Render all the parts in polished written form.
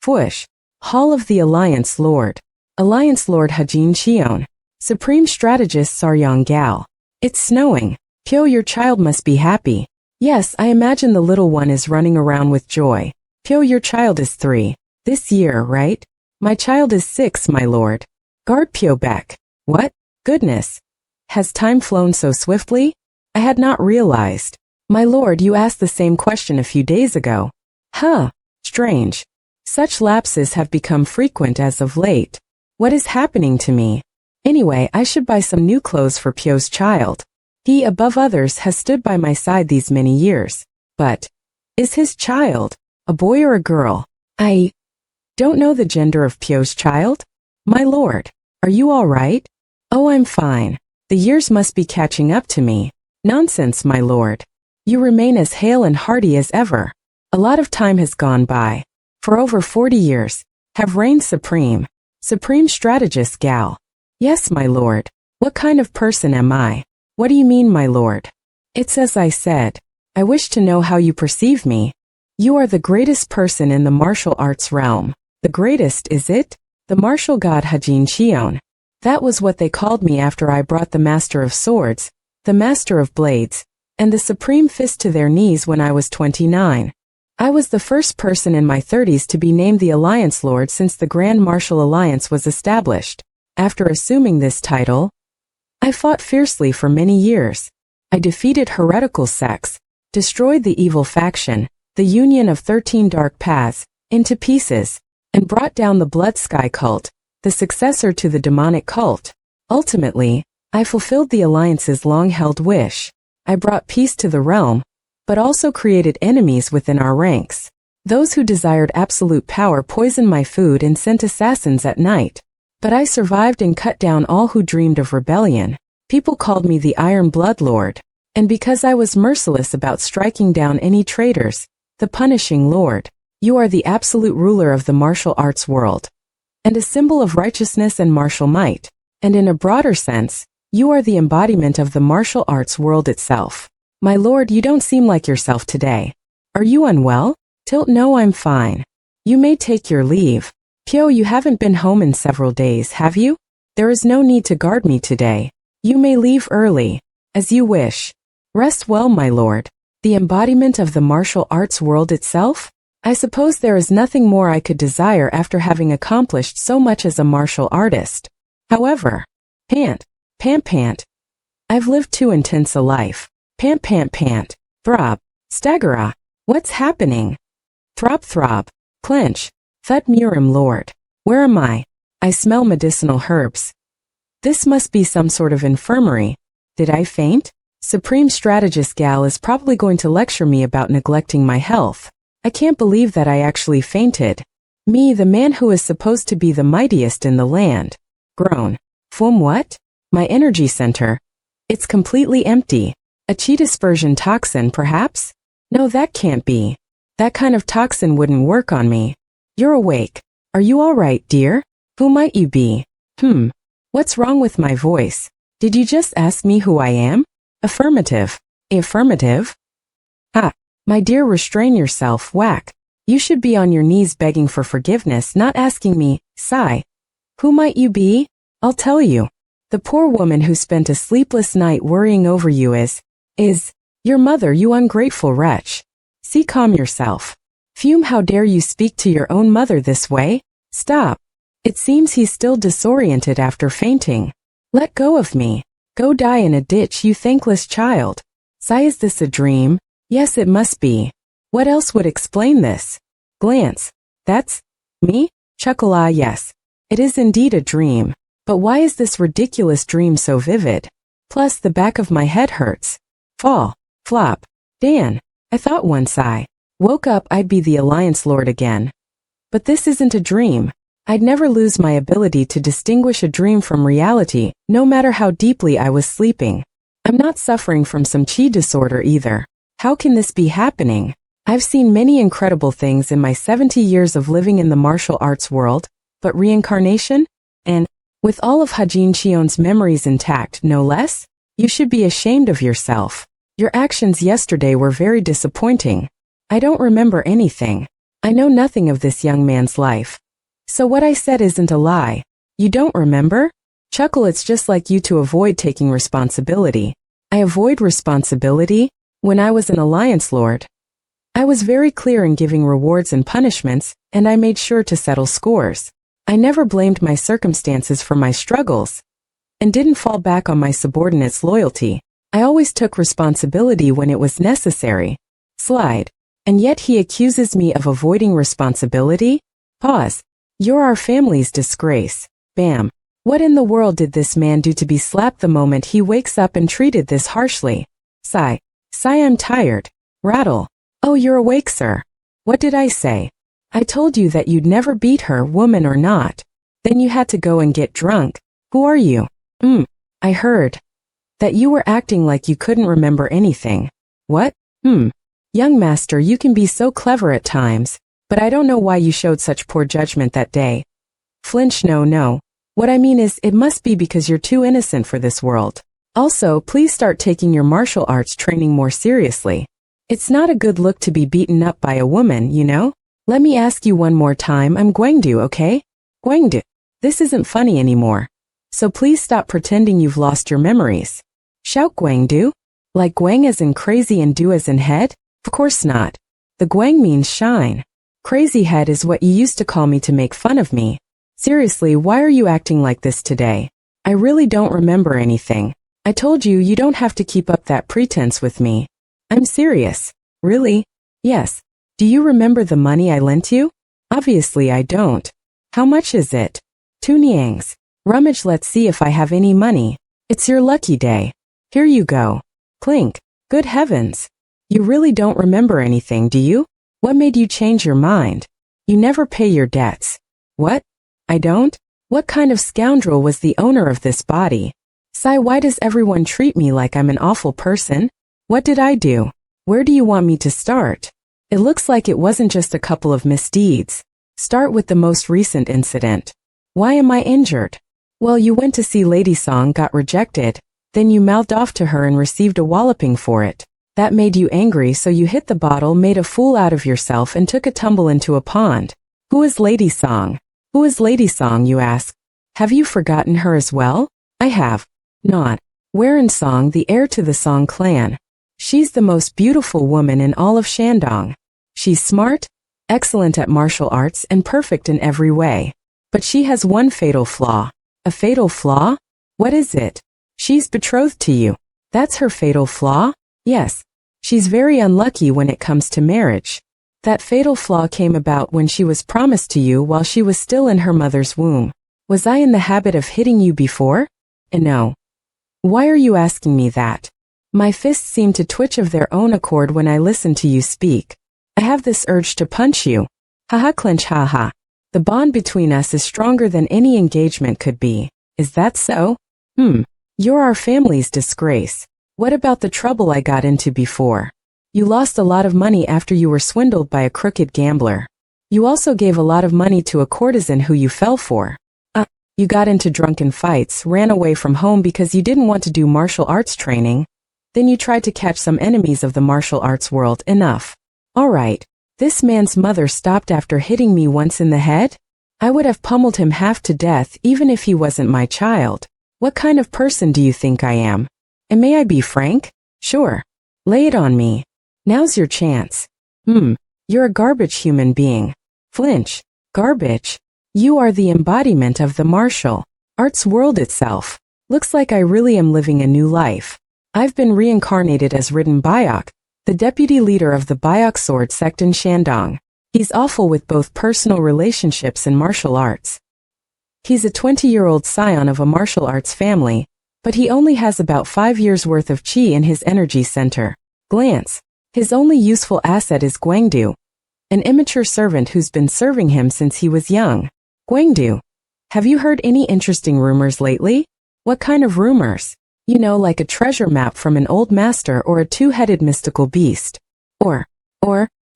Fwoosh. Hall of the Alliance Lord. Alliance Lord Hajin Cheon. Supreme Strategist Saryong Gal. It's snowing. Pyo, your child must be happy. Yes, I imagine the little one is running around with joy. Pyo, your child is 3. This year, right? My child is 6, my lord. Guard Pyo back. What? Goodness. Has time flown so swiftly? I had not realized. My lord, you asked the same question a few days ago. Huh. Strange. Such lapses have become frequent as of late. What is happening to me? Anyway, I should buy some new clothes for Pyo's child. He, above others, has stood by my side these many years. But, is his child a boy or a girl? I don't know the gender of Pyo's child. My lord, are you all right? Oh, I'm fine. The years must be catching up to me. Nonsense, my lord. You remain as hale and hearty as ever. A lot of time has gone by. For over 40 years, have reigned supreme. Supreme Strategist Gal. Yes, my lord. What kind of person am I? What do you mean, my lord? It's as I said. I wish to know how you perceive me. You are the greatest person in the martial arts realm. The greatest, is it? The martial god Hajin Cheon. That was what they called me after I brought the Master of Swords, the Master of Blades, and the Supreme Fist to their knees when I was 29. I was the first person in my 30s to be named the Alliance Lord since the Grand Martial Alliance was established. After assuming this title, I fought fiercely for many years. I defeated heretical sects, destroyed the evil faction, the Union of 13 Dark Paths, into pieces, and brought down the Blood Sky cult, the successor to the demonic cult. Ultimately, I fulfilled the Alliance's long-held wish. I brought peace to the realm, but also created enemies within our ranks. Those who desired absolute power poisoned my food and sent assassins at night. But I survived and cut down all who dreamed of rebellion. People called me the Iron Blood Lord. And because I was merciless about striking down any traitors, the punishing Lord. You are the absolute ruler of the martial arts world, and a symbol of righteousness and martial might. And in a broader sense, you are the embodiment of the martial arts world itself. My lord, you don't seem like yourself today. Are you unwell? Tilt, no, I'm fine. You may take your leave. Pyo, you haven't been home in several days, have you? There is no need to guard me today. You may leave early, as you wish. Rest well, my lord. The embodiment of the martial arts world itself? I suppose there is nothing more I could desire after having accomplished so much as a martial artist. However, pant, pant, pant. I've lived too intense a life. Pant, pant, pant. Throb. Staggera. What's happening? Throb, throb. Clench. Thud, Murim, lord. Where am I? I smell medicinal herbs. This must be some sort of infirmary. Did I faint? Supreme Strategist Gal is probably going to lecture me about neglecting my health. I can't believe that I actually fainted. Me, the man who is supposed to be the mightiest in the land. Groan. From what? My energy center. It's completely empty. A chi dispersion toxin, perhaps? No, that can't be. That kind of toxin wouldn't work on me. You're awake. Are you all right, dear? Who might you be? What's wrong with my voice? Did you just ask me who I am? Affirmative. Affirmative? Ah, my dear, restrain yourself, whack. You should be on your knees begging for forgiveness, not asking me, sigh. Who might you be? I'll tell you. The poor woman who spent a sleepless night worrying over you is your mother, you ungrateful wretch. See, calm yourself. Fume, how dare you speak to your own mother this way? Stop. It seems he's still disoriented after fainting. Let go of me. Go die in a ditch, you thankless child. Sigh, is this a dream? Yes, it must be. What else would explain this? Glance. That's me? Chuckle, ah yes. It is indeed a dream. But why is this ridiculous dream so vivid? Plus, the back of my head hurts. Fall. Flop. Dan. I thought once I woke up I'd be the Alliance Lord again. But this isn't a dream. I'd never lose my ability to distinguish a dream from reality, no matter how deeply I was sleeping. I'm not suffering from some chi disorder either. How can this be happening? I've seen many incredible things in my 70 years of living in the martial arts world, but reincarnation? And, with all of Hajin Cheon's memories intact, no less? You should be ashamed of yourself. Your actions yesterday were very disappointing. I don't remember anything. I know nothing of this young man's life. So what I said isn't a lie. You don't remember? Chuckle, it's just like you to avoid taking responsibility. I avoid responsibility? When I was an Alliance Lord, I was very clear in giving rewards and punishments, and I made sure to settle scores. I never blamed my circumstances for my struggles, and didn't fall back on my subordinates' loyalty. I always took responsibility when it was necessary. Slide. And yet he accuses me of avoiding responsibility? Pause. You're our family's disgrace. Bam. What in the world did this man do to be slapped the moment he wakes up and treated this harshly? Sigh. Sigh, I'm tired. Rattle. Oh, you're awake, sir. What did I say? I told you that you'd never beat her, woman or not. Then you had to go and get drunk. Who are you? I heard that you were acting like you couldn't remember anything. What? Young master, you can be so clever at times, but I don't know why you showed such poor judgment that day. Flinch, no. What I mean is, it must be because you're too innocent for this world. Also, please start taking your martial arts training more seriously. It's not a good look to be beaten up by a woman, you know? Let me ask you one more time, I'm Guangdu, okay? Guangdu. This isn't funny anymore. So please stop pretending you've lost your memories. Shout Guangdu? Like Guang as in crazy and Du as in head? Of course not. The Guang means shine. Crazy head is what you used to call me to make fun of me. Seriously, why are you acting like this today? I really don't remember anything. I told you you don't have to keep up that pretense with me. I'm serious. Really? Yes. Do you remember the money I lent you? Obviously I don't. How much is it? 2 niangs. Rummage, let's see if I have any money. It's your lucky day. Here you go. Clink. Good heavens. You really don't remember anything, do you? What made you change your mind? You never pay your debts. What? I don't? What kind of scoundrel was the owner of this body? Sigh, why does everyone treat me like I'm an awful person? What did I do? Where do you want me to start? It looks like it wasn't just a couple of misdeeds. Start with the most recent incident. Why am I injured? Well, you went to see Lady Song, got rejected, then you mouthed off to her and received a walloping for it. That made you angry, so you hit the bottle, made a fool out of yourself, and took a tumble into a pond. Who is Lady Song? Who is Lady Song, you ask? Have you forgotten her as well? I have. Not. Wherein Song, the heir to the Song clan. She's the most beautiful woman in all of Shandong. She's smart, excellent at martial arts, and perfect in every way. But she has one fatal flaw. A fatal flaw? What is it? She's betrothed to you. That's her fatal flaw? Yes. She's very unlucky when it comes to marriage. That fatal flaw came about when she was promised to you while she was still in her mother's womb. Was I in the habit of hitting you before? No. Why are you asking me that? My fists seem to twitch of their own accord when I listen to you speak. I have this urge to punch you. Haha, clench, haha. The bond between us is stronger than any engagement could be. Is that so? You're our family's disgrace. What about the trouble I got into before? You lost a lot of money after you were swindled by a crooked gambler. You also gave a lot of money to a courtesan who you fell for. You got into drunken fights, ran away from home because you didn't want to do martial arts training. Then you tried to catch some enemies of the martial arts world. Enough. All right. This man's mother stopped after hitting me once in the head? I would have pummeled him half to death even if he wasn't my child. What kind of person do you think I am? And may I be frank? Sure. Lay it on me. Now's your chance. You're a garbage human being. Flinch. Garbage? You are the embodiment of the martial arts world itself. Looks like I really am living a new life. I've been reincarnated as Ridden Bayok, the deputy leader of the Bayok sword sect in Shandong. He's awful with both personal relationships and martial arts. He's a 20-year-old scion of a martial arts family, but he only has about 5 years' worth of chi in his energy center. Glance. His only useful asset is Guangdu, an immature servant who's been serving him since he was young. Guangdu. Have you heard any interesting rumors lately? What kind of rumors? You know, like a treasure map from an old master or a two-headed mystical beast. Or,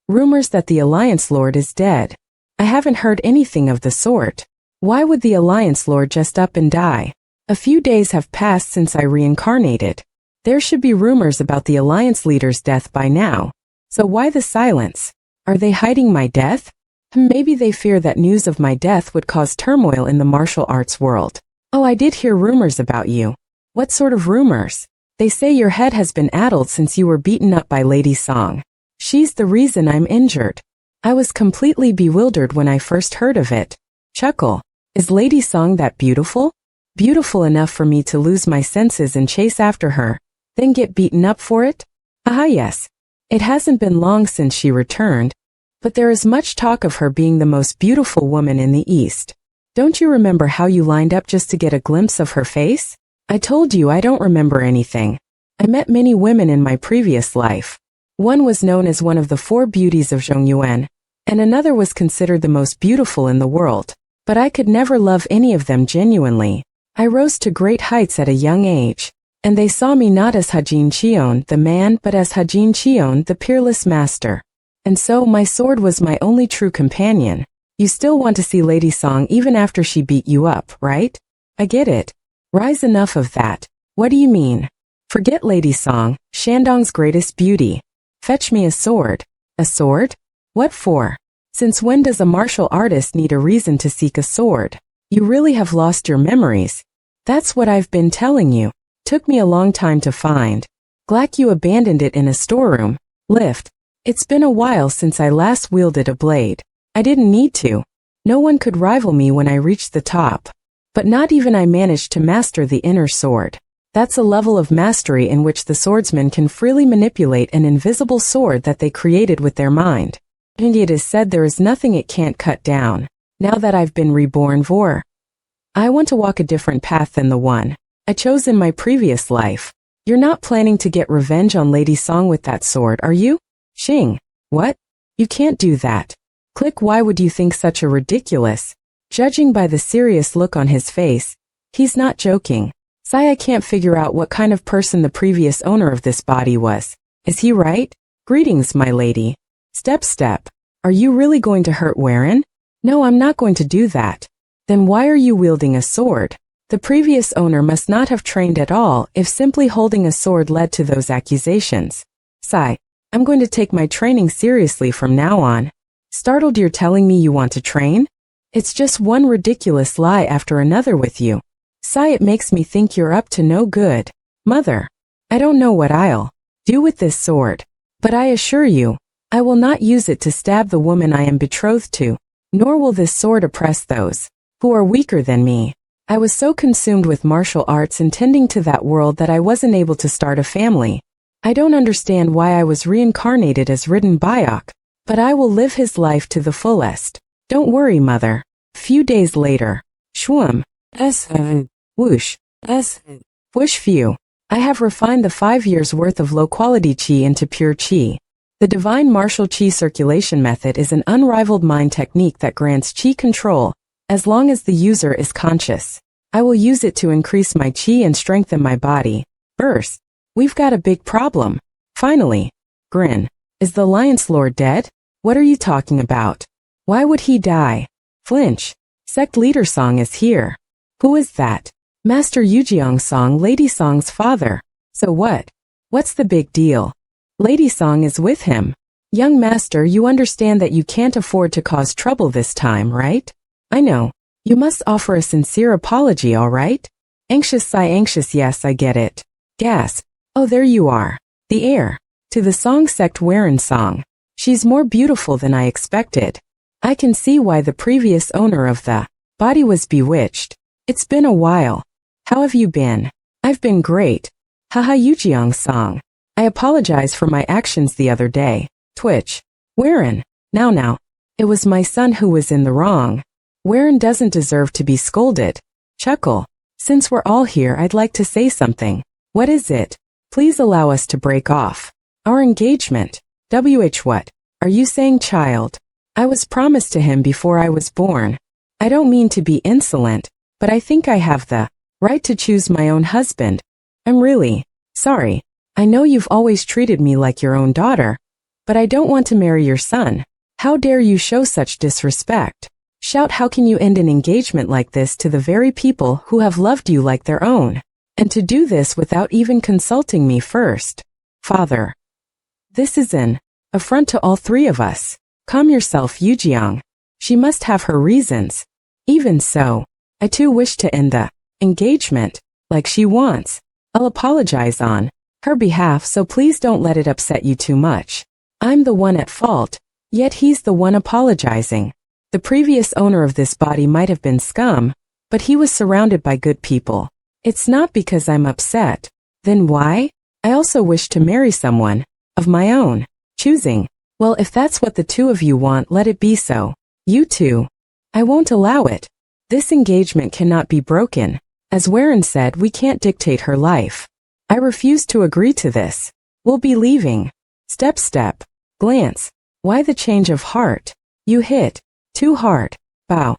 rumors that the Alliance Lord is dead. I haven't heard anything of the sort. Why would the Alliance Lord just up and die? A few days have passed since I reincarnated. There should be rumors about the Alliance leader's death by now. So why the silence? Are they hiding my death? Maybe they fear that news of my death would cause turmoil in the martial arts world. Oh, I did hear rumors about you. What sort of rumors? They say your head has been addled since you were beaten up by Lady Song. She's the reason I'm injured. I was completely bewildered when I first heard of it. Chuckle. Is Lady Song that beautiful? Beautiful enough for me to lose my senses and chase after her, then get beaten up for it? Ah yes. It hasn't been long since she returned, but there is much talk of her being the most beautiful woman in the East. Don't you remember how you lined up just to get a glimpse of her face? I told you I don't remember anything. I met many women in my previous life. One was known as one of the 4 beauties of Zhongyuan, and another was considered the most beautiful in the world. But I could never love any of them genuinely. I rose to great heights at a young age, and they saw me not as Hajin Cheon, the man, but as Hajin Cheon, the peerless master. And so my sword was my only true companion. You still want to see Lady Song even after she beat you up, right? I get it. Rise, enough of that. What do you mean? Forget Lady Song, Shandong's greatest beauty. Fetch me a sword. A sword? What for? Since when does a martial artist need a reason to seek a sword? You really have lost your memories. That's what I've been telling you. Took me a long time to find. Glad you abandoned it in a storeroom. Lift. It's been a while since I last wielded a blade. I didn't need to. No one could rival me when I reached the top. But not even I managed to master the inner sword. That's a level of mastery in which the swordsman can freely manipulate an invisible sword that they created with their mind. And it is said there is nothing it can't cut down. Now that I've been reborn vor, I want to walk a different path than the one I chose in my previous life. You're not planning to get revenge on Lady Song with that sword, are you? Xing. What? You can't do that. Click. Why would you think such a ridiculous? Judging by the serious look on his face, he's not joking. Sigh. I can't figure out what kind of person the previous owner of this body was. Is he right? Greetings, my lady. Step. Are you really going to hurt Warren? No, I'm not going to do that. Then why are you wielding a sword? The previous owner must not have trained at all if simply holding a sword led to those accusations. Sigh. I'm going to take my training seriously from now on. Startled. You're telling me you want to train? It's just one ridiculous lie after another with you. Sigh. It makes me think you're up to no good. Mother. I don't know what I'll do with this sword, but I assure you, I will not use it to stab the woman I am betrothed to, nor will this sword oppress those who are weaker than me. I was so consumed with martial arts and tending to that world that I wasn't able to start a family. I don't understand why I was reincarnated as Ridden Byok, but I will live his life to the fullest. Don't worry, mother. Few days later. Shwum. Whoosh. Whoosh. Phew. I have refined the 5 years' worth of low-quality qi into pure qi. The divine martial qi circulation method is an unrivaled mind technique that grants qi control, as long as the user is conscious. I will use it to increase my qi and strengthen my body. Burst. We've got a big problem. Finally. Grin. Is the Alliance Lord dead? What are you talking about? Why would he die? Flinch. Sect Leader Song is here. Who is that? Master Yujiang Song, Lady Song's father. So what? What's the big deal? Lady Song is with him. Young master, you understand that you can't afford to cause trouble this time, right? I know. You must offer a sincere apology, all right? Anxious. Sigh. Anxious. Yes, I get it. Gasp. Oh, there you are. The heir to the Song sect, Warren Song. She's more beautiful than I expected. I can see why the previous owner of the body was bewitched. It's been a while. How have you been? I've been great. Haha. Yujiang Song. I apologize for my actions the other day. Twitch. Warren. Now. It was my son who was in the wrong. Warren doesn't deserve to be scolded. Chuckle. Since we're all here, I'd like to say something. What is it? Please allow us to break off our engagement. What? Are you saying, child? I was promised to him before I was born. I don't mean to be insolent, but I think I have the right to choose my own husband. I'm really sorry. I know you've always treated me like your own daughter, but I don't want to marry your son. How dare you show such disrespect? Shout. How can you end an engagement like this to the very people who have loved you like their own? And to do this without even consulting me first. Father. This is an affront to all 3 of us. Calm yourself, Yujiang. She must have her reasons. Even so, I too wish to end the engagement, like she wants. I'll apologize on her behalf, so please don't let it upset you too much. I'm the one at fault, yet he's the one apologizing. The previous owner of this body might have been scum, but he was surrounded by good people. It's not because I'm upset. Then why? I also wish to marry someone of my own choosing. Well, if that's what the two of you want, let it be so. You two. I won't allow it. This engagement cannot be broken. As Warren said, we can't dictate her life. I refuse to agree to this. We'll be leaving. Step. Glance. Why the change of heart? You hit too hard. Bow.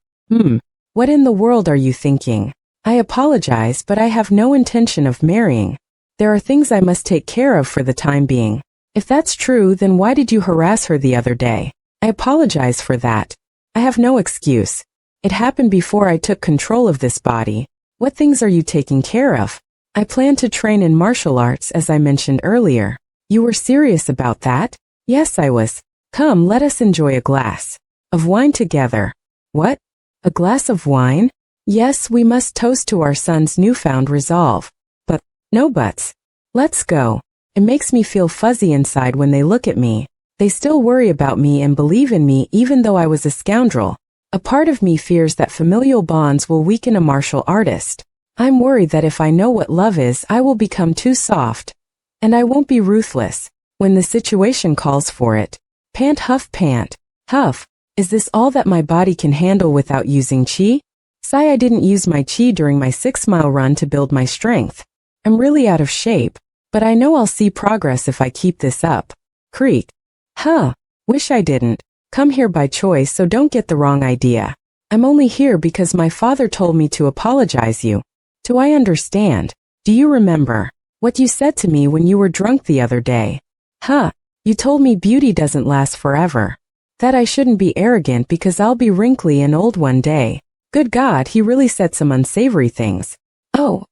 What in the world are you thinking? I apologize, but I have no intention of marrying. There are things I must take care of for the time being. If that's true, then why did you harass her the other day? I apologize for that. I have no excuse. It happened before I took control of this body. What things are you taking care of? I plan to train in martial arts, as I mentioned earlier. You were serious about that? Yes, I was. Come, let us enjoy a glass of wine together. What? A glass of wine? Yes, we must toast to our son's newfound resolve. But, no buts. Let's go. It makes me feel fuzzy inside when they look at me. They still worry about me and believe in me even though I was a scoundrel. A part of me fears that familial bonds will weaken a martial artist. I'm worried that if I know what love is, I will become too soft. And I won't be ruthless when the situation calls for it. Pant, huff, pant. Huff. Is this all that my body can handle without using chi? Sigh, I didn't use my chi during my 6-mile run to build my strength. I'm really out of shape, but I know I'll see progress if I keep this up. Creak. Wish I didn't come here by choice, so don't get the wrong idea. I'm only here because my father told me to apologize you. Do I understand? Do you remember what you said to me when you were drunk the other day? You told me beauty doesn't last forever. That I shouldn't be arrogant because I'll be wrinkly and old one day. Good God, he really said some unsavory things. Oh.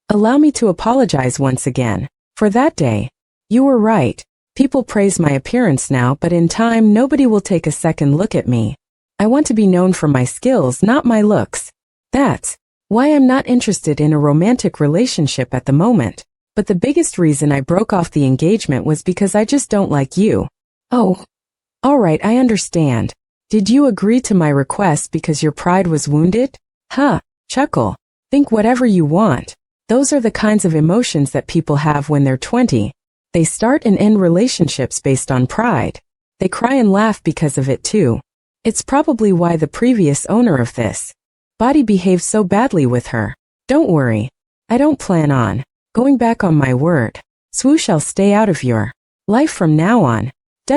Allow me to apologize once again. For that day. You were right. People praise my appearance now, but in time nobody will take a second look at me. I want to be known for my skills, not my looks. That's why I'm not interested in a romantic relationship at the moment. But the biggest reason I broke off the engagement was because I just don't like you. Oh. All right, I understand. Did you agree to my request because your pride was wounded? Chuckle. Think whatever you want. Those are the kinds of emotions that people have when they're 20. They start and end relationships based on pride. They cry and laugh because of it too. It's probably why the previous owner of this body behaved so badly with her. Don't worry. I don't plan on going back on my word. Swoosh, I'll stay out of your life from now on.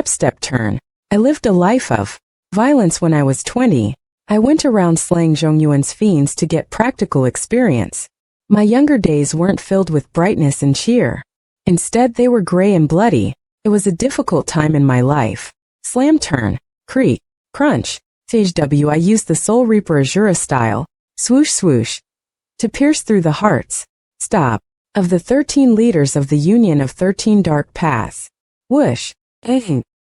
Step turn. I lived a life of violence when I was 20. I went around slaying Zhongyuan's fiends to get practical experience. My younger days weren't filled with brightness and cheer. Instead, they were gray and bloody. It was a difficult time in my life. Slam turn. Creak. Crunch. Sage W. I used the Soul Reaper Azura style. Swoosh swoosh. To pierce through the hearts. Stop. Of the 13 leaders of the Union of 13 Dark Paths. Whoosh.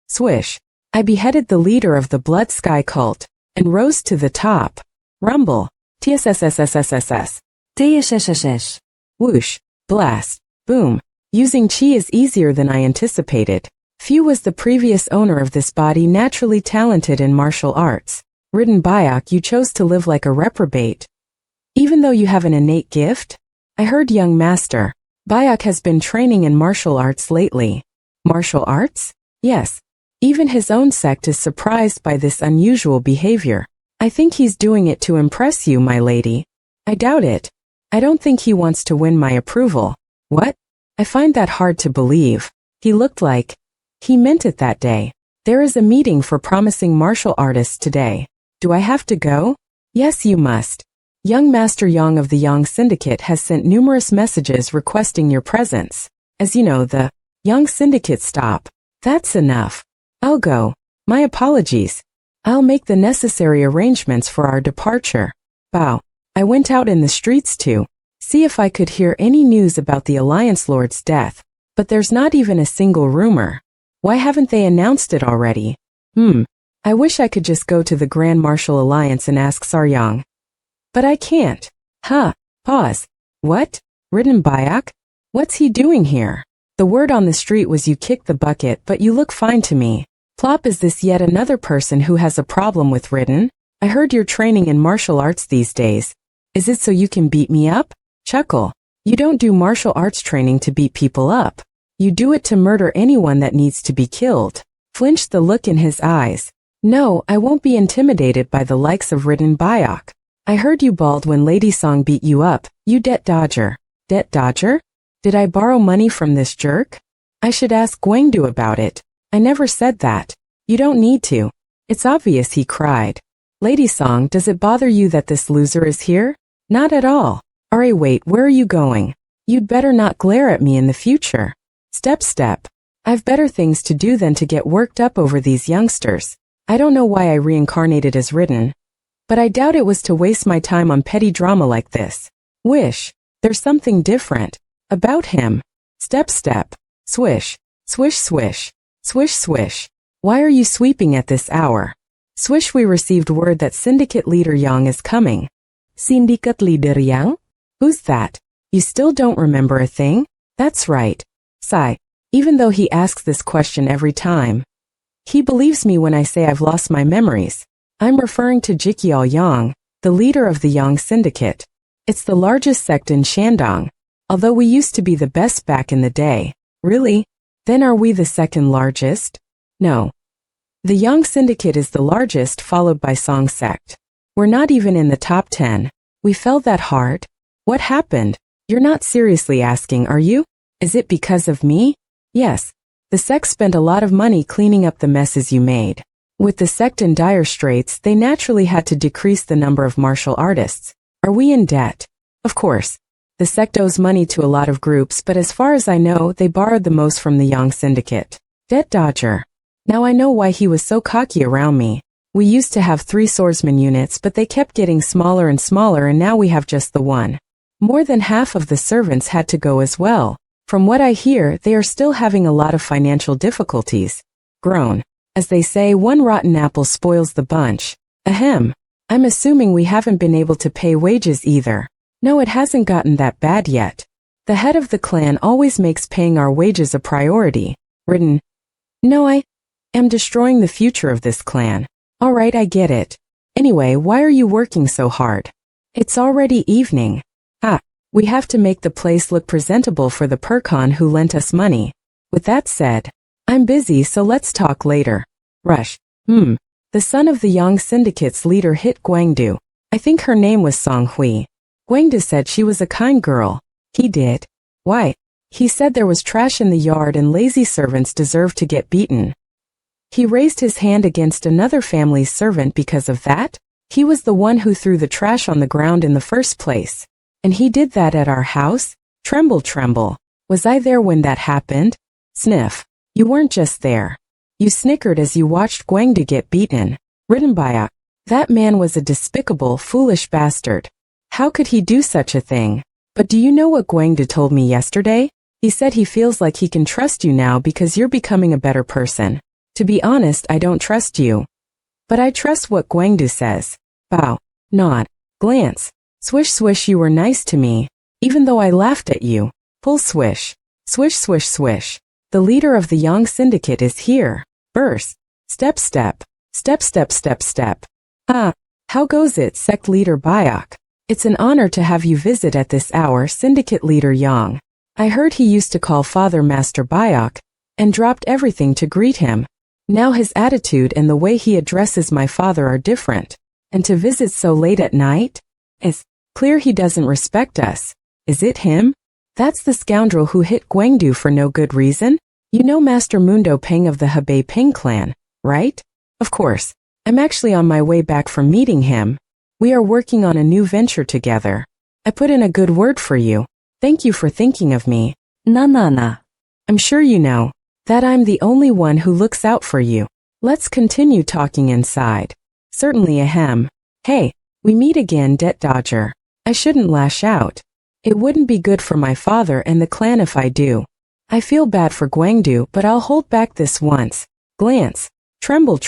Swish. I beheaded the leader of the Blood Sky cult, and rose to the top. Rumble. TSSSSSSS. TSSSS. Whoosh. Blast. Boom. Using chi is easier than I anticipated. Fu was the previous owner of this body, naturally talented in martial arts. Ridden Bayok, you chose to live like a reprobate. Even though you have an innate gift? I heard, young master, Bayok has been training in martial arts lately. Martial arts? Yes. Even his own sect is surprised by this unusual behavior. I think he's doing it to impress you, my lady. I doubt it. I don't think he wants to win my approval. What? I find that hard to believe. He looked like he meant it that day. There is a meeting for promising martial artists today. Do I have to go? Yes, you must. Young Master Yang of the Yang Syndicate has sent numerous messages requesting your presence. As you know, the Yang Syndicate stop. That's enough. I'll go. My apologies. I'll make the necessary arrangements for our departure. Bow. I went out in the streets to see if I could hear any news about the Alliance Lord's death, but there's not even a single rumor. Why haven't they announced it already? I wish I could just go to the Grand Martial Alliance and ask Saryang. But I can't. Huh. Pause. What? Ridden Bayak? What's he doing here? The word on the street was you kicked the bucket, but you look fine to me. Plop, is this yet another person who has a problem with Ridden? I heard you're training in martial arts these days. Is it so you can beat me up? Chuckle. You don't do martial arts training to beat people up. You do it to murder anyone that needs to be killed. Flinched the look in his eyes. No, I won't be intimidated by the likes of Ridden Bayak. I heard you bawled when Lady Song beat you up, you debt dodger. Debt dodger? Did I borrow money from this jerk? I should ask Guangdu about it. I never said that. You don't need to. It's obvious, he cried. Lady Song, does it bother you that this loser is here? Not at all. Alright, wait, where are you going? You'd better not glare at me in the future. Step. I've better things to do than to get worked up over these youngsters. I don't know why I reincarnated as Ridden, but I doubt it was to waste my time on petty drama like this. Wish. There's something different about him. Step. Swish. Swish swish. Swish swish. Why are you sweeping at this hour? Swish, we received word that Syndicate Leader Yang is coming. Syndicate Leader Yang? Who's that? You still don't remember a thing? That's right. Sigh. Even though he asks this question every time, he believes me when I say I've lost my memories. I'm referring to Jikyal Yang, the leader of the Yang Syndicate. It's the largest sect in Shandong, although we used to be the best back in the day. Really? Then are we the second largest? No. The Yang Syndicate is the largest, followed by Song Sect. We're not even in the top 10. We fell that hard? What happened? You're not seriously asking, are you? Is it because of me? Yes. The sect spent a lot of money cleaning up the messes you made. With the sect in dire straits, they naturally had to decrease the number of martial artists. Are we in debt? Of course. The sect owes money to a lot of groups, but as far as I know, they borrowed the most from the Yang Syndicate. Debt dodger. Now I know why he was so cocky around me. We used to have 3 swordsman units, but they kept getting smaller and smaller, and now we have just the one. More than half of the servants had to go as well. From what I hear, they are still having a lot of financial difficulties. Groan. As they say, one rotten apple spoils the bunch. Ahem. I'm assuming we haven't been able to pay wages either. No, it hasn't gotten that bad yet. The head of the clan always makes paying our wages a priority. Ridden. No, I am destroying the future of this clan. Alright, I get it. Anyway, why are you working so hard? It's already evening. We have to make the place look presentable for the Percon who lent us money. With that said, I'm busy, so let's talk later. Rush. The son of the Yang Syndicate's leader hit Guangdu. I think her name was Song Hui. Guangdu said she was a kind girl. He did. Why? He said there was trash in the yard and lazy servants deserved to get beaten. He raised his hand against another family's servant because of that? He was the one who threw the trash on the ground in the first place. And he did that at our house? Tremble. Was I there when that happened? Sniff. You weren't just there. You snickered as you watched Guangdu get beaten. Ridden by that man was a despicable, foolish bastard. How could he do such a thing? But do you know what Guangdu told me yesterday? He said he feels like he can trust you now because you're becoming a better person. To be honest, I don't trust you. But I trust what Guangdu says. Bow. Nod. Glance. Swish swish, you were nice to me, even though I laughed at you. Pull swish. Swish swish swish. The leader of the Yang Syndicate is here. Burst. Step. How goes it, Sect Leader Bayak? It's an honor to have you visit at this hour, Syndicate Leader Yang. I heard he used to call Father Master Bayak, and dropped everything to greet him. Now his attitude and the way he addresses my father are different. And to visit so late at night? It's clear he doesn't respect us. Is it him? That's the scoundrel who hit Guangdu for no good reason? You know Master Mundo Peng of the Hebei Peng clan, right? Of course. I'm actually on my way back from meeting him. We are working on a new venture together. I put in a good word for you. Thank you for thinking of me. Na. I'm sure you know that I'm the only one who looks out for you. Let's continue talking inside. Certainly, ahem. Hey, we meet again, debt dodger. I shouldn't lash out. It wouldn't be good for my father and the clan if I do. I feel bad for Guangdu, but I'll hold back this once. Glance. Tremble.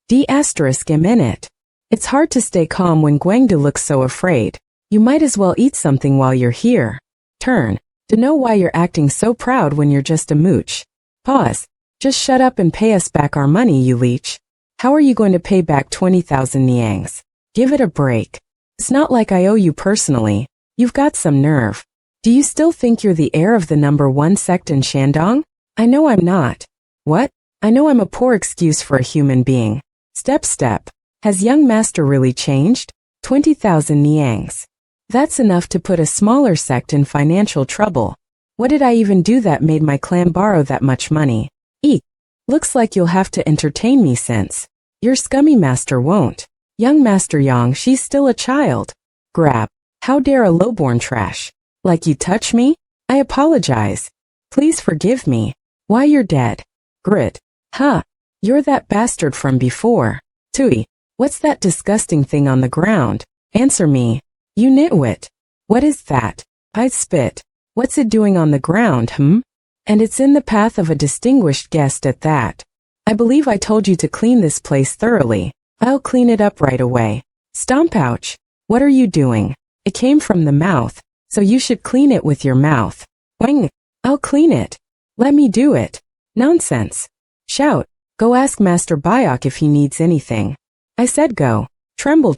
D***im in it. It's hard to stay calm when Guangdu looks so afraid. You might as well eat something while you're here. Turn. To know why you're acting so proud when you're just a mooch. Pause. Just shut up and pay us back our money, you leech. How are you going to pay back 20,000 niangs? Give it a break. It's not like I owe you personally. You've got some nerve. Do you still think you're the heir of the #1 sect in Shandong? I know I'm not. What? I know I'm a poor excuse for a human being. Step. Has young master really changed? 20,000 niangs. That's enough to put a smaller sect in financial trouble. What did I even do that made my clan borrow that much money? Eek. Looks like you'll have to entertain me since your scummy master won't. Young Master Yang, she's still a child. Grab. How dare a lowborn trash. Like you touch me? I apologize. Please forgive me. Why, you're dead. Grit. Huh. You're that bastard from before. Tui. What's that disgusting thing on the ground? Answer me. You nitwit. What is that? I spit. What's it doing on the ground, And it's in the path of a distinguished guest at that. I believe I told you to clean this place thoroughly. I'll clean it up right away. Stomp ouch. What are you doing? It came from the mouth, so you should clean it with your mouth. Wang. I'll clean it. Let me do it. Nonsense. Shout. Go ask Master Bayok if he needs anything. I said go. Tremble.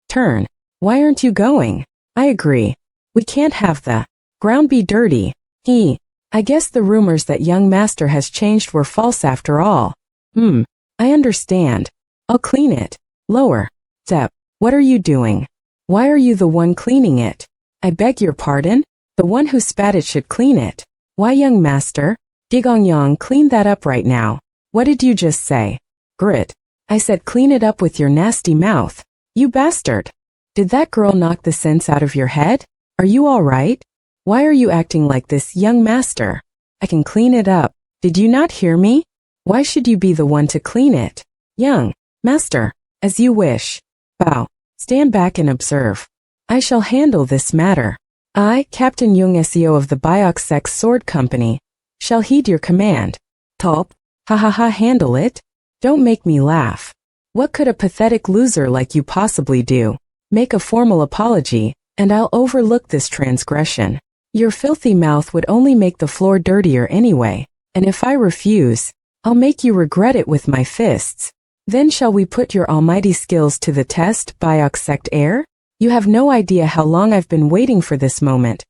Turn. Why aren't you going? I agree. We can't have the ground be dirty. I guess the rumors that young master has changed were false after all. I understand. I'll clean it. Lower. Step. What are you doing? Why are you the one cleaning it? I beg your pardon? The one who spat it should clean it. Why, young master? Digong Yang, clean that up right now. What did you just say? Grit. I said clean it up with your nasty mouth. You bastard. Did that girl knock the sense out of your head? Are you all right? Why are you acting like this, young master? I can clean it up. Did you not hear me? Why should you be the one to clean it? Young master, as you wish. Bow. Stand back and observe. I shall handle this matter. I, Captain Jung SEO of the Bayok Sex Sword Company, shall heed your command. Top. Ha, handle it? Don't make me laugh. What could a pathetic loser like you possibly do? Make a formal apology, and I'll overlook this transgression. Your filthy mouth would only make the floor dirtier anyway, and if I refuse, I'll make you regret it with my fists. Then shall we put your almighty skills to the test, Bayok sect heir? You have no idea how long I've been waiting for this moment.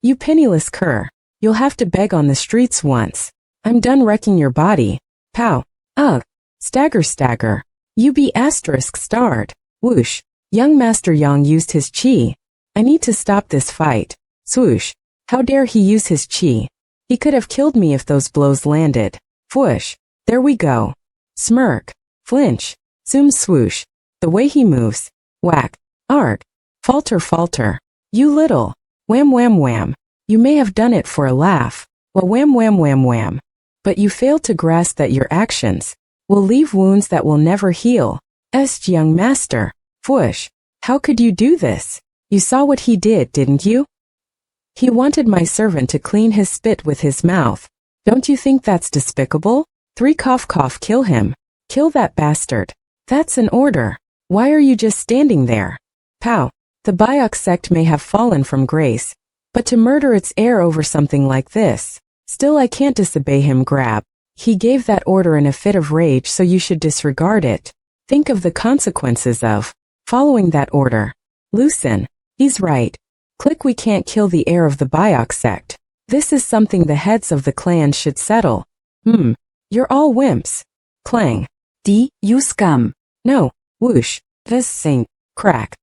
You penniless cur, you'll have to beg on the streets once. I'm done wrecking your body. Pow. Ugh. Stagger. You be **starred. Whoosh. Young Master Yang used his chi. I need to stop this fight. Swoosh. How dare he use his chi? He could have killed me if those blows landed. Whoosh. There we go. Smirk. Flinch. Zoom swoosh. The way he moves. Whack. Arg. Falter. You little. Wham. You may have done it for a laugh. Well, wham. But you fail to grasp that your actions will leave wounds that will never heal. Young master. Whoosh. How could you do this? You saw what he did, didn't you? He wanted my servant to clean his spit with his mouth. Don't you think that's despicable? 3 cough, kill him. Kill that bastard. That's an order. Why are you just standing there? Pow. The Bayok sect may have fallen from grace, but to murder its heir over something like this, still I can't disobey him. Grab. He gave that order in a fit of rage, so you should disregard it. Think of the consequences of following that order. Loosen. He's right. Click. We can't kill the heir of the Bayok sect. This is something the heads of the clans should settle. You're all wimps. Clang. You scum. No. Whoosh. This sing. Crack.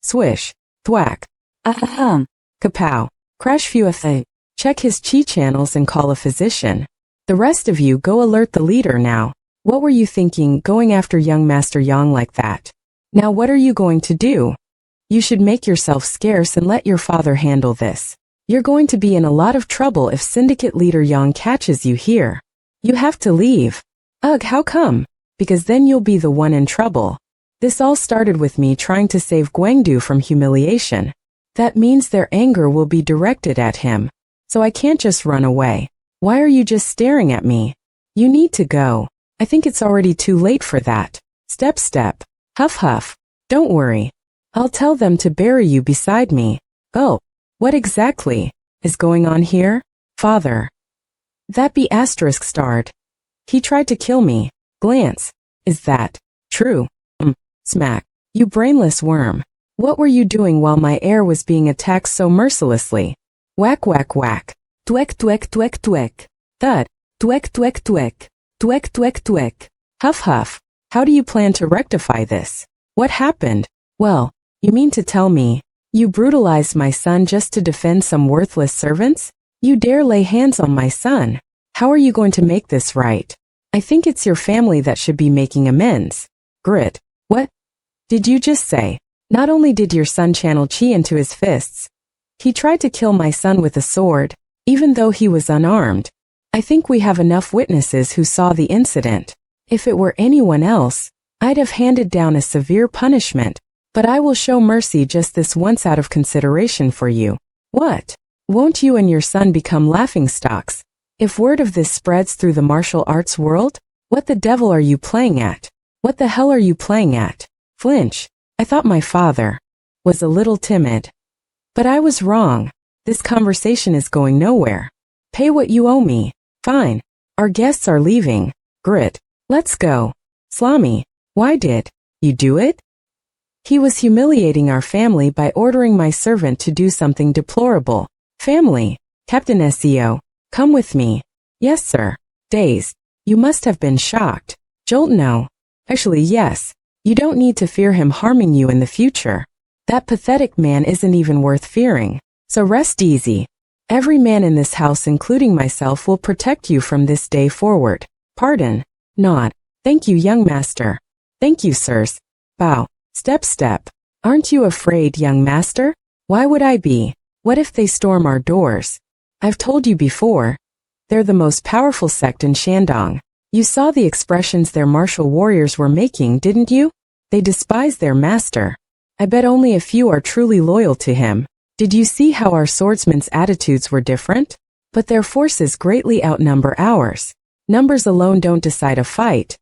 Swish. Thwack. Kapow. Crash. Fuatha. Check his chi channels and call a physician. The rest of you go alert the leader now. What were you thinking, going after young Master Yang like that? Now what are you going to do? You should make yourself scarce and let your father handle this. You're going to be in a lot of trouble if Syndicate leader Yang catches you here. You have to leave. Ugh, how come? Because then you'll be the one in trouble. This all started with me trying to save Guangdu from humiliation. That means their anger will be directed at him. So I can't just run away. Why are you just staring at me? You need to go. I think it's already too late for that. Step, step. Huff, huff. Don't worry. I'll tell them to bury you beside me. Oh, what exactly is going on here? Father. That be asterisk starred. He tried to kill me. Glance. Is that true? Smack. You brainless worm. What were you doing while my heir was being attacked so mercilessly? Whack, whack, whack. Dweck, dweck, dweck, dweck. Thud. Dweck, dweck, dweck. Dweck, dweck, dweck. Huff, huff. How do you plan to rectify this? What happened? Well, you mean to tell me you brutalized my son just to defend some worthless servants? You dare lay hands on my son. How are you going to make this right? I think it's your family that should be making amends. Grit. What did you just say? Not only did your son channel chi into his fists, he tried to kill my son with a sword, even though he was unarmed. I think we have enough witnesses who saw the incident. If it were anyone else, I'd have handed down a severe punishment, but I will show mercy just this once out of consideration for you. What? Won't you and your son become laughingstocks if word of this spreads through the martial arts world? What the devil are you playing at? What the hell are you playing at? Flinch. I thought my father was a little timid. But I was wrong. This conversation is going nowhere. Pay what you owe me. Fine. Our guests are leaving. Grit. Let's go. Slami. Why did you do it? He was humiliating our family by ordering my servant to do something deplorable. Family. Captain SEO. Come with me. Yes, sir. Dazed. You must have been shocked. Jolt, no. Actually, yes. You don't need to fear him harming you in the future. That pathetic man isn't even worth fearing. So rest easy. Every man in this house, including myself, will protect you from this day forward. Pardon. Nod. Thank you, young master. Thank you, sirs. Bow. Step, step. Aren't you afraid, young master? Why would I be? What if they storm our doors? I've told you before. They're the most powerful sect in Shandong. You saw the expressions their martial warriors were making, didn't you? They despise their master. I bet only a few are truly loyal to him. Did you see how our swordsmen's attitudes were different? But their forces greatly outnumber ours. Numbers alone don't decide a fight.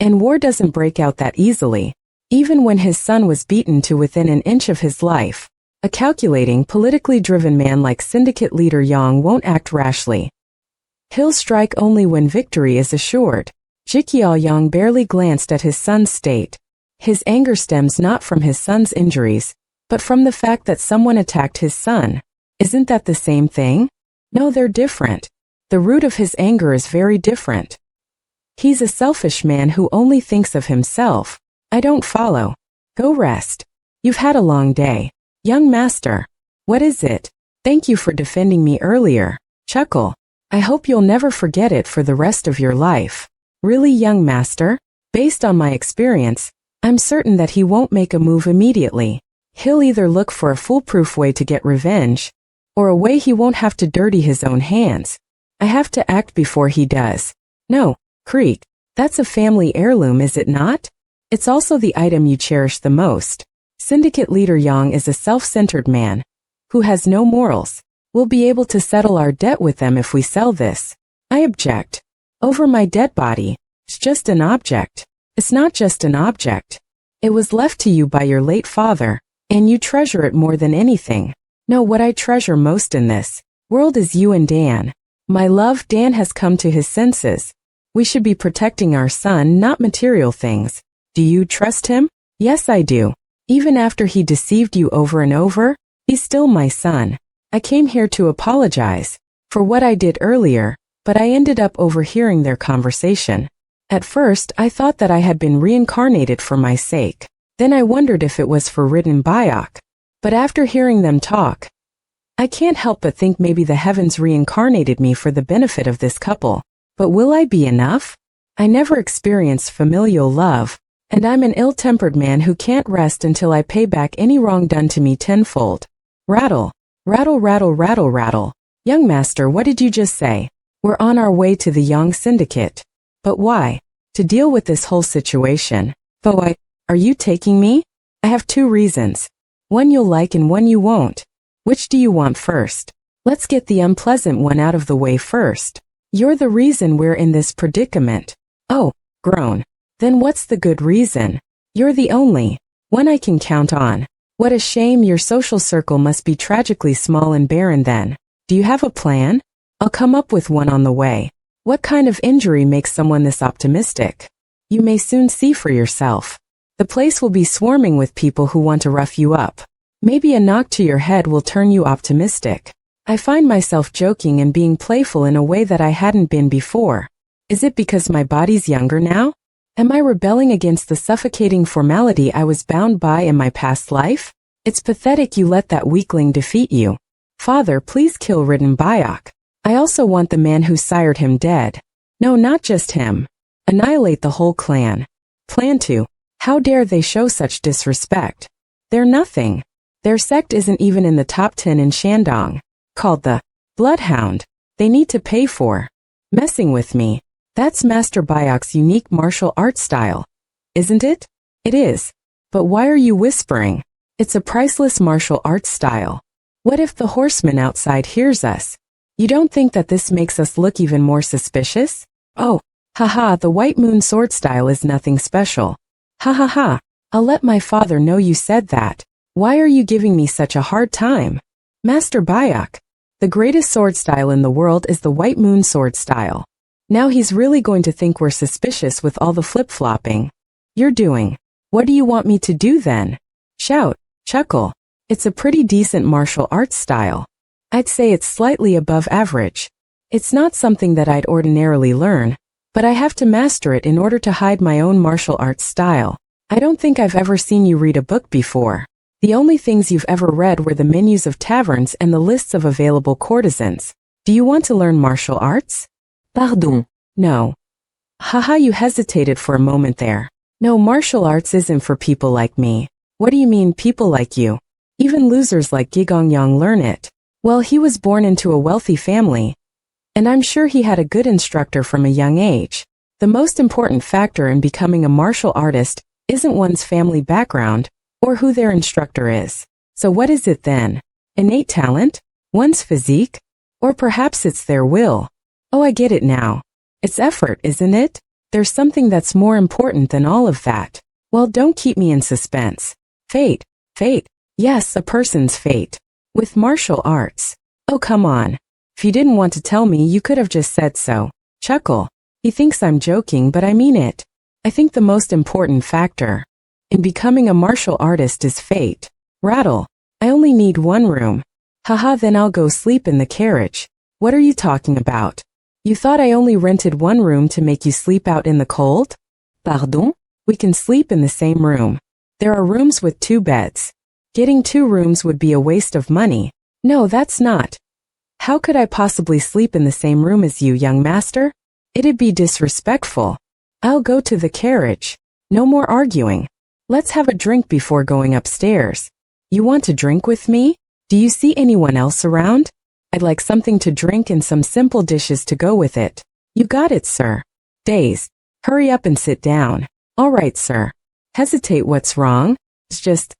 And war doesn't break out that easily. Even when his son was beaten to within an inch of his life, a calculating, politically driven man like syndicate leader Yang won't act rashly. He'll strike only when victory is assured. Jiqiao Yang barely glanced at his son's state. His anger stems not from his son's injuries, but from the fact that someone attacked his son. Isn't that the same thing? No, they're different. The root of his anger is very different. He's a selfish man who only thinks of himself. I don't follow. Go rest. You've had a long day. Young master. What is it? Thank you for defending me earlier. Chuckle. I hope you'll never forget it for the rest of your life. Really, young master? Based on my experience, I'm certain that he won't make a move immediately. He'll either look for a foolproof way to get revenge, or a way he won't have to dirty his own hands. I have to act before he does. No, Creek, that's a family heirloom, is it not? It's also the item you cherish the most. Syndicate leader Yang is a self-centered man who has no morals. We'll be able to settle our debt with them if we sell this. I object. Over my dead body. It's just an object. It's not just an object. It was left to you by your late father, and you treasure it more than anything. No, what I treasure most in this world is you and Dan. My love, Dan has come to his senses. We should be protecting our son, not material things. Do you trust him? Yes, I do. Even after he deceived you over and over, he's still my son. I came here to apologize for what I did earlier, but I ended up overhearing their conversation. At first, I thought that I had been reincarnated for my sake. Then I wondered if it was for Ridden Bayok. But after hearing them talk, I can't help but think maybe the heavens reincarnated me for the benefit of this couple. But will I be enough? I never experienced familial love, and I'm an ill-tempered man who can't rest until I pay back any wrong done to me tenfold. Rattle. Rattle, rattle, rattle, rattle. Young master, what did you just say? We're on our way to the Yang Syndicate. But why? To deal with this whole situation. But are you taking me? I have two reasons. One you'll like and one you won't. Which do you want first? Let's get the unpleasant one out of the way first. You're the reason we're in this predicament. Oh, Groan. Then what's the good reason? You're the only one I can count on. What a shame, your social circle must be tragically small and barren then. Do you have a plan? I'll come up with one on the way. What kind of injury makes someone this optimistic? You may soon see for yourself. The place will be swarming with people who want to rough you up. Maybe a knock to your head will turn you optimistic. I find myself joking and being playful in a way that I hadn't been before. Is it because my body's younger now? Am I rebelling against the suffocating formality I was bound by in my past life? It's pathetic you let that weakling defeat you. Father, please kill Ridden Bayok. I also want the man who sired him dead. No, not just him. Annihilate the whole clan. Plan to. How dare they show such disrespect? They're nothing. Their sect isn't even in the top 10 in Shandong. Called the Bloodhound. They need to pay for messing with me. That's Master Bayok's unique martial arts style. Isn't it? It is. But why are you whispering? It's a priceless martial arts style. What if the horseman outside hears us? You don't think that this makes us look even more suspicious? Oh, haha, the White Moon sword style is nothing special. Ha ha ha, I'll let my father know you said that. Why are you giving me such a hard time? Master Bayok, the greatest sword style in the world is the White Moon sword style. Now he's really going to think we're suspicious with all the flip-flopping you're doing. What do you want me to do then? Shout, chuckle. It's a pretty decent martial arts style. I'd say it's slightly above average. It's not something that I'd ordinarily learn, but I have to master it in order to hide my own martial arts style. I don't think I've ever seen you read a book before. The only things you've ever read were the menus of taverns and the lists of available courtesans. Do you want to learn martial arts? Pardon. No. Haha, you hesitated for a moment there. No, martial arts isn't for people like me. What do you mean, people like you? Even losers like Gigongyang learn it. Well, he was born into a wealthy family, and I'm sure he had a good instructor from a young age. The most important factor in becoming a martial artist isn't one's family background or who their instructor is. So what is it then? Innate talent? One's physique? Or perhaps it's their will? Oh, I get it now. It's effort, isn't it? There's something that's more important than all of that. Well, don't keep me in suspense. Fate. Fate. Yes, a person's fate. With martial arts. Oh, come on. If you didn't want to tell me, you could have just said so. Chuckle. He thinks I'm joking, but I mean it. I think the most important factor in becoming a martial artist is fate. Rattle. I only need one room. Haha, then I'll go sleep in the carriage. What are you talking about? You thought I only rented one room to make you sleep out in the cold? Pardon? We can sleep in the same room. There are rooms with 2 beds. Getting 2 rooms would be a waste of money. No, that's not. How could I possibly sleep in the same room as you, young master? It'd be disrespectful. I'll go to the carriage. No more arguing. Let's have a drink before going upstairs. You want to drink with me? Do you see anyone else around? I'd like something to drink and some simple dishes to go with it. You got it, sir. Dazed. Hurry up and sit down. All right, sir. Hesitate, what's wrong? It's just,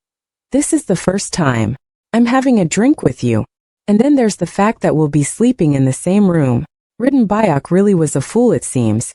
this is the first time I'm having a drink with you. And then there's the fact that we'll be sleeping in the same room. Ridden Bayok really was a fool, it seems.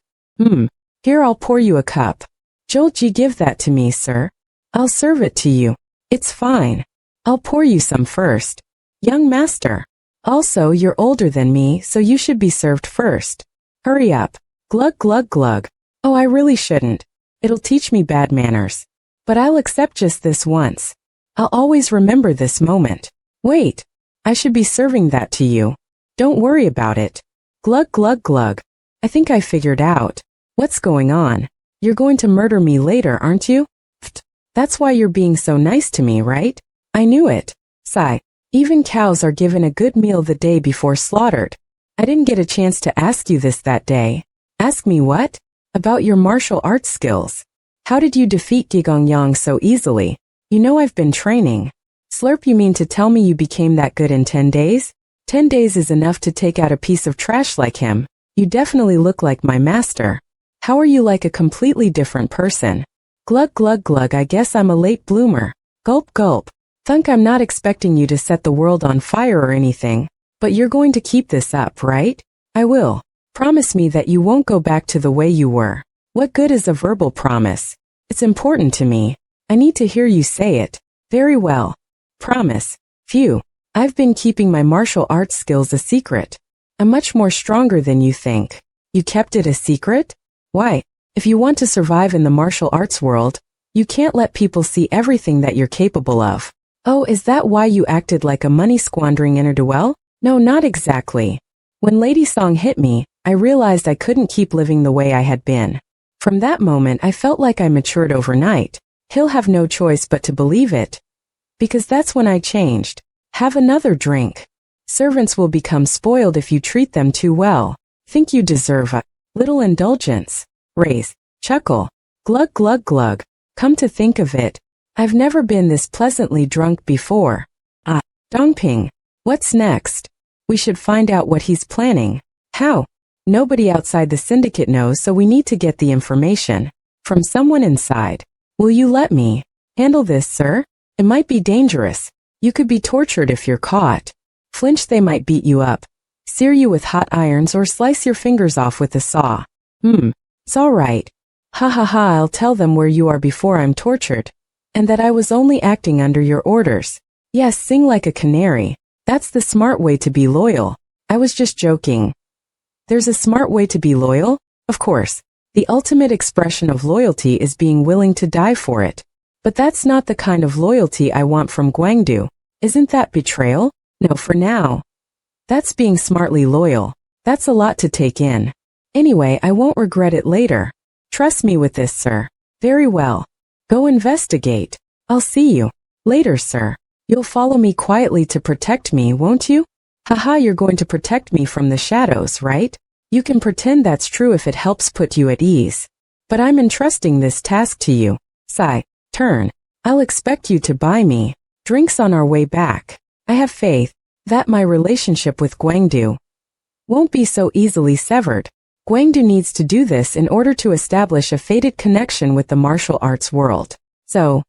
Here, I'll pour you a cup. Jolji, give that to me, sir. I'll serve it to you. It's fine. I'll pour you some first. Young master. Also, you're older than me, so you should be served first. Hurry up. Glug glug glug. Oh, I really shouldn't. It'll teach me bad manners. But I'll accept just this once. I'll always remember this moment. Wait. I should be serving that to you. Don't worry about it. Glug glug glug. I think I figured out what's going on. You're going to murder me later, aren't you? Pfft. That's why you're being so nice to me, right? I knew it. Sigh. Even cows are given a good meal the day before slaughtered. I didn't get a chance to ask you this that day. Ask me what? About your martial arts skills. How did you defeat Gigongyang so easily? You know I've been training. Slurp, you mean to tell me you became that good in 10 days? 10 days is enough to take out a piece of trash like him. You definitely look like my master. How are you like a completely different person? Glug glug glug, I guess I'm a late bloomer. Gulp gulp. Thunk, I'm not expecting you to set the world on fire or anything, but you're going to keep this up, right? I will. Promise me that you won't go back to the way you were. What good is a verbal promise? It's important to me. I need to hear you say it. Very well. Promise. Phew. I've been keeping my martial arts skills a secret. I'm much more stronger than you think. You kept it a secret? Why? If you want to survive in the martial arts world, you can't let people see everything that you're capable of. Oh, is that why you acted like a money-squandering ne'er-do-well? No, not exactly. When Lady Song hit me, I realized I couldn't keep living the way I had been. From that moment, I felt like I matured overnight. He'll have no choice but to believe it. Because that's when I changed. Have another drink. Servants will become spoiled if you treat them too well. Think you deserve a little indulgence. Raise. Chuckle. Glug glug glug. Come to think of it, I've never been this pleasantly drunk before. Ah, Dongping. What's next? We should find out what he's planning. How? Nobody outside the syndicate knows, so we need to get the information from someone inside. Will you let me handle this, sir? It might be dangerous. You could be tortured if you're caught. Flinch, they might beat you up, sear you with hot irons, or slice your fingers off with a saw. It's all right. Ha ha ha, I'll tell them where you are before I'm tortured. And that I was only acting under your orders. Yes, sing like a canary. That's the smart way to be loyal. I was just joking. There's a smart way to be loyal? Of course. The ultimate expression of loyalty is being willing to die for it. But that's not the kind of loyalty I want from Guangdu. Isn't that betrayal? No, for now. That's being smartly loyal. That's a lot to take in. Anyway, I won't regret it later. Trust me with this, sir. Very well. Go investigate. I'll see you later, sir. You'll follow me quietly to protect me, won't you? Haha, you're going to protect me from the shadows, right? You can pretend that's true if it helps put you at ease. But I'm entrusting this task to you. Sigh. Turn. I'll expect you to buy me drinks on our way back. I have faith that my relationship with Guangdu won't be so easily severed. Guangdu needs to do this in order to establish a fated connection with the martial arts world. So,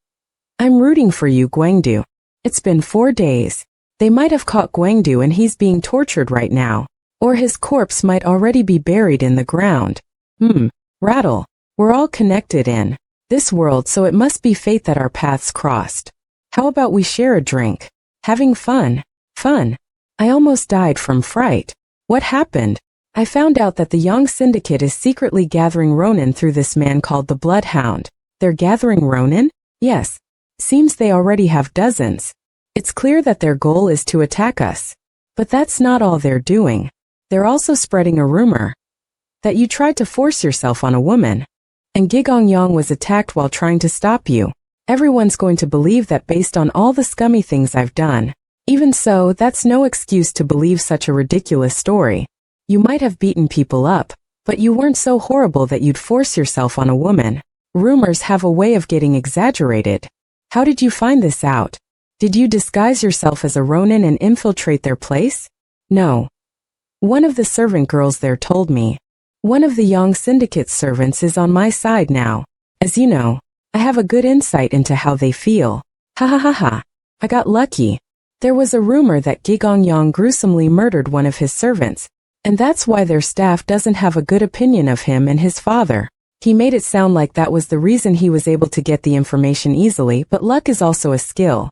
I'm rooting for you, Guangdu. It's been 4 days. They might have caught Guangdu and he's being tortured right now. Or his corpse might already be buried in the ground. Rattle. We're all connected in this world, so it must be fate that our paths crossed. How about we share a drink? Having fun. Fun. I almost died from fright. What happened? I found out that the Yang Syndicate is secretly gathering Ronin through this man called the Bloodhound. They're gathering Ronin? Yes. Seems they already have dozens. It's clear that their goal is to attack us. But that's not all they're doing. They're also spreading a rumor that you tried to force yourself on a woman. And Gigong Yang was attacked while trying to stop you. Everyone's going to believe that based on all the scummy things I've done. Even so, that's no excuse to believe such a ridiculous story. You might have beaten people up, but you weren't so horrible that you'd force yourself on a woman. Rumors have a way of getting exaggerated. How did you find this out? Did you disguise yourself as a Ronin and infiltrate their place? No. One of the servant girls there told me. One of the Yang Syndicate's servants is on my side now. As you know, I have a good insight into how they feel. Ha ha ha ha. I got lucky. There was a rumor that Gigong Yang gruesomely murdered one of his servants. And that's why their staff doesn't have a good opinion of him and his father. He made it sound like that was the reason he was able to get the information easily, but luck is also a skill.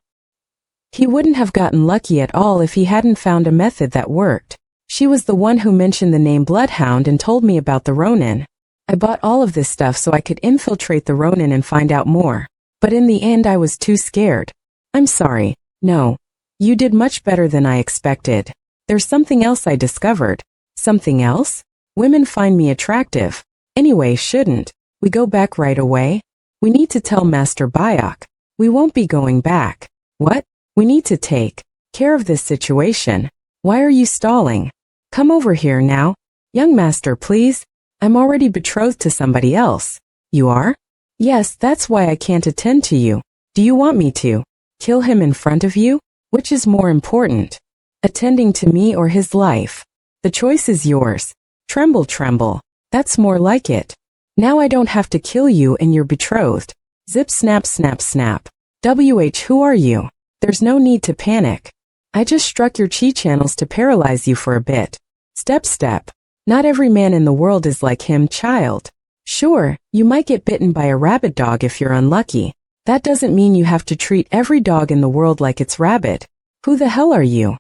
He wouldn't have gotten lucky at all if he hadn't found a method that worked. She was the one who mentioned the name Bloodhound and told me about the Ronin. I bought all of this stuff so I could infiltrate the Ronin and find out more. But in the end I was too scared. I'm sorry. No. You did much better than I expected. There's something else I discovered. Something else? Women find me attractive. Anyway, shouldn't we go back right away? We need to tell Master Bayok. We won't be going back. What? We need to take care of this situation. Why are you stalling? Come over here now. Young master, please. I'm already betrothed to somebody else. You are? Yes, that's why I can't attend to you. Do you want me to kill him in front of you? Which is more important? Attending to me or his life? The choice is yours. Tremble, tremble. That's more like it. Now I don't have to kill you and you're betrothed. Zip, snap, snap, snap. Who are you? There's no need to panic. I just struck your chi channels to paralyze you for a bit. Step, step. Not every man in the world is like him, child. Sure, you might get bitten by a rabid dog if you're unlucky. That doesn't mean you have to treat every dog in the world like it's rabid. Who the hell are you?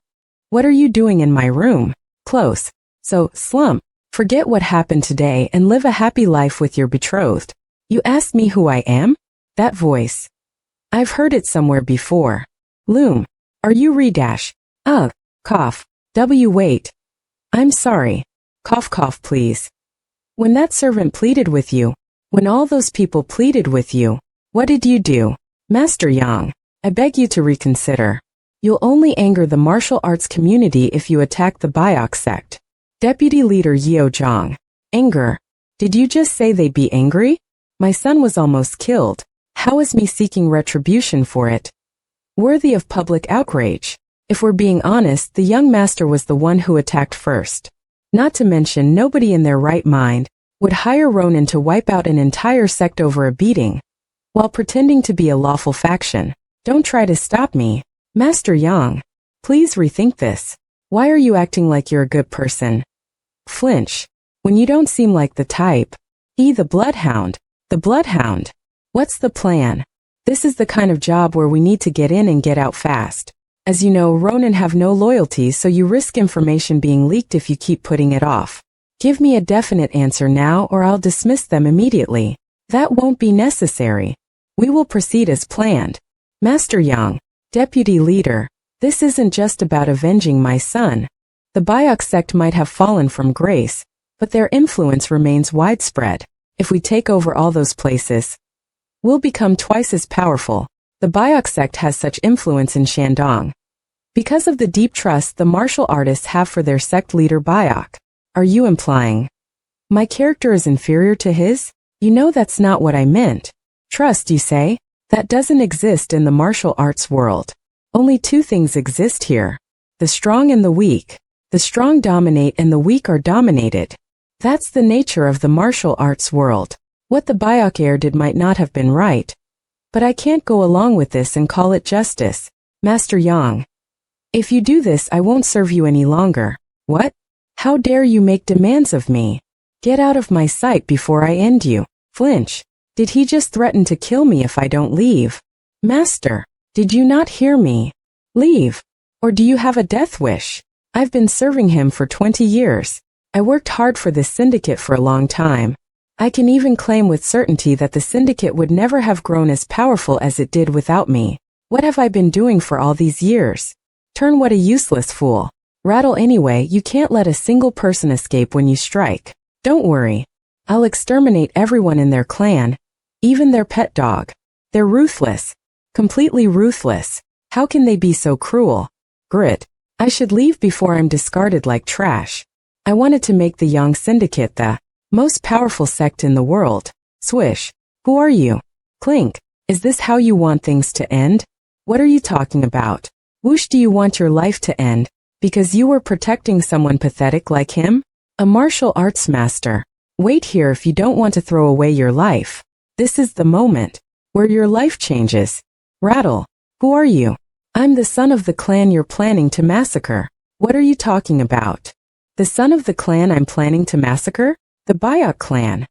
What are you doing in my room? Close. So, slump. Forget what happened today and live a happy life with your betrothed. You asked me who I am? That voice. I've heard it somewhere before. Loom. Are you re-dash? Ugh. Cough. Wait. I'm sorry. Cough cough please. When that servant pleaded with you, when all those people pleaded with you, what did you do? Master Yang, I beg you to reconsider. You'll only anger the martial arts community if you attack the Biok sect. Deputy Leader Yeo Jong. Anger. Did you just say they'd be angry? My son was almost killed. How is me seeking retribution for it? Worthy of public outrage. If we're being honest, the young master was the one who attacked first. Not to mention nobody in their right mind would hire Ronin to wipe out an entire sect over a beating, while pretending to be a lawful faction. Don't try to stop me. Master Yang, please rethink this. Why are you acting like you're a good person? Flinch. When you don't seem like the type. The bloodhound. The bloodhound. What's the plan? This is the kind of job where we need to get in and get out fast. As you know, Ronin have no loyalty, so you risk information being leaked if you keep putting it off. Give me a definite answer now or I'll dismiss them immediately. That won't be necessary. We will proceed as planned. Master Yang, Deputy Leader, this isn't just about avenging my son. The Biok sect might have fallen from grace, but their influence remains widespread. If we take over all those places, we'll become twice as powerful. The Biok sect has such influence in Shandong because of the deep trust the martial artists have for their sect leader Biok. Are you implying my character is inferior to his? You know that's not what I meant. Trust, you say? That doesn't exist in the martial arts world. Only two things exist here. The strong and the weak. The strong dominate and the weak are dominated. That's the nature of the martial arts world. What the Biok heir did might not have been right. But I can't go along with this and call it justice. Master Yang, if you do this I won't serve you any longer. What? How dare you make demands of me? Get out of my sight before I end you. Flinch. Did he just threaten to kill me if I don't leave? Master, did you not hear me? Leave. Or do you have a death wish? I've been serving him for 20 years. I worked hard for this syndicate for a long time. I can even claim with certainty that the syndicate would never have grown as powerful as it did without me. What have I been doing for all these years? Turn what a useless fool. Rattle anyway, you can't let a single person escape when you strike. Don't worry. I'll exterminate everyone in their clan, even their pet dog. They're ruthless. Completely ruthless. How can they be so cruel? Grit. I should leave before I'm discarded like trash. I wanted to make the Yang Syndicate the most powerful sect in the world. Swish. Who are you? Clink. Is this how you want things to end? What are you talking about? Whoosh, do you want your life to end because you were protecting someone pathetic like him? A martial arts master. Wait here if you don't want to throw away your life. This is the moment where your life changes. Rattle. Who are you? I'm the son of the clan you're planning to massacre. What are you talking about? The son of the clan I'm planning to massacre? The Biok clan.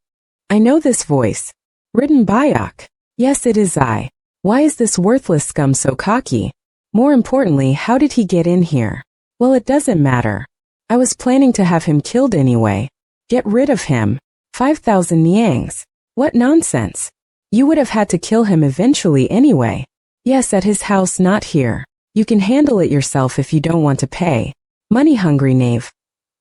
I know this voice. Written Biok. Yes, it is I. Why is this worthless scum so cocky? More importantly, how did he get in here? Well, it doesn't matter. I was planning to have him killed anyway. Get rid of him. 5,000 niangs. What nonsense. You would have had to kill him eventually anyway. Yes, at his house, not here. You can handle it yourself if you don't want to pay. Money-hungry knave.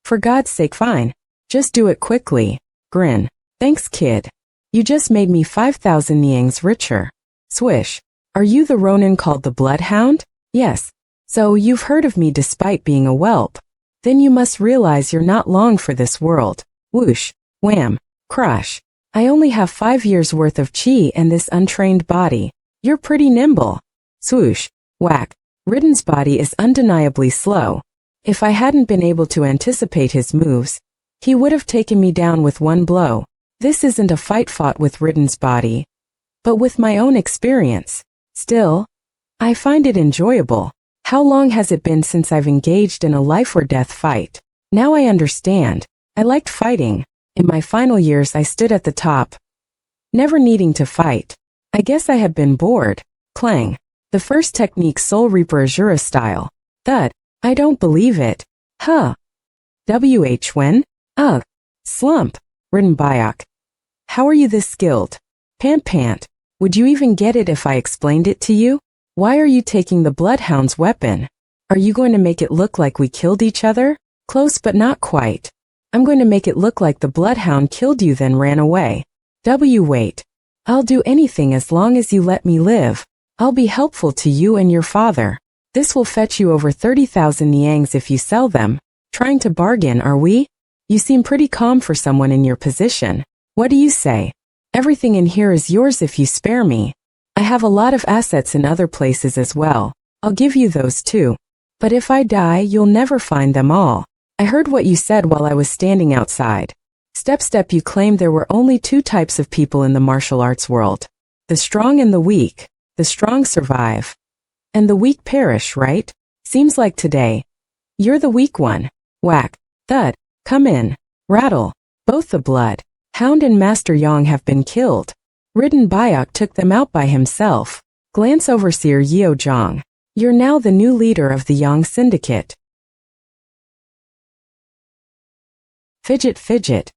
For God's sake, fine. Just do it quickly. Grin. Thanks, kid. You just made me 5,000 niangs richer. Swish. Are you the Ronin called the Bloodhound? Yes. So you've heard of me despite being a whelp. Then you must realize you're not long for this world. Whoosh. Wham. Crush. I only have 5 years worth of chi and this untrained body. You're pretty nimble. Swoosh. Whack. Ridden's body is undeniably slow. If I hadn't been able to anticipate his moves, he would have taken me down with one blow. This isn't a fight fought with Ridden's body, but with my own experience. Still, I find it enjoyable. How long has it been since I've engaged in a life or death fight? Now I understand. I liked fighting. In my final years I stood at the top, never needing to fight. I guess I had been bored. Clang. The first technique Soul Reaper Azura style. Thud. I don't believe it. Huh. When? Ugh. Slump. Written Bayok. How are you this skilled? Pant. Would you even get it if I explained it to you? Why are you taking the Bloodhound's weapon? Are you going to make it look like we killed each other? Close but not quite. I'm going to make it look like the Bloodhound killed you then ran away. Wait. I'll do anything as long as you let me live. I'll be helpful to you and your father. This will fetch you over 30,000 niangs if you sell them. Trying to bargain, are we? You seem pretty calm for someone in your position. What do you say? Everything in here is yours if you spare me. I have a lot of assets in other places as well. I'll give you those too. But if I die, you'll never find them all. I heard what you said while I was standing outside. Step, you claimed there were only two types of people in the martial arts world. The strong and the weak. The strong survive. And the weak perish, right? Seems like today. You're the weak one. Whack. Thud. Come in. Rattle. Both the blood Hound and Master Yang have been killed. Ridden Bayok took them out by himself. Glance Overseer Yeo Jong. You're now the new leader of the Yang Syndicate. Fidget.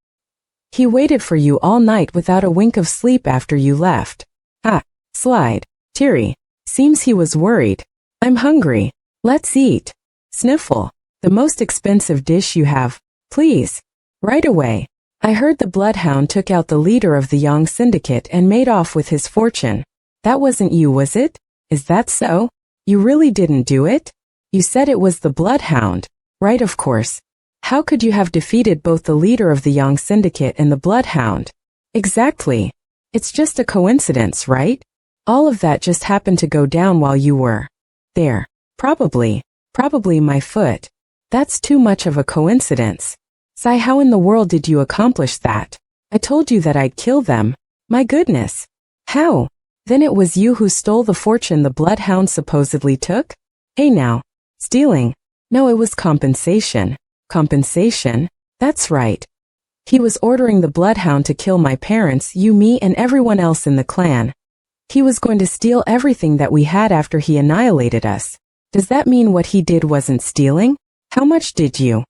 He waited for you all night without a wink of sleep after you left. Ah, slide. Teary. Seems he was worried. I'm hungry. Let's eat. Sniffle. The most expensive dish you have, please. Right away. I heard the Bloodhound took out the leader of the Yang Syndicate and made off with his fortune. That wasn't you, was it? Is that so? You really didn't do it? You said it was the Bloodhound. Right, of course. How could you have defeated both the leader of the Yang Syndicate and the Bloodhound? Exactly. It's just a coincidence, right? All of that just happened to go down while you were there. Probably my foot. That's too much of a coincidence. Sai, how in the world did you accomplish that? I told you that I'd kill them. My goodness. How? Then it was you who stole the fortune the Bloodhound supposedly took? Hey now. Stealing. No, it was compensation. Compensation? That's right. He was ordering the Bloodhound to kill my parents, you, me, and everyone else in the clan. He was going to steal everything that we had after he annihilated us. Does that mean what he did wasn't stealing? How much did you?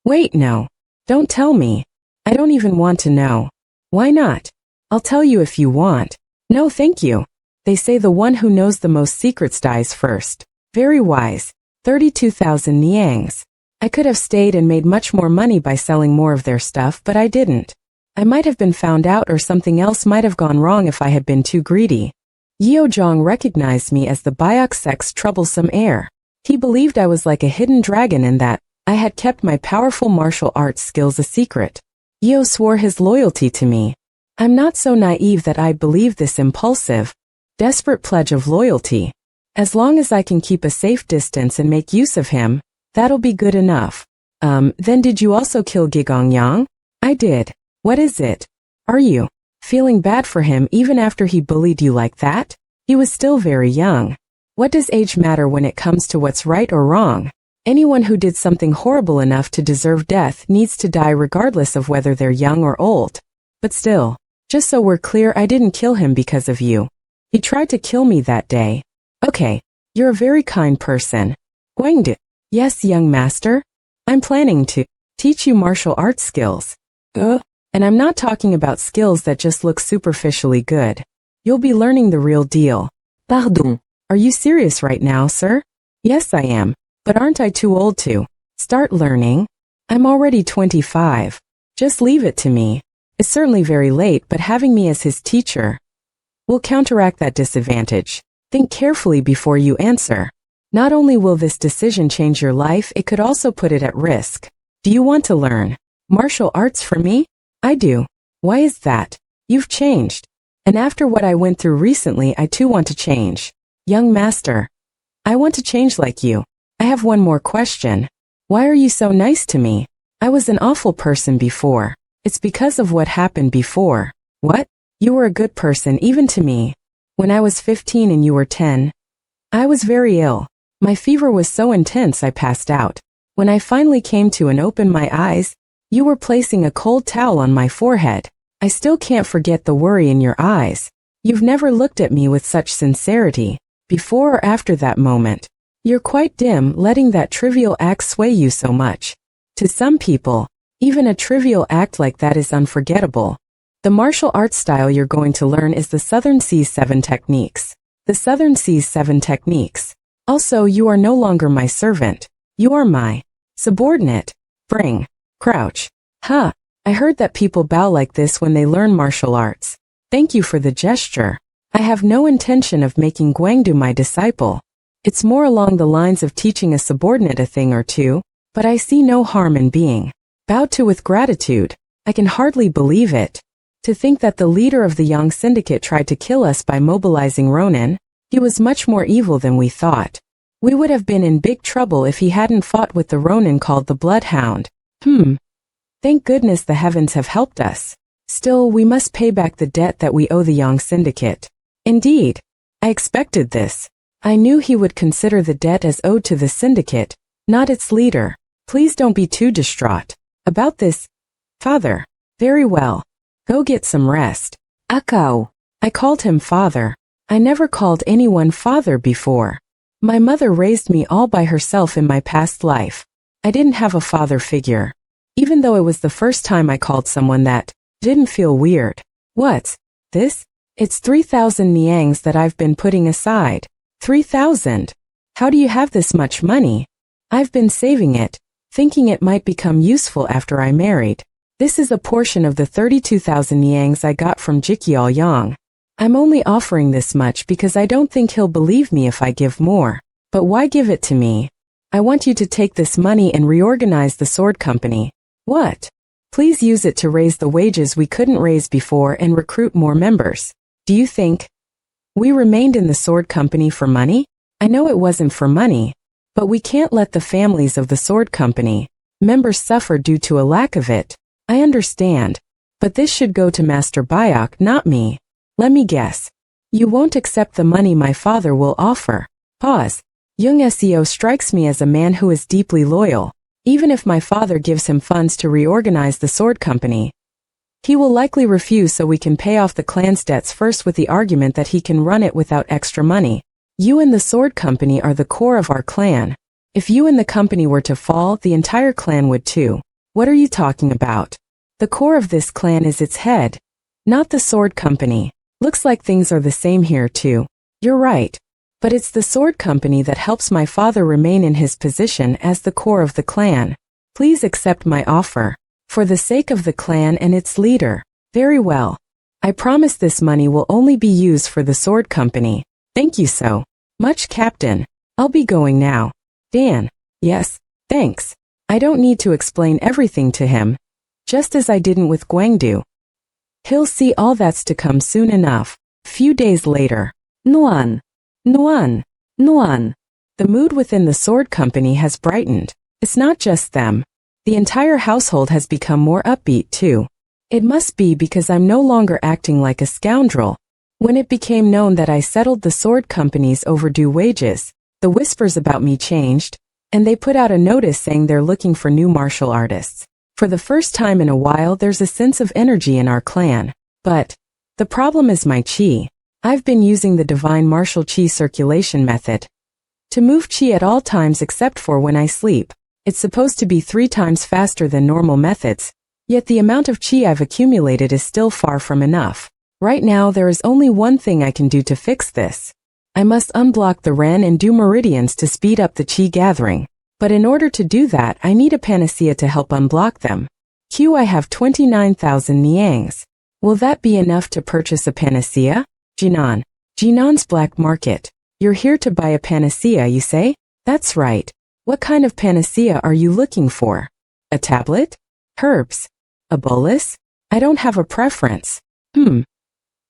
Wait, no. Don't tell me. I don't even want to know. Why not? I'll tell you if you want. No, thank you. They say the one who knows the most secrets dies first. Very wise. 32,000 niangs. I could have stayed and made much more money by selling more of their stuff, but I didn't. I might have been found out or something else might have gone wrong if I had been too greedy. Yeo Jong recognized me as the Bayok sect's troublesome heir. He believed I was like a hidden dragon in that I had kept my powerful martial arts skills a secret. Yeo swore his loyalty to me. I'm not so naive that I'd believe this impulsive, desperate pledge of loyalty. As long as I can keep a safe distance and make use of him, that'll be good enough. Then did you also kill Gigong Yang? I did. What is it? Are you feeling bad for him even after he bullied you like that? He was still very young. What does age matter when it comes to what's right or wrong? Anyone who did something horrible enough to deserve death needs to die regardless of whether they're young or old. But still, just so we're clear, I didn't kill him because of you. He tried to kill me that day. Okay, you're a very kind person. Guangdu. Yes, young master. I'm planning to teach you martial arts skills. And I'm not talking about skills that just look superficially good. You'll be learning the real deal. Pardon. Are you serious right now, sir? Yes, I am. But aren't I too old to start learning? I'm already 25. Just leave it to me. It's certainly very late, but having me as his teacher will counteract that disadvantage. Think carefully before you answer. Not only will this decision change your life, it could also put it at risk. Do you want to learn martial arts from me? I do. Why is that? You've changed. And after what I went through recently, I too want to change. Young master, I want to change like you. I have one more question. Why are you so nice to me? I was an awful person before. It's because of what happened before. What? You were a good person even to me. When I was 15 and you were 10. I was very ill. My fever was so intense I passed out. When I finally came to and opened my eyes, You were placing a cold towel on my forehead. I still can't forget the worry in your eyes. You've never looked at me with such sincerity, before or after that moment. You're quite dim, letting that trivial act sway you so much. To some people, even a trivial act like that is unforgettable. The martial arts style you're going to learn is the Southern Seas 7 techniques. The Southern Seas 7 techniques. Also, you are no longer my servant. You are my subordinate. Spring. Crouch. Huh. I heard that people bow like this when they learn martial arts. Thank you for the gesture. I have no intention of making Guangdu my disciple. It's more along the lines of teaching a subordinate a thing or two, but I see no harm in being bowed to with gratitude. I can hardly believe it. To think that the leader of the Yang syndicate tried to kill us by mobilizing Ronin. He was much more evil than we thought. We would have been in big trouble if he hadn't fought with the Ronin called the Bloodhound. Thank goodness the heavens have helped us. Still, we must pay back the debt that we owe the Yang syndicate. Indeed. I expected this. I knew he would consider the debt as owed to the syndicate, not its leader. Please don't be too distraught about this, father. Very well. Go get some rest. Akao. I called him father. I never called anyone father before. My mother raised me all by herself in my past life. I didn't have a father figure. Even though it was the first time I called someone that, didn't feel weird. What's this? It's 3,000 niangs that I've been putting aside. 3,000? How do you have this much money? I've been saving it, thinking it might become useful after I married. This is a portion of the 32,000 niangs I got from Jiqiao Yang. I'm only offering this much because I don't think he'll believe me if I give more. But why give it to me? I want you to take this money and reorganize the sword company. What? Please use it to raise the wages we couldn't raise before and recruit more members. Do you think we remained in the sword company for money? I know it wasn't for money, but we can't let the families of the sword company members suffer due to a lack of it. I understand, but this should go to Master Bayok, not me. Let me guess. You won't accept the money my father will offer. Pause. Young Seo strikes me as a man who is deeply loyal. Even if my father gives him funds to reorganize the sword company, he will likely refuse, so we can pay off the clan's debts first with the argument that he can run it without extra money. You and the sword company are the core of our clan. If you and the company were to fall, the entire clan would too. What are you talking about? The core of this clan is its head, not the sword company. Looks like things are the same here too. You're right. But it's the sword company that helps my father remain in his position as the core of the clan. Please accept my offer. For the sake of the clan and its leader. Very well. I promise this money will only be used for the sword company. Thank you so much, Captain. I'll be going now. Dan. Yes, thanks. I don't need to explain everything to him. Just as I didn't with Guangdu. He'll see all that's to come soon enough. Few days later. Nuan. Nuan. Nuan. The mood within the sword company has brightened. It's not just them. The entire household has become more upbeat too. It must be because I'm no longer acting like a scoundrel. When it became known that I settled the sword company's overdue wages, the whispers about me changed, and they put out a notice saying they're looking for new martial artists. For the first time in a while, there's a sense of energy in our clan. But the problem is my chi. I've been using the divine martial chi circulation method to move chi at all times except for when I sleep. It's supposed to be 3 times faster than normal methods, yet the amount of chi I've accumulated is still far from enough. Right now there is only one thing I can do to fix this. I must unblock the Ren and do meridians to speed up the chi gathering. But in order to do that, I need a panacea to help unblock them. I have 29,000 niangs. Will that be enough to purchase a panacea? Jinan. Jinan's black market. You're here to buy a panacea, you say? That's right. What kind of panacea are you looking for? A tablet? Herbs? A bolus? I don't have a preference.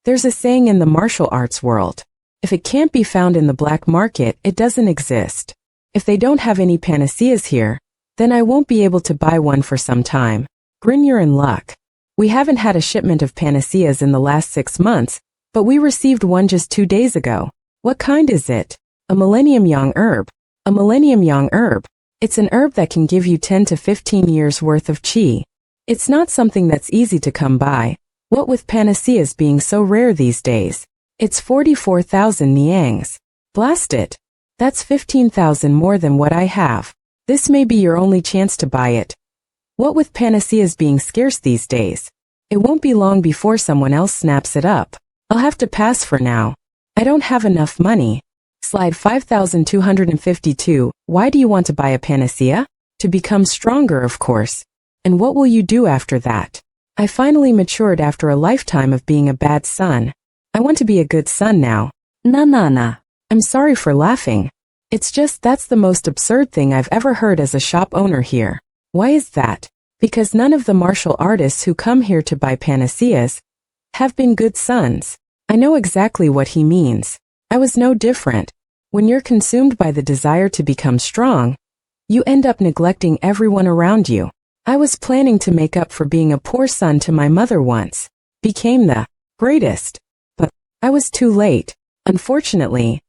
There's a saying in the martial arts world. If it can't be found in the black market, it doesn't exist. If they don't have any panaceas here, then I won't be able to buy one for some time. Grin, you're in luck. We haven't had a shipment of panaceas in the last 6 months, but we received one just 2 days ago. What kind is it? A Millennium Yang herb. A Millennium Yang herb. It's an herb that can give you 10 to 15 years worth of chi. It's not something that's easy to come by, what with panaceas being so rare these days. It's 44,000 niangs. Blast it. That's 15,000 more than what I have. This may be your only chance to buy it. What with panaceas being scarce these days, it won't be long before someone else snaps it up. I'll have to pass for now. I don't have enough money. Slide 5252. Why do you want to buy a panacea? To become stronger, of course. And what will you do after that? I finally matured after a lifetime of being a bad son. I want to be a good son now. Na. I'm sorry for laughing. It's just that's the most absurd thing I've ever heard as a shop owner here. Why is that? Because none of the martial artists who come here to buy panaceas have been good sons. I know exactly what he means. I was no different. When you're consumed by the desire to become strong, you end up neglecting everyone around you. I was planning to make up for being a poor son to my mother once. Became the greatest. But I was too late. Unfortunately,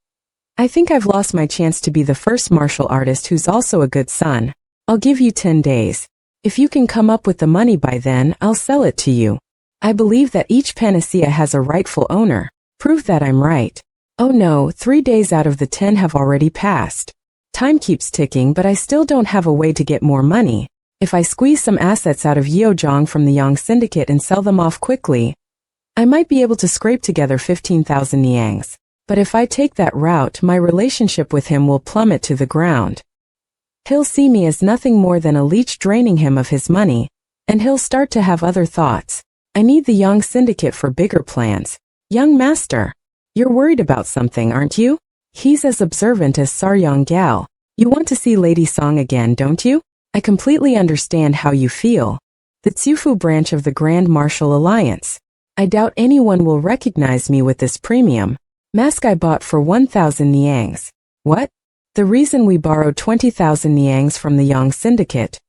I think I've lost my chance to be the first martial artist who's also a good son. I'll give you 10 days. If you can come up with the money by then, I'll sell it to you. I believe that each panacea has a rightful owner. Prove that I'm right. Oh no, 3 days out of the 10 have already passed. Time keeps ticking, but I still don't have a way to get more money. If I squeeze some assets out of Yeojong from the Yang syndicate and sell them off quickly, I might be able to scrape together 15,000 niangs. But if I take that route, my relationship with him will plummet to the ground. He'll see me as nothing more than a leech draining him of his money, and he'll start to have other thoughts. I need the Yang syndicate for bigger plans. Young master, you're worried about something, aren't you? He's as observant as Saryong Gal. You want to see Lady Song again, don't you? I completely understand how you feel. The Tsufu branch of the Grand Martial Alliance. I doubt anyone will recognize me with this premium. Mask I bought for 1,000 niangs. What? The reason we borrowed 20,000 niangs from the Yang syndicate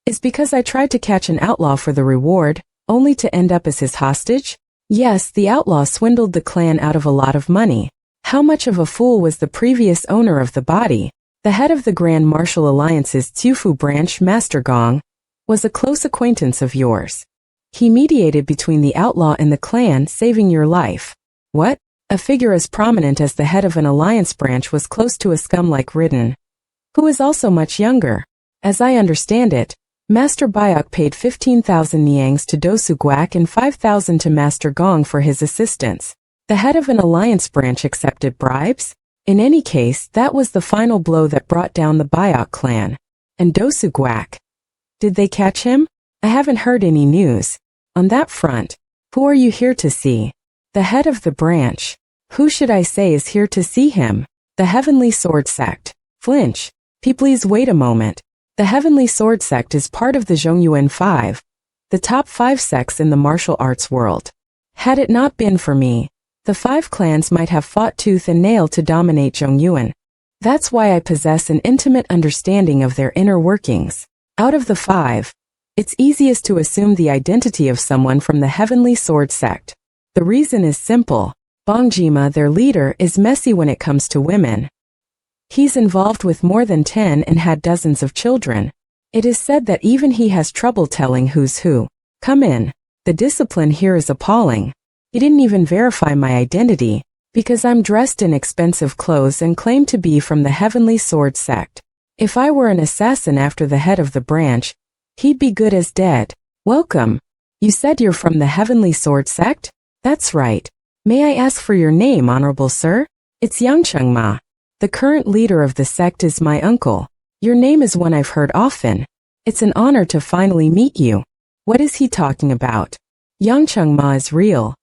is because I tried to catch an outlaw for the reward, only to end up as his hostage? Yes, the outlaw swindled the clan out of a lot of money. How much of a fool was the previous owner of the body? The head of the Grand Martial Alliance's Tsufu branch, Master Gong, was a close acquaintance of yours. He mediated between the outlaw and the clan, saving your life. What? A figure as prominent as the head of an alliance branch was close to a scum like Ridden, who is also much younger. As I understand it, Master Byok paid 15,000 niangs to Dosu Guak and 5,000 to Master Gong for his assistance. The head of an alliance branch accepted bribes? In any case, that was the final blow that brought down the Byok clan. And Dosu Guak. Did they catch him? I haven't heard any news. On that front, who are you here to see? The head of the branch. Who should I say is here to see him? The Heavenly Sword Sect. Flinch. Please wait a moment. The Heavenly Sword Sect is part of the Zhongyuan 5, the top 5 sects in the martial arts world. Had it not been for me, the 5 clans might have fought tooth and nail to dominate Zhongyuan. That's why I possess an intimate understanding of their inner workings. Out of the 5, it's easiest to assume the identity of someone from the Heavenly Sword Sect. The reason is simple. Bongjima, their leader, is messy when it comes to women. He's involved with more than 10 and had dozens of children. It is said that even he has trouble telling who's who. Come in. The discipline here is appalling. He didn't even verify my identity, because I'm dressed in expensive clothes and claim to be from the Heavenly Sword Sect. If I were an assassin after the head of the branch, he'd be good as dead. Welcome. You said you're from the Heavenly Sword Sect? That's right. May I ask for your name, honorable sir? It's Yang Chengma. The current leader of the sect is my uncle. Your name is one I've heard often. It's an honor to finally meet you. What is he talking about? Yang Chengma is real,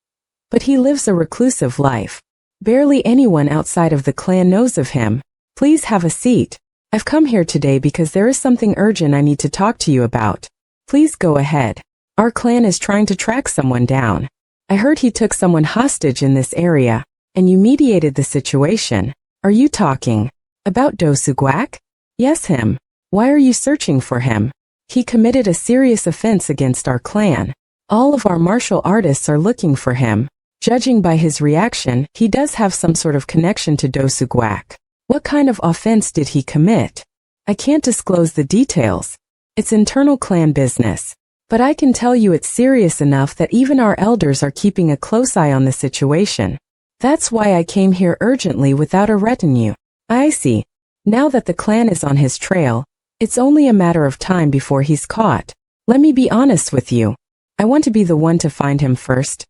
but he lives a reclusive life. Barely anyone outside of the clan knows of him. Please have a seat. I've come here today because there is something urgent I need to talk to you about. Please go ahead. Our clan is trying to track someone down. I heard he took someone hostage in this area, and you mediated the situation. Are you talking about Dosu Guak? Yes, him. Why are you searching for him? He committed a serious offense against our clan. All of our martial artists are looking for him. Judging by his reaction, he does have some sort of connection to Dosu Guak. What kind of offense did he commit? I can't disclose the details. It's internal clan business. But I can tell you it's serious enough that even our elders are keeping a close eye on the situation. That's why I came here urgently without a retinue. I see. Now that the clan is on his trail, it's only a matter of time before he's caught. Let me be honest with you. I want to be the one to find him first.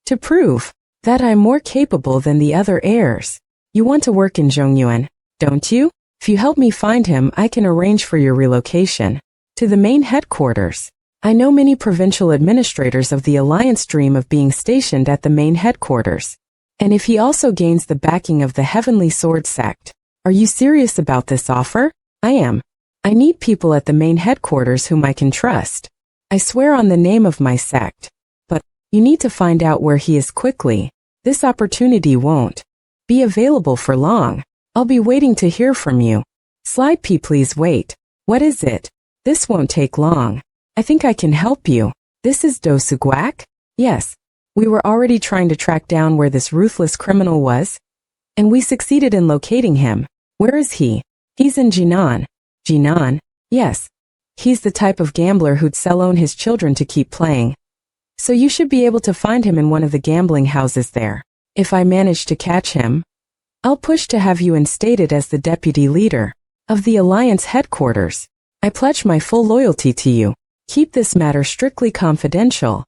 To prove that I'm more capable than the other heirs. You want to work in Zhongyuan, don't you? If you help me find him, I can arrange for your relocation to the main headquarters. I know many provincial administrators of the Alliance dream of being stationed at the main headquarters. And if he also gains the backing of the Heavenly Sword sect. Are you serious about this offer? I am. I need people at the main headquarters whom I can trust. I swear on the name of my sect. But you need to find out where he is quickly. This opportunity won't be available for long. I'll be waiting to hear from you. Slide P, please wait. What is it? This won't take long. I think I can help you. This is Do Sugwak? Yes. We were already trying to track down where this ruthless criminal was. And we succeeded in locating him. Where is he? He's in Jinan. Jinan? Yes. He's the type of gambler who'd sell his children to keep playing. So you should be able to find him in one of the gambling houses there. If I manage to catch him, I'll push to have you instated as the deputy leader of the Alliance headquarters. I pledge my full loyalty to you. Keep this matter strictly confidential,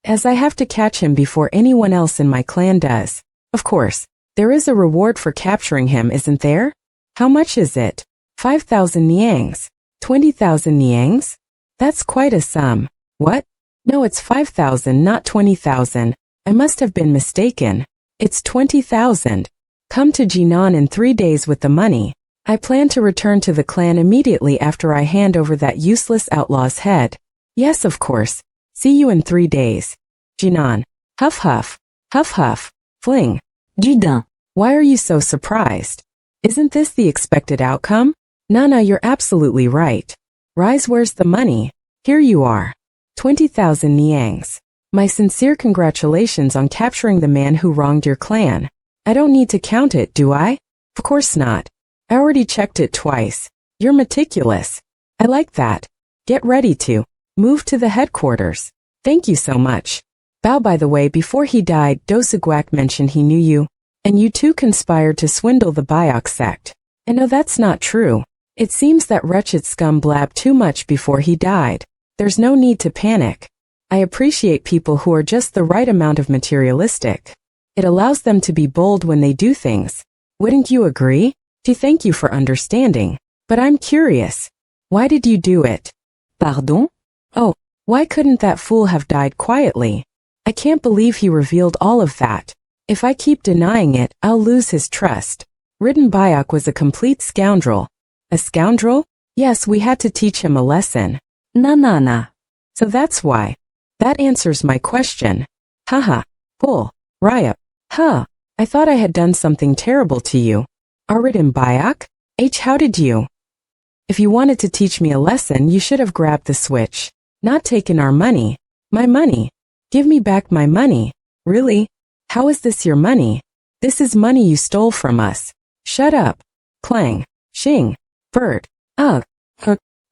as I have to catch him before anyone else in my clan does. Of course, there is a reward for capturing him, isn't there? How much is it? 5,000 niangs. 20,000 niangs? That's quite a sum. What? No, it's 5,000, not 20,000. I must have been mistaken. It's 20,000. Come to Jinan in 3 days with the money. I plan to return to the clan immediately after I hand over that useless outlaw's head. Yes, of course. See you in 3 days. Jinan. Huff huff. Huff huff. Fling. Judin. Why are you so surprised? Isn't this the expected outcome? Nana, you're absolutely right. Rise, where's the money? Here you are. 20,000 niangs. My sincere congratulations on capturing the man who wronged your clan. I don't need to count it, do I? Of course not. I already checked it twice. You're meticulous. I like that. Get ready to move to the headquarters. Thank you so much. Bao, by the way, before he died, Dosugwak mentioned he knew you, and you two conspired to swindle the Biok sect. And no, that's not true. It seems that wretched scum blabbed too much before he died. There's no need to panic. I appreciate people who are just the right amount of materialistic. It allows them to be bold when they do things. Wouldn't you agree? Thank you for understanding. But I'm curious. Why did you do it? Pardon? Oh, why couldn't that fool have died quietly? I can't believe he revealed all of that. If I keep denying it, I'll lose his trust. Ridden Biok was a complete scoundrel. A scoundrel? Yes, we had to teach him a lesson. Na. So that's why. That answers my question. Haha. Bull. Ryup. Huh. I thought I had done something terrible to you. Ridden Biok? How did you? If you wanted to teach me a lesson, you should have grabbed the switch. Not taken our money. My money. Give me back my money. Really? How is this your money? This is money you stole from us. Shut up. Clang. Shing. Bird. Ugh.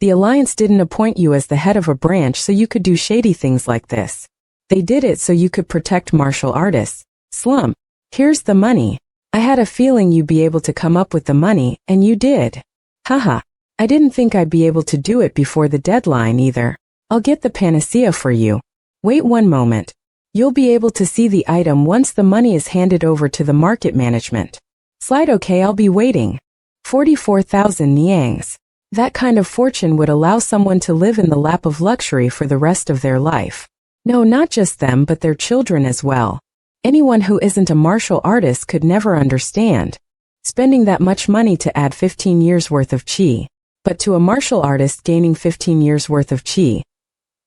The Alliance didn't appoint you as the head of a branch so you could do shady things like this. They did it so you could protect martial artists. Slump. Here's the money. I had a feeling you'd be able to come up with the money, and you did. Haha. I didn't think I'd be able to do it before the deadline either. I'll get the panacea for you. Wait one moment. You'll be able to see the item once the money is handed over to the market management. Slide okay, I'll be waiting. 44,000 niangs. That kind of fortune would allow someone to live in the lap of luxury for the rest of their life. No, not just them, but their children as well. Anyone who isn't a martial artist could never understand spending that much money to add 15 years worth of chi. But to a martial artist, gaining 15 years worth of chi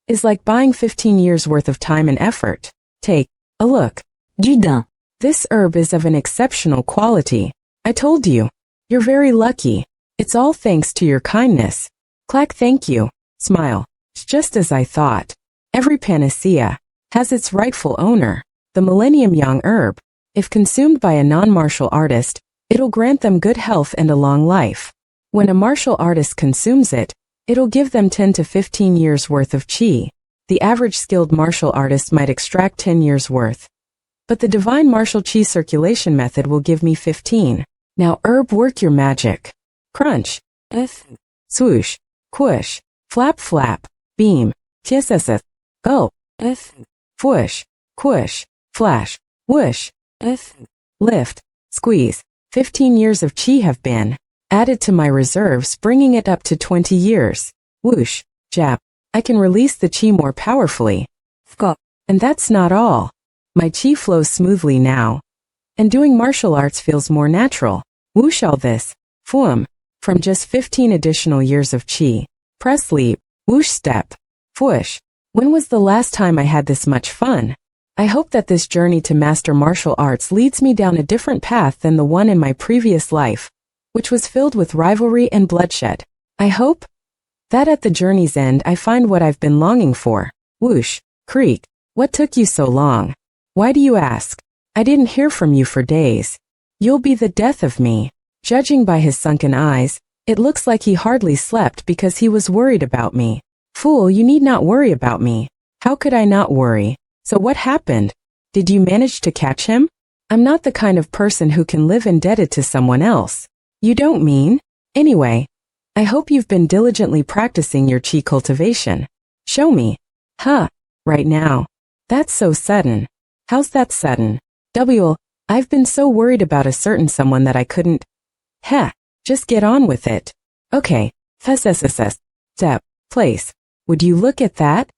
is like buying 15 years worth of time and effort. Take a look. Judin. This herb is of an exceptional quality. I told you. You're very lucky. It's all thanks to your kindness. Clack, thank you. Smile. It's just as I thought. Every panacea has its rightful owner. The Millennium Yang herb, if consumed by a non-martial artist, it'll grant them good health and a long life. When a martial artist consumes it, it'll give them 10 to 15 years worth of chi. the average skilled martial artist might extract 10 years worth. But the divine martial chi circulation method will give me 15. Now herb, work your magic. Crunch. Swoosh. Quish. Flap flap. Beam. Tss. Go. Fwoosh. Quish. Flash. Whoosh. Lift. Squeeze. 15 years of chi have been added to my reserves, bringing it up to 20 years. Whoosh. Jab. I can release the chi more powerfully. And that's not all. My chi flows smoothly now. And doing martial arts feels more natural. Whoosh, all this. Fwum. From just 15 additional years of chi. Press leap. Whoosh, step. Fwoosh. When was the last time I had this much fun? I hope that this journey to master martial arts leads me down a different path than the one in my previous life, which was filled with rivalry and bloodshed. I hope that at the journey's end I find what I've been longing for. Whoosh. Creak. What took you so long? Why do you ask? I didn't hear from you for days. You'll be the death of me. Judging by his sunken eyes, it looks like he hardly slept because he was worried about me. Fool, you need not worry about me. How could I not worry? So what happened? Did you manage to catch him? I'm not the kind of person who can live indebted to someone else. You don't mean? Anyway, I hope you've been diligently practicing your chi cultivation. Show me. Huh. Right now. That's so sudden. How's that sudden? I've been so worried about a certain someone that I couldn't. Heh. Just get on with it. Okay. Step. Place. Would you look at that?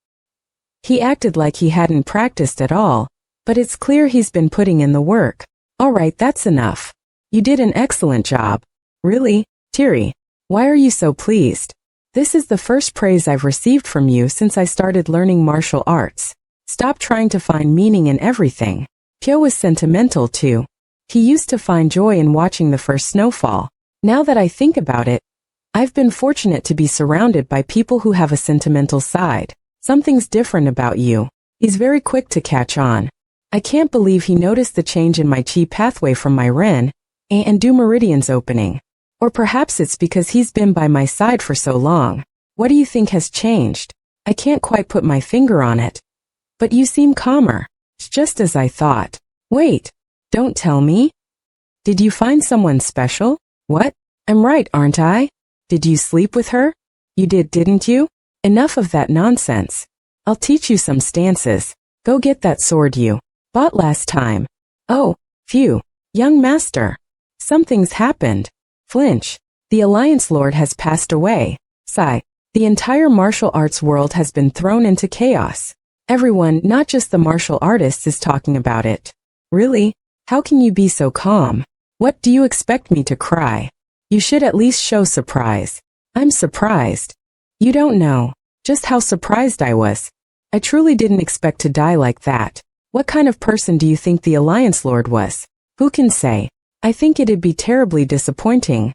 He acted like he hadn't practiced at all, but it's clear he's been putting in the work. All right, that's enough. You did an excellent job. Really? Teary. Why are you so pleased? This is the first praise I've received from you since I started learning martial arts. Stop trying to find meaning in everything. Pyo was sentimental too. He used to find joy in watching the first snowfall. Now that I think about it, I've been fortunate to be surrounded by people who have a sentimental side. Something's different about you. He's very quick to catch on. I can't believe he noticed the change in my chi pathway from my Ren and Du meridians opening. Or perhaps it's because he's been by my side for so long. What do you think has changed? I can't quite put my finger on it. But you seem calmer. It's just as I thought. Wait. Don't tell me. Did you find someone special? What? I'm right, aren't I? Did you sleep with her? You did, didn't you? Enough of that nonsense. I'll teach you some stances. Go get that sword you bought last time. Oh, phew. Young master. Something's happened. Flinch. The Alliance Lord has passed away. Sigh. The entire martial arts world has been thrown into chaos. Everyone, not just the martial artists, is talking about it. Really? How can you be so calm? What do you expect me to cry? You should at least show surprise. I'm surprised. You don't know just how surprised I was. I truly didn't expect to die like that. What kind of person do you think the Alliance Lord was? Who can say? I think it'd be terribly disappointing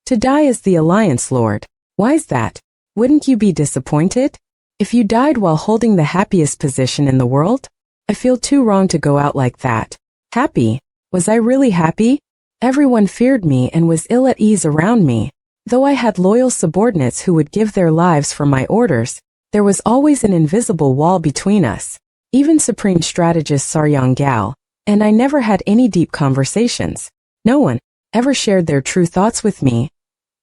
to die as the Alliance Lord. Why's that? Wouldn't you be disappointed if you died while holding the happiest position in the world? I feel too wrong to go out like that. Happy? Was I really happy? Everyone feared me and was ill at ease around me. Though I had loyal subordinates who would give their lives for my orders, there was always an invisible wall between us. Even Supreme Strategist Saryang Gal and I never had any deep conversations. No one ever shared their true thoughts with me,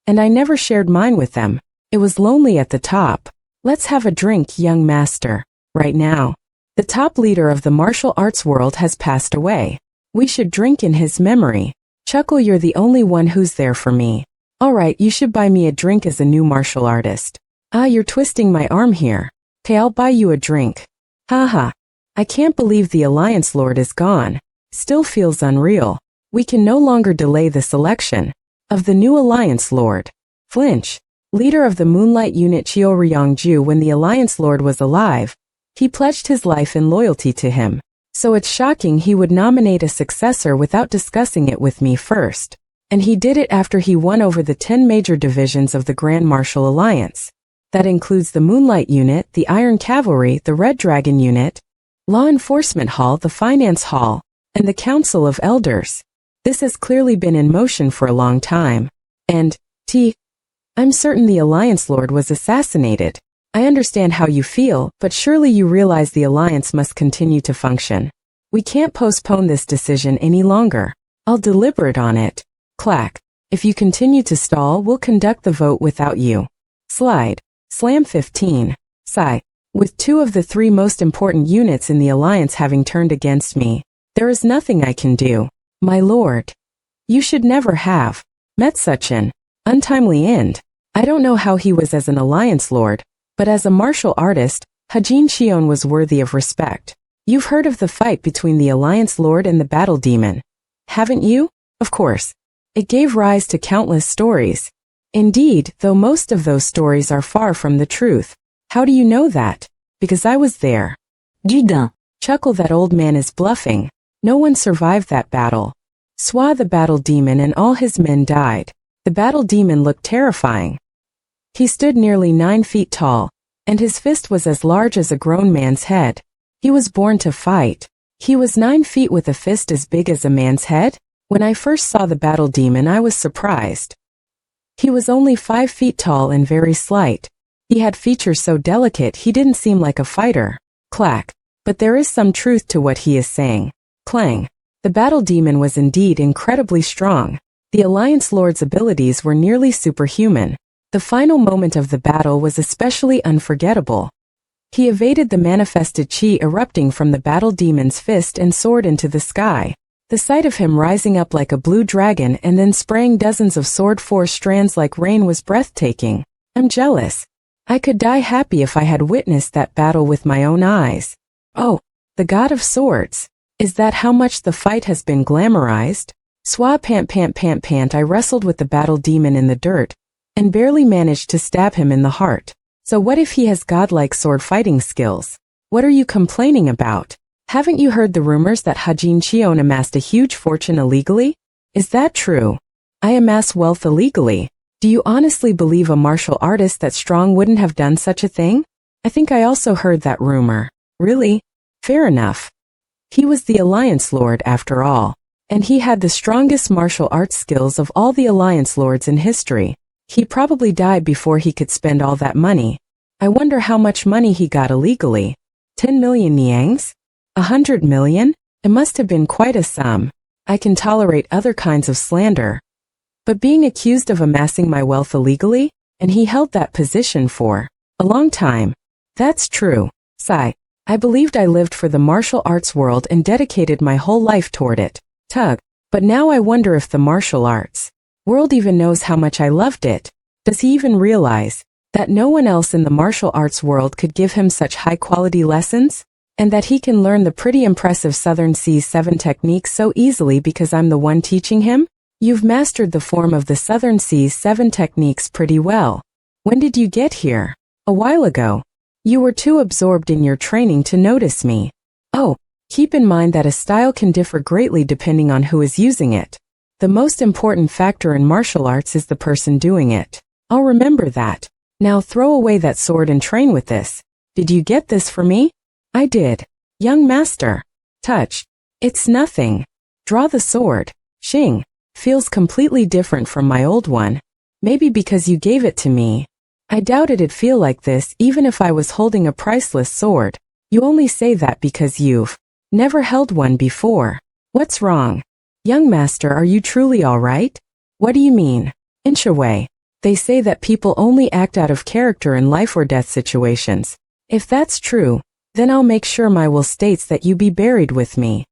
and I never shared mine with them. It was lonely at the top. Let's have a drink, young master. Right now. The top leader of the martial arts world has passed away. We should drink in his memory. Chuckle, you're the only one who's there for me. Alright, you should buy me a drink as a new martial artist. Ah, you're twisting my arm here. Okay, I'll buy you a drink. Haha. I can't believe the Alliance Lord is gone. Still feels unreal. We can no longer delay the selection of the new Alliance Lord. Flinch. Leader of the Moonlight Unit Chio Ryongju. When the Alliance Lord was alive, he pledged his life and loyalty to him. So it's shocking he would nominate a successor without discussing it with me first. And he did it after he won over the 10 major divisions of the Grand Martial Alliance. That includes the Moonlight Unit, the Iron Cavalry, the Red Dragon Unit, Law Enforcement Hall, the Finance Hall, and the Council of Elders. This has clearly been in motion for a long time. And, I'm certain the Alliance Lord was assassinated. I understand how you feel, but surely you realize the alliance must continue to function. We can't postpone this decision any longer. I'll deliberate on it. Clack. If you continue to stall, we'll conduct the vote without you. Slide. Slam 15. Sigh. With 2 of the 3 most important units in the alliance having turned against me, there is nothing I can do. My lord. You should never have met such an untimely end. I don't know how he was as an alliance lord, but as a martial artist, Hajin Shion was worthy of respect. You've heard of the fight between the alliance lord and the battle demon, haven't you? Of course. It gave rise to countless stories. Indeed, though most of those stories are far from the truth. How do you know that? Because I was there. Dudin. Chuckle, that old man is bluffing. No one survived that battle. Swa, the battle demon, and all his men died. The battle demon looked terrifying. He stood nearly 9 feet tall, and his fist was as large as a grown man's head. He was born to fight. He was 9 feet with a fist as big as a man's head? When I first saw the battle demon, I was surprised. He was only 5 feet tall and very slight. He had features so delicate he didn't seem like a fighter. Clack. But there is some truth to what he is saying. Clang. The battle demon was indeed incredibly strong. The Alliance Lord's abilities were nearly superhuman. The final moment of the battle was especially unforgettable. He evaded the manifested chi erupting from the battle demon's fist and soared into the sky. The sight of him rising up like a blue dragon and then spraying dozens of sword force strands like rain was breathtaking. I'm jealous. I could die happy if I had witnessed that battle with my own eyes. Oh, the god of swords. Is that how much the fight has been glamorized? Swab pant. I wrestled with the battle demon in the dirt and barely managed to stab him in the heart. So what if he has godlike sword fighting skills? What are you complaining about? Haven't you heard the rumors that Hajin Shion amassed a huge fortune illegally? Is that true? I amass wealth illegally. Do you honestly believe a martial artist that strong wouldn't have done such a thing? I think I also heard that rumor. Really? Fair enough. He was the Alliance Lord after all, and he had the strongest martial arts skills of all the Alliance Lords in history. He probably died before he could spend all that money. I wonder how much money he got illegally. 10 million niangs? 100 million? It must have been quite a sum. I can tolerate other kinds of slander. But being accused of amassing my wealth illegally, and he held that position for a long time. That's true. Sigh. I believed I lived for the martial arts world and dedicated my whole life toward it. Tug. But now I wonder if the martial arts world even knows how much I loved it. Does he even realize that no one else in the martial arts world could give him such high-quality lessons? And that he can learn the pretty impressive Southern Seas 7 techniques so easily because I'm the one teaching him? You've mastered the form of the Southern Seas 7 techniques pretty well. When did you get here? A while ago. You were too absorbed in your training to notice me. Oh, keep in mind that a style can differ greatly depending on who is using it. The most important factor in martial arts is the person doing it. I'll remember that. Now throw away that sword and train with this. Did you get this for me? I did. Young master. Touch. It's nothing. Draw the sword. Xing. Feels completely different from my old one. Maybe because you gave it to me. I doubt it'd feel like this even if I was holding a priceless sword. You only say that because you've never held one before. What's wrong? Young master, are you truly all right? What do you mean? Inch away. They say that people only act out of character in life or death situations. If that's true, then I'll make sure my will states that you be buried with me.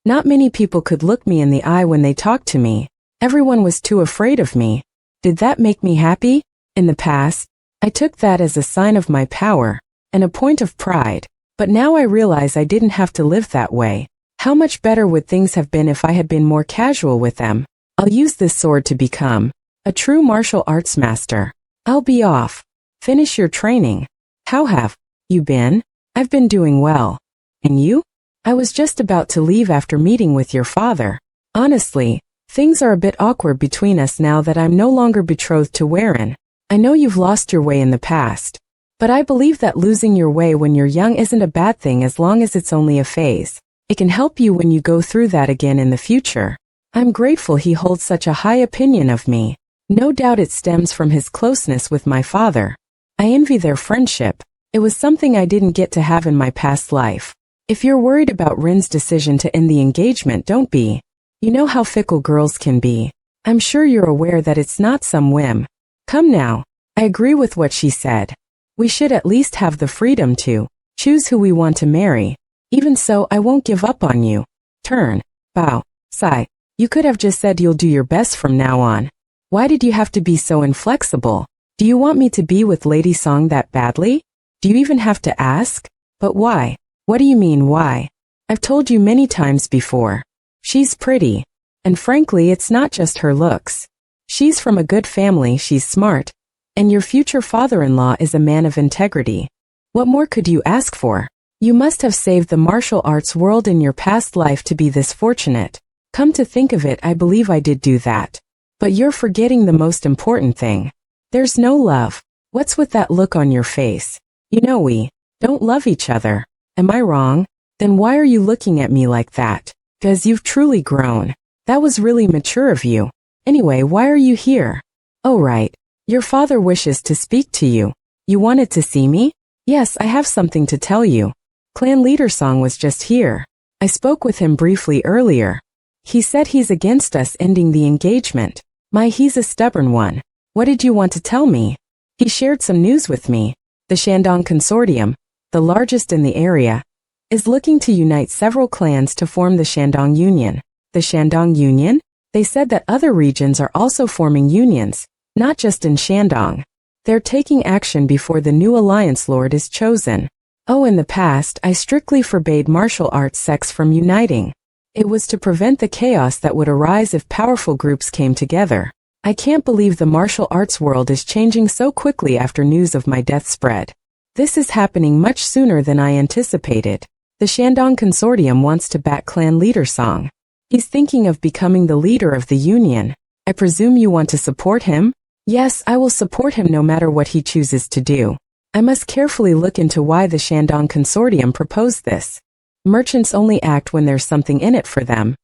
Not many people could look me in the eye when they talked to me. Everyone was too afraid of me. Did that make me happy? In the past, I took that as a sign of my power and a point of pride. But now I realize I didn't have to live that way. How much better would things have been if I had been more casual with them? I'll use this sword to become a true martial arts master. I'll be off. Finish your training. How have you been? I've been doing well. And you? I was just about to leave after meeting with your father. Honestly, things are a bit awkward between us now that I'm no longer betrothed to Warren. I know you've lost your way in the past, but I believe that losing your way when you're young isn't a bad thing as long as it's only a phase. It can help you when you go through that again in the future. I'm grateful he holds such a high opinion of me. No doubt it stems from his closeness with my father. I envy their friendship. It was something I didn't get to have in my past life. If you're worried about Rin's decision to end the engagement, don't be. You know how fickle girls can be. I'm sure you're aware that it's not some whim. Come now. I agree with what she said. We should at least have the freedom to choose who we want to marry. Even so, I won't give up on you. Turn. Bow. Sigh. You could have just said you'll do your best from now on. Why did you have to be so inflexible? Do you want me to be with Lady Song that badly? Do you even have to ask? But why? What do you mean why? I've told you many times before. She's pretty. And frankly, it's not just her looks. She's from a good family, she's smart. And your future father-in-law is a man of integrity. What more could you ask for? You must have saved the martial arts world in your past life to be this fortunate. Come to think of it, I believe I did do that. But you're forgetting the most important thing. There's no love. What's with that look on your face? You know we don't love each other. Am I wrong? Then why are you looking at me like that? 'Cause you've truly grown. That was really mature of you. Anyway, why are you here? Oh right. Your father wishes to speak to you. You wanted to see me? Yes, I have something to tell you. Clan leader Song was just here. I spoke with him briefly earlier. He said he's against us ending the engagement. He's a stubborn one. What did you want to tell me? He shared some news with me. The Shandong Consortium, the largest in the area, is looking to unite several clans to form the Shandong Union. The Shandong Union? They said that other regions are also forming unions, not just in Shandong. They're taking action before the new alliance lord is chosen. Oh, in the past, I strictly forbade martial arts sects from uniting. It was to prevent the chaos that would arise if powerful groups came together. I can't believe the martial arts world is changing so quickly after news of my death spread. This is happening much sooner than I anticipated. The Shandong Consortium wants to back clan leader Song. He's thinking of becoming the leader of the union. I presume you want to support him? Yes, I will support him no matter what he chooses to do. I must carefully look into why the Shandong Consortium proposed this. Merchants only act when there's something in it for them.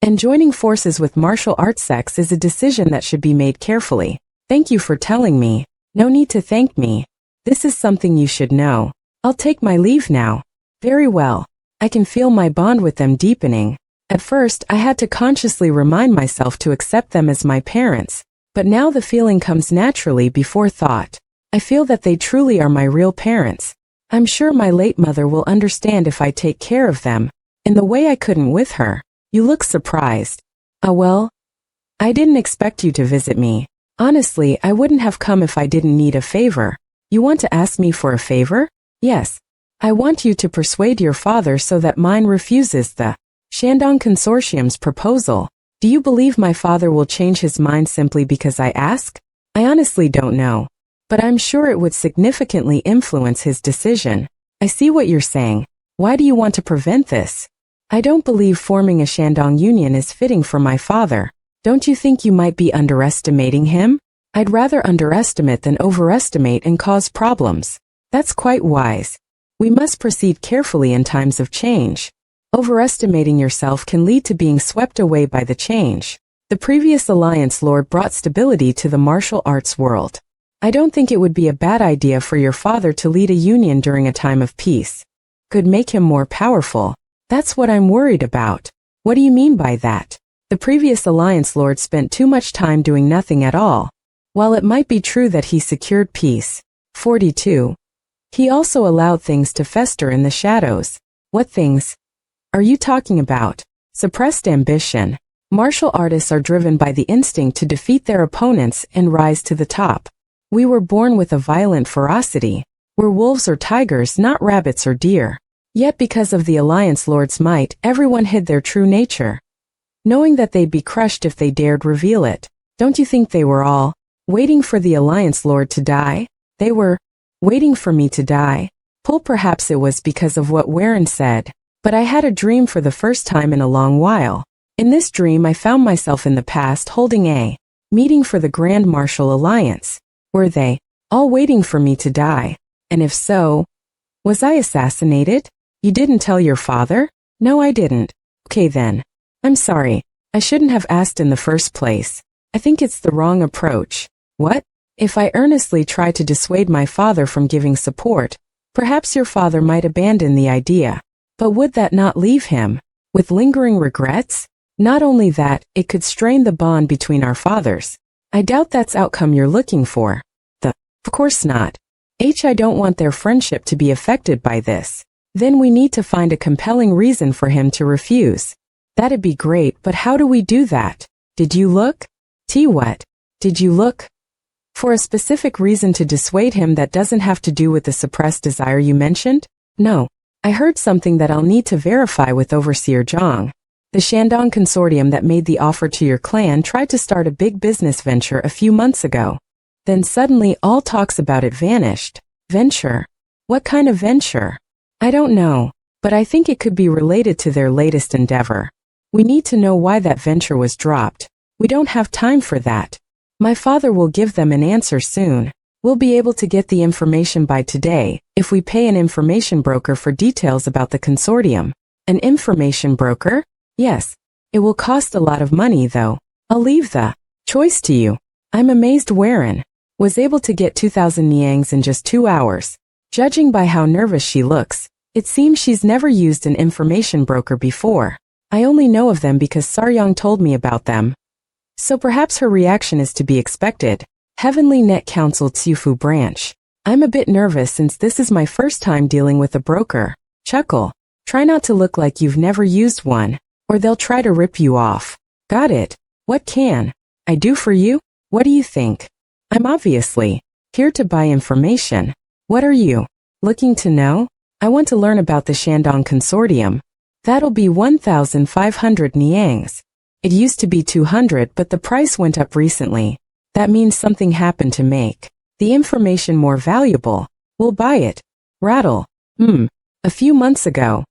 And joining forces with martial arts sects is a decision that should be made carefully. Thank you for telling me. No need to thank me. This is something you should know. I'll take my leave now. Very well. I can feel my bond with them deepening. At first, I had to consciously remind myself to accept them as my parents. But now the feeling comes naturally before thought. I feel that they truly are my real parents. I'm sure my late mother will understand if I take care of them, in the way I couldn't with her. You look surprised. Well, I didn't expect you to visit me. Honestly, I wouldn't have come if I didn't need a favor. You want to ask me for a favor? Yes. I want you to persuade your father so that mine refuses the Shandong Consortium's proposal. Do you believe my father will change his mind simply because I ask? I honestly don't know. But I'm sure it would significantly influence his decision. I see what you're saying. Why do you want to prevent this? I don't believe forming a Shandong Union is fitting for my father. Don't you think you might be underestimating him? I'd rather underestimate than overestimate and cause problems. That's quite wise. We must proceed carefully in times of change. Overestimating yourself can lead to being swept away by the change. The previous Alliance Lord brought stability to the martial arts world. I don't think it would be a bad idea for your father to lead a union during a time of peace. Could make him more powerful. That's what I'm worried about. What do you mean by that? The previous Alliance Lord spent too much time doing nothing at all. While it might be true that he secured peace, 42, he also allowed things to fester in the shadows. What things are you talking about? Suppressed ambition. Martial artists are driven by the instinct to defeat their opponents and rise to the top. We were born with a violent ferocity. We're wolves or tigers, not rabbits or deer. Yet because of the Alliance Lord's might, everyone hid their true nature, knowing that they'd be crushed if they dared reveal it. Don't you think they were all waiting for the Alliance Lord to die? They were waiting for me to die. Perhaps it was because of what Warren said, but I had a dream for the first time in a long while. In this dream I found myself in the past holding a meeting for the Grand Martial Alliance. Were they all waiting for me to die? And if so, was I assassinated? You didn't tell your father? No, I didn't. Okay then. I'm sorry. I shouldn't have asked in the first place. I think it's the wrong approach. What? If I earnestly try to dissuade my father from giving support, perhaps your father might abandon the idea. But would that not leave him with lingering regrets? Not only that, it could strain the bond between our fathers. I doubt that's outcome you're looking for. Of course not. I don't want their friendship to be affected by this. Then we need to find a compelling reason for him to refuse. That'd be great, but how do we do that? Did you look? What? Did you look for a specific reason to dissuade him that doesn't have to do with the suppressed desire you mentioned? No. I heard something that I'll need to verify with Overseer Zhang. The Shandong Consortium that made the offer to your clan tried to start a big business venture a few months ago. Then suddenly all talks about it vanished. Venture? What kind of venture? I don't know, but I think it could be related to their latest endeavor. We need to know why that venture was dropped. We don't have time for that. My father will give them an answer soon. We'll be able to get the information by today, if we pay an information broker for details about the consortium. An information broker? Yes. It will cost a lot of money though. I'll leave the choice to you. I'm amazed Warren was able to get 2,000 niangs in just 2 hours. Judging by how nervous she looks, it seems she's never used an information broker before. I only know of them because Saryong told me about them. So perhaps her reaction is to be expected. Heavenly Net Council Tsiufu branch. I'm a bit nervous since this is my first time dealing with a broker. Chuckle. Try not to look like you've never used one, or they'll try to rip you off. Got it. What can I do for you? What do you think? I'm obviously here to buy information. What are you looking to know? I want to learn about the Shandong Consortium. That'll be 1,500 niangs. It used to be 200, but the price went up recently. That means something happened to make the information more valuable. We'll buy it. Rattle. A few months ago,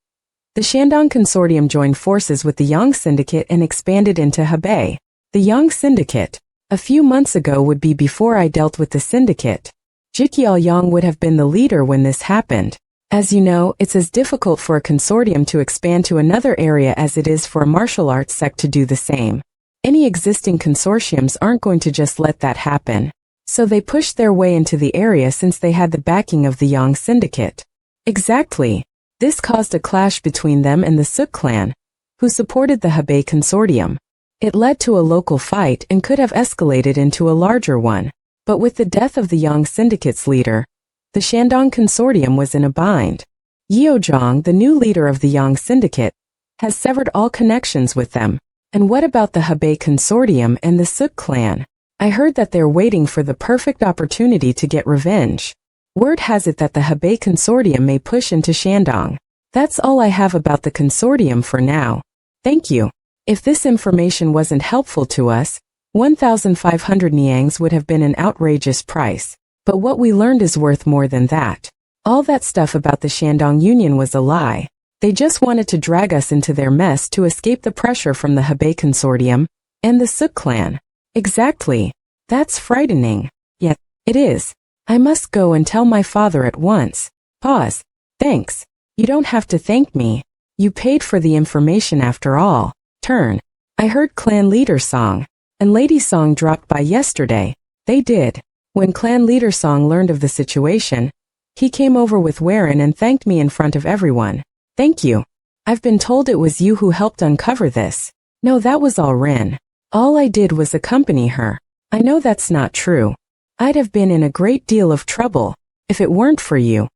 the Shandong Consortium joined forces with the Yang Syndicate and expanded into Hebei. The Yang Syndicate. A few months ago would be before I dealt with the syndicate. Jiqiao Yang would have been the leader when this happened. As you know, it's as difficult for a consortium to expand to another area as it is for a martial arts sect to do the same. Any existing consortiums aren't going to just let that happen. So they pushed their way into the area since they had the backing of the Yang Syndicate. Exactly. This caused a clash between them and the Suk clan, who supported the Hebei Consortium. It led to a local fight and could have escalated into a larger one. But with the death of the Yang Syndicate's leader, the Shandong Consortium was in a bind. Yeo Zhang, the new leader of the Yang Syndicate, has severed all connections with them. And what about the Hebei Consortium and the Suk clan? I heard that they're waiting for the perfect opportunity to get revenge. Word has it that the Hebei Consortium may push into Shandong. That's all I have about the consortium for now. Thank you. If this information wasn't helpful to us, 1,500 niangs would have been an outrageous price. But what we learned is worth more than that. All that stuff about the Shandong Union was a lie. They just wanted to drag us into their mess to escape the pressure from the Hebei Consortium and the Suk clan. Exactly. That's frightening. Yet, it is. I must go and tell my father at once. Pause. Thanks. You don't have to thank me. You paid for the information after all. Turn. I heard Clan Leader Song and Lady Song dropped by yesterday. They did. When Clan Leader Song learned of the situation, he came over with Warren and thanked me in front of everyone. Thank you. I've been told it was you who helped uncover this. No, that was all Rin. All I did was accompany her. I know that's not true. I'd have been in a great deal of trouble if it weren't for you.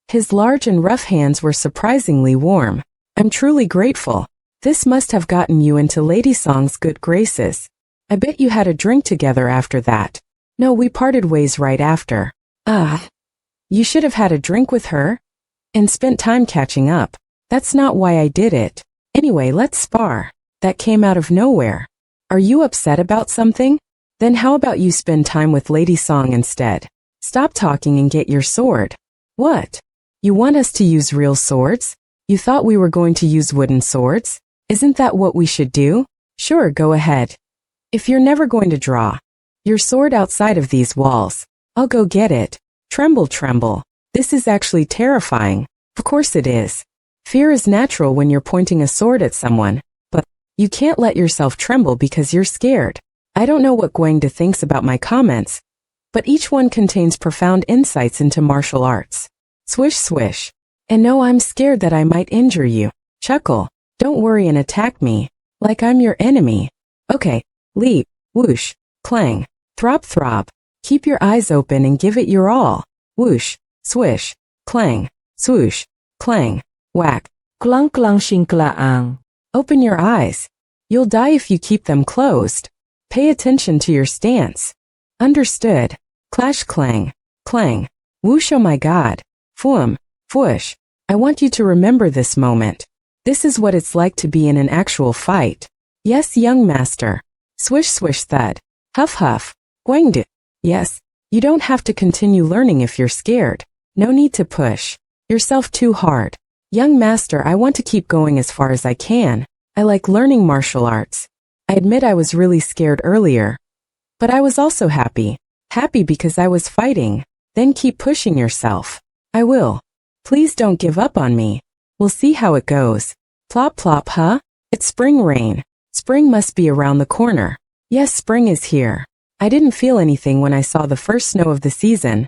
His large and rough hands were surprisingly warm. I'm truly grateful. This must have gotten you into Lady Song's good graces. I bet you had a drink together after that. No, we parted ways right after. You should have had a drink with her and spent time catching up. That's not why I did it. Anyway, let's spar. That came out of nowhere. Are you upset about something? Then how about you spend time with Lady Song instead? Stop talking and get your sword. What? You want us to use real swords? You thought we were going to use wooden swords? Isn't that what we should do? Sure, go ahead. If you're never going to draw your sword outside of these walls, I'll go get it. Tremble, tremble. This is actually terrifying. Of course it is. Fear is natural when you're pointing a sword at someone, but you can't let yourself tremble because you're scared. I don't know what Guangde thinks about my comments, but each one contains profound insights into martial arts. Swish swish. And no, I'm scared that I might injure you. Chuckle. Don't worry and attack me, like I'm your enemy. Okay, leap, whoosh, clang, throb throb. Keep your eyes open and give it your all. Whoosh, swish, clang, swoosh, clang, whack. Klang klang shingklaang. Open your eyes. You'll die if you keep them closed. Pay attention to your stance. Understood. Clash clang, clang, whoosh, oh my god. Fwum, fwoosh. I want you to remember this moment. This is what it's like to be in an actual fight. Yes, young master. Swish swish thud. Huff huff. Guangdu. Yes, you don't have to continue learning if you're scared. No need to push yourself too hard. Young master, I want to keep going as far as I can. I like learning martial arts. I admit I was really scared earlier. But I was also happy. Happy because I was fighting. Then keep pushing yourself. I will. Please don't give up on me. We'll see how it goes. Plop plop, huh? It's spring rain. Spring must be around the corner. Yes, spring is here. I didn't feel anything when I saw the first snow of the season.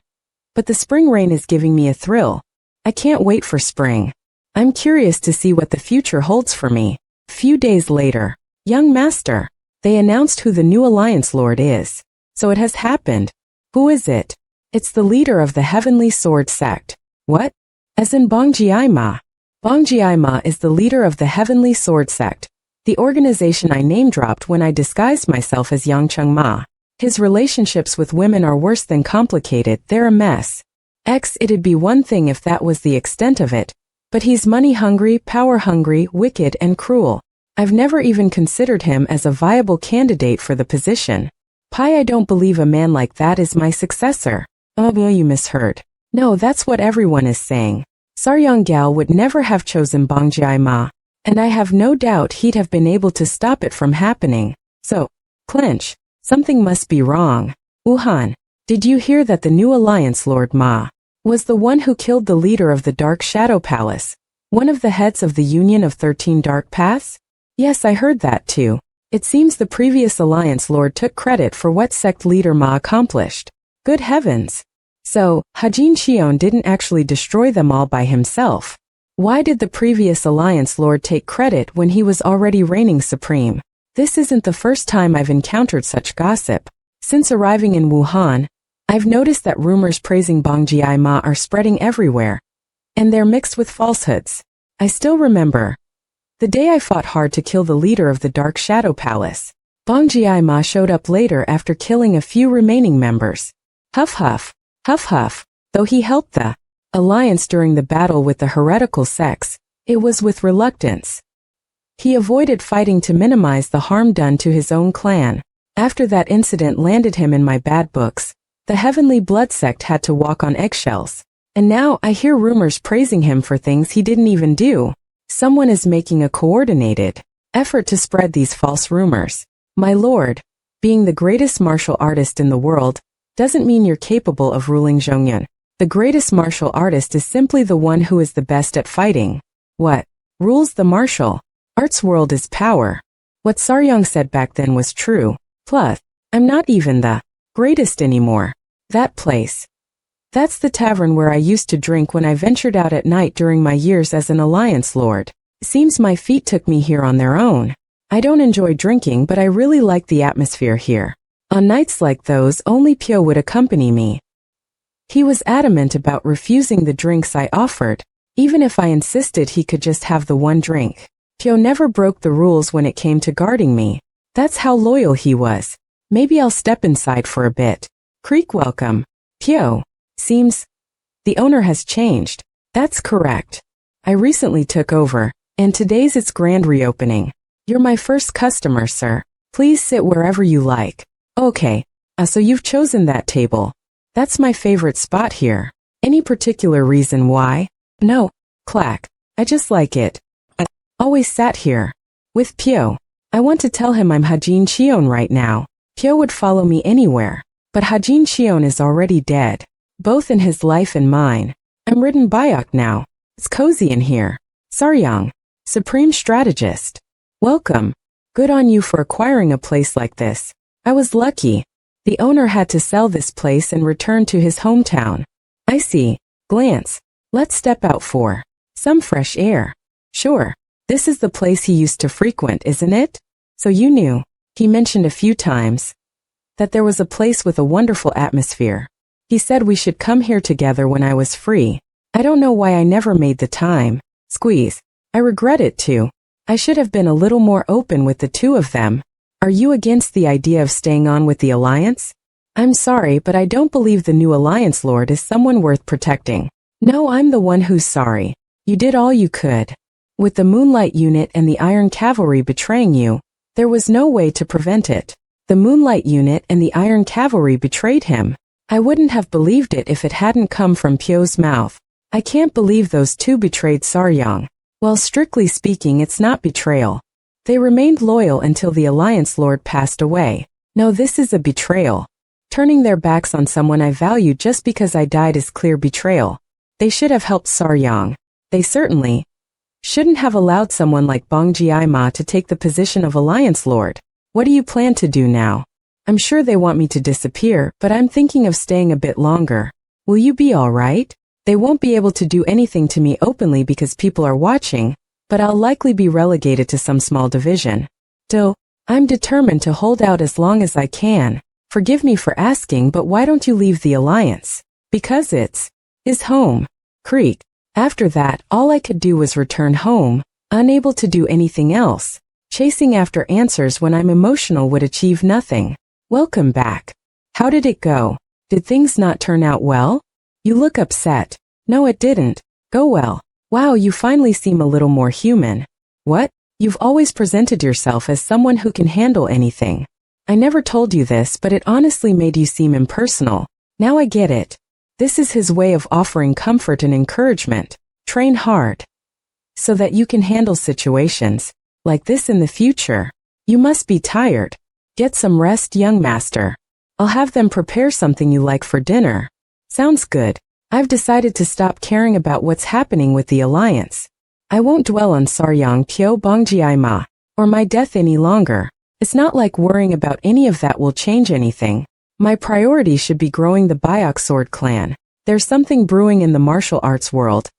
But the spring rain is giving me a thrill. I can't wait for spring. I'm curious to see what the future holds for me. A few days later, young master, they announced who the new Alliance Lord is. So it has happened. Who is it? It's the leader of the Heavenly Sword sect. What? As in Bongjiai-ma. Bongjiai-ma is the leader of the Heavenly Sword sect, the organization I name-dropped when I disguised myself as Yangcheng-ma. His relationships with women are worse than complicated, they're a mess. It'd be one thing if that was the extent of it. But he's money-hungry, power-hungry, wicked, and cruel. I've never even considered him as a viable candidate for the position. I don't believe a man like that is my successor. Oh, you misheard. No, that's what everyone is saying. Saryang Gao would never have chosen Bongjiai-ma, and I have no doubt he'd have been able to stop it from happening. So, clinch. Something must be wrong. Wuhan, did you hear that the new Alliance Lord Ma was the one who killed the leader of the Dark Shadow Palace, one of the heads of the Union of 13 Dark Paths? Yes, I heard that too. It seems the previous Alliance Lord took credit for what sect leader Ma accomplished. Good heavens. So, Hajin Xion didn't actually destroy them all by himself. Why did the previous Alliance Lord take credit when he was already reigning supreme? This isn't the first time I've encountered such gossip. Since arriving in Wuhan, I've noticed that rumors praising Bongjiai-ma are spreading everywhere. And they're mixed with falsehoods. I still remember the day I fought hard to kill the leader of the Dark Shadow Palace. Bongjiai-ma showed up later after killing a few remaining members. Huff huff, huff huff. Though he helped the alliance during the battle with the heretical sects, it was with reluctance. He avoided fighting to minimize the harm done to his own clan. After that incident landed him in my bad books, the Heavenly Blood sect had to walk on eggshells. And now I hear rumors praising him for things he didn't even do. Someone is making a coordinated effort to spread these false rumors. My lord, being the greatest martial artist in the world doesn't mean you're capable of ruling Zhongyun. The greatest martial artist is simply the one who is the best at fighting. What rules the martial arts world is power. What Saryang said back then was true. Plus, I'm not even the greatest anymore. That place. That's the tavern where I used to drink when I ventured out at night during my years as an Alliance Lord. Seems my feet took me here on their own. I don't enjoy drinking, but I really like the atmosphere here. On nights like those, only Pyo would accompany me. He was adamant about refusing the drinks I offered. Even if I insisted he could just have the one drink, Pyo never broke the rules when it came to guarding me. That's how loyal he was. Maybe I'll step inside for a bit. Creek welcome. Pyo. Seems the owner has changed. That's correct. I recently took over, and today's its grand reopening. You're my first customer, sir. Please sit wherever you like. Okay. So you've chosen that table. That's my favorite spot here. Any particular reason why? No. Clack. I just like it. I always sat here. With Pyo. I want to tell him I'm Hajin Xion right now. Pyo would follow me anywhere. But Hajin Xion is already dead. Both in his life and mine. I'm ridden Bayok now. It's cozy in here. Saryang. Supreme Strategist. Welcome. Good on you for acquiring a place like this. I was lucky. The owner had to sell this place and return to his hometown. I see. Glance. Let's step out for some fresh air. Sure. This is the place he used to frequent, isn't it? So you knew. He mentioned a few times that there was a place with a wonderful atmosphere. He said we should come here together when I was free. I don't know why I never made the time. Squeeze. I regret it too. I should have been a little more open with the two of them. Are you against the idea of staying on with the Alliance? I'm sorry, but I don't believe the new Alliance Lord is someone worth protecting. No, I'm the one who's sorry. You did all you could. With the Moonlight Unit and the Iron Cavalry betraying you, there was no way to prevent it. The Moonlight Unit and the Iron Cavalry betrayed him. I wouldn't have believed it if it hadn't come from Pyo's mouth. I can't believe those two betrayed Saryang. Well, strictly speaking, it's not betrayal. They remained loyal until the Alliance Lord passed away. No, this is a betrayal. Turning their backs on someone I value just because I died is clear betrayal. They should have helped Saryang. They certainly shouldn't have allowed someone like Bong Ji-ma to take the position of Alliance Lord. What do you plan to do now? I'm sure they want me to disappear, but I'm thinking of staying a bit longer. Will you be all right? They won't be able to do anything to me openly because people are watching, but I'll likely be relegated to some small division. Still, I'm determined to hold out as long as I can. Forgive me for asking, but why don't you leave the Alliance? Because it's his home. Creek. After that, all I could do was return home, unable to do anything else. Chasing after answers when I'm emotional would achieve nothing. Welcome back. How did it go? Did things not turn out well? You look upset. No, it didn't go well. Wow, you finally seem a little more human. What? You've always presented yourself as someone who can handle anything. I never told you this, but it honestly made you seem impersonal. Now I get it. This is his way of offering comfort and encouragement. Train hard so that you can handle situations like this in the future. You must be tired. Get some rest, young master. I'll have them prepare something you like for dinner. Sounds good. I've decided to stop caring about what's happening with the Alliance. I won't dwell on Saryang Pyo Bong Ji-ma or my death any longer. It's not like worrying about any of that will change anything. My priority should be growing the Byok Sword clan. There's something brewing in the martial arts world,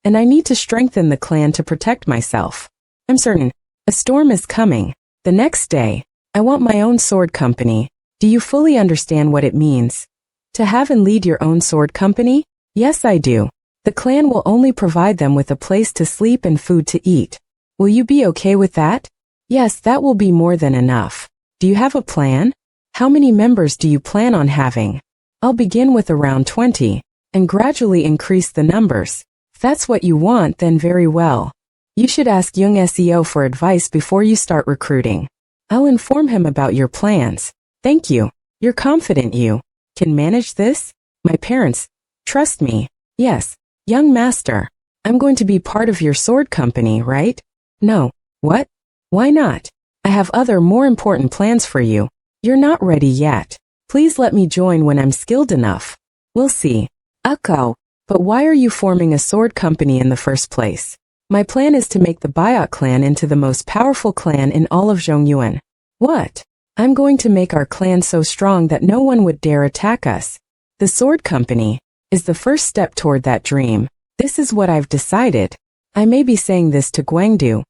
and I need to strengthen the clan to protect myself. I'm certain a storm is coming. The next day, I want my own sword company. Do you fully understand what it means to have and lead your own sword company? Yes, I do. The clan will only provide them with a place to sleep and food to eat. Will you be okay with that? Yes, that will be more than enough. Do you have a plan? How many members do you plan on having? I'll begin with around 20, and gradually increase the numbers. If that's what you want, then very well. You should ask Young SEO for advice before you start recruiting. I'll inform him about your plans. Thank you. You're confident you can manage this? My parents trust me. Yes, young master. I'm going to be part of your sword company, right? No. What? Why not? I have other more important plans for you. You're not ready yet. Please let me join when I'm skilled enough. We'll see. Ukko, but why are you forming a sword company in the first place? My plan is to make the Byok clan into the most powerful clan in all of Zhongyuan. What? I'm going to make our clan so strong that no one would dare attack us. The sword company is the first step toward that dream. This is what I've decided. I may be saying this to Guangdu,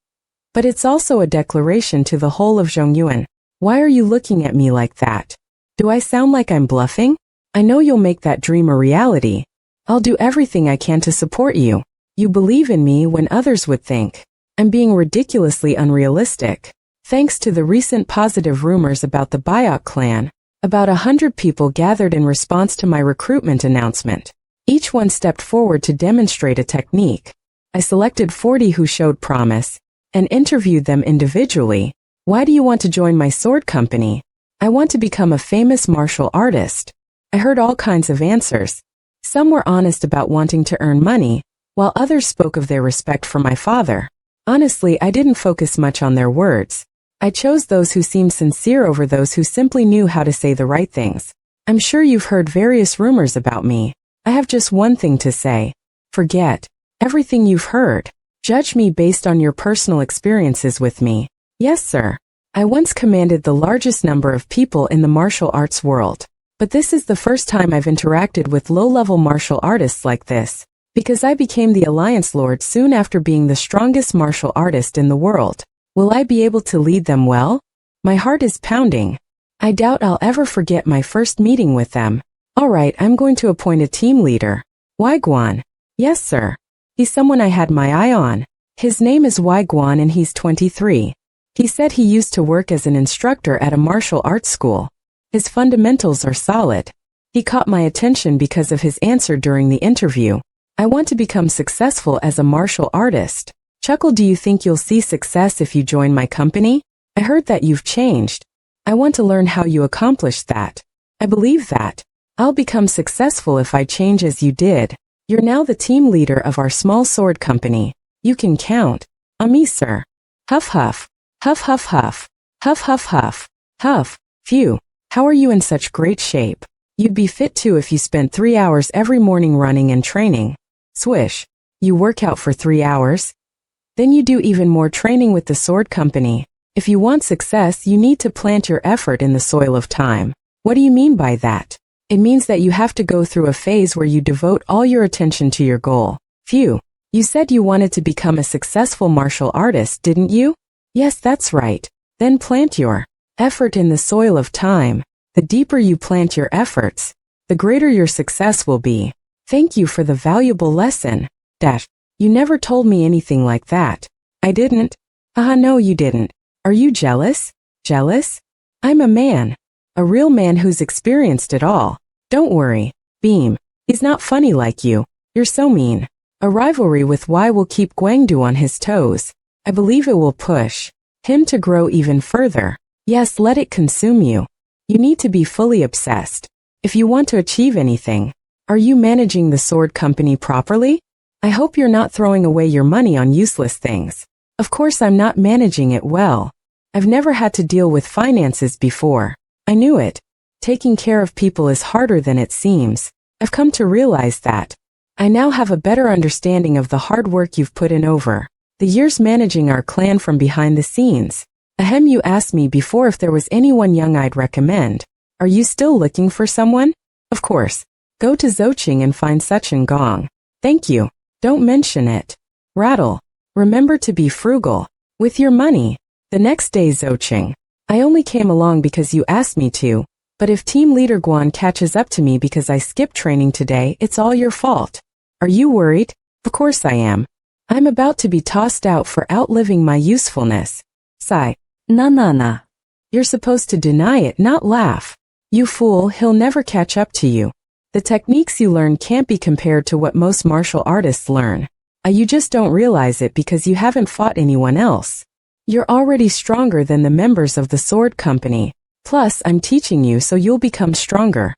but it's also a declaration to the whole of Zhongyuan. Why are you looking at me like that? Do I sound like I'm bluffing? I know you'll make that dream a reality. I'll do everything I can to support you. You believe in me when others would think I'm being ridiculously unrealistic. Thanks to the recent positive rumors about the Byok clan, about 100 people gathered in response to my recruitment announcement. Each one stepped forward to demonstrate a technique. I selected 40 who showed promise and interviewed them individually. Why do you want to join my sword company? I want to become a famous martial artist. I heard all kinds of answers. Some were honest about wanting to earn money, while others spoke of their respect for my father. Honestly, I didn't focus much on their words. I chose those who seemed sincere over those who simply knew how to say the right things. I'm sure you've heard various rumors about me. I have just one thing to say. Forget everything you've heard. Judge me based on your personal experiences with me. Yes, sir. I once commanded the largest number of people in the martial arts world. But this is the first time I've interacted with low-level martial artists like this, because I became the Alliance Lord soon after being the strongest martial artist in the world. Will I be able to lead them well? My heart is pounding. I doubt I'll ever forget my first meeting with them. Alright, I'm going to appoint a team leader. Wai Guan. Yes, sir. He's someone I had my eye on. His name is Wai Guan and he's 23. He said he used to work as an instructor at a martial arts school. His fundamentals are solid. He caught my attention because of his answer during the interview. I want to become successful as a martial artist. Chuckle, do you think you'll see success if you join my company? I heard that you've changed. I want to learn how you accomplished that. I believe that. I'll become successful if I change as you did. You're now the team leader of our small sword company. You can count on me, sir. Huff huff. Huff huff huff. Huff huff huff. Huff. Phew. How are you in such great shape? You'd be fit too if you spent 3 hours every morning running and training. Swish. You work out for 3 hours? Then you do even more training with the sword company. If you want success, you need to plant your effort in the soil of time. What do you mean by that? It means that you have to go through a phase where you devote all your attention to your goal. Phew. You said you wanted to become a successful martial artist, didn't you? Yes, that's right. Then plant your effort in the soil of time. The deeper you plant your efforts, the greater your success will be. Thank you for the valuable lesson. You never told me anything like that. I didn't. Haha, no you didn't. Are you jealous? Jealous? I'm a man. A real man who's experienced it all. Don't worry. Beam. He's not funny like you. You're so mean. A rivalry with Y will keep Guangdu on his toes. I believe it will push him to grow even further. Yes, let it consume you. You need to be fully obsessed. If you want to achieve anything. Are you managing the sword company properly? I hope you're not throwing away your money on useless things. Of course I'm not managing it well. I've never had to deal with finances before. I knew it. Taking care of people is harder than it seems. I've come to realize that. I now have a better understanding of the hard work you've put in over the years managing our clan from behind the scenes. Ahem, you asked me before if there was anyone young I'd recommend. Are you still looking for someone? Of course. Go to Zouching and find Suchin Gong. Thank you. Don't mention it. Rattle. Remember to be frugal with your money. The next day, Zouching. I only came along because you asked me to, but if Team Leader Guan catches up to me because I skipped training today, it's all your fault. Are you worried? Of course I am. I'm about to be tossed out for outliving my usefulness. Sigh. Na. You're supposed to deny it, not laugh. You fool, he'll never catch up to you. The techniques you learn can't be compared to what most martial artists learn. You just don't realize it because you haven't fought anyone else. You're already stronger than the members of the sword company. Plus, I'm teaching you so you'll become stronger.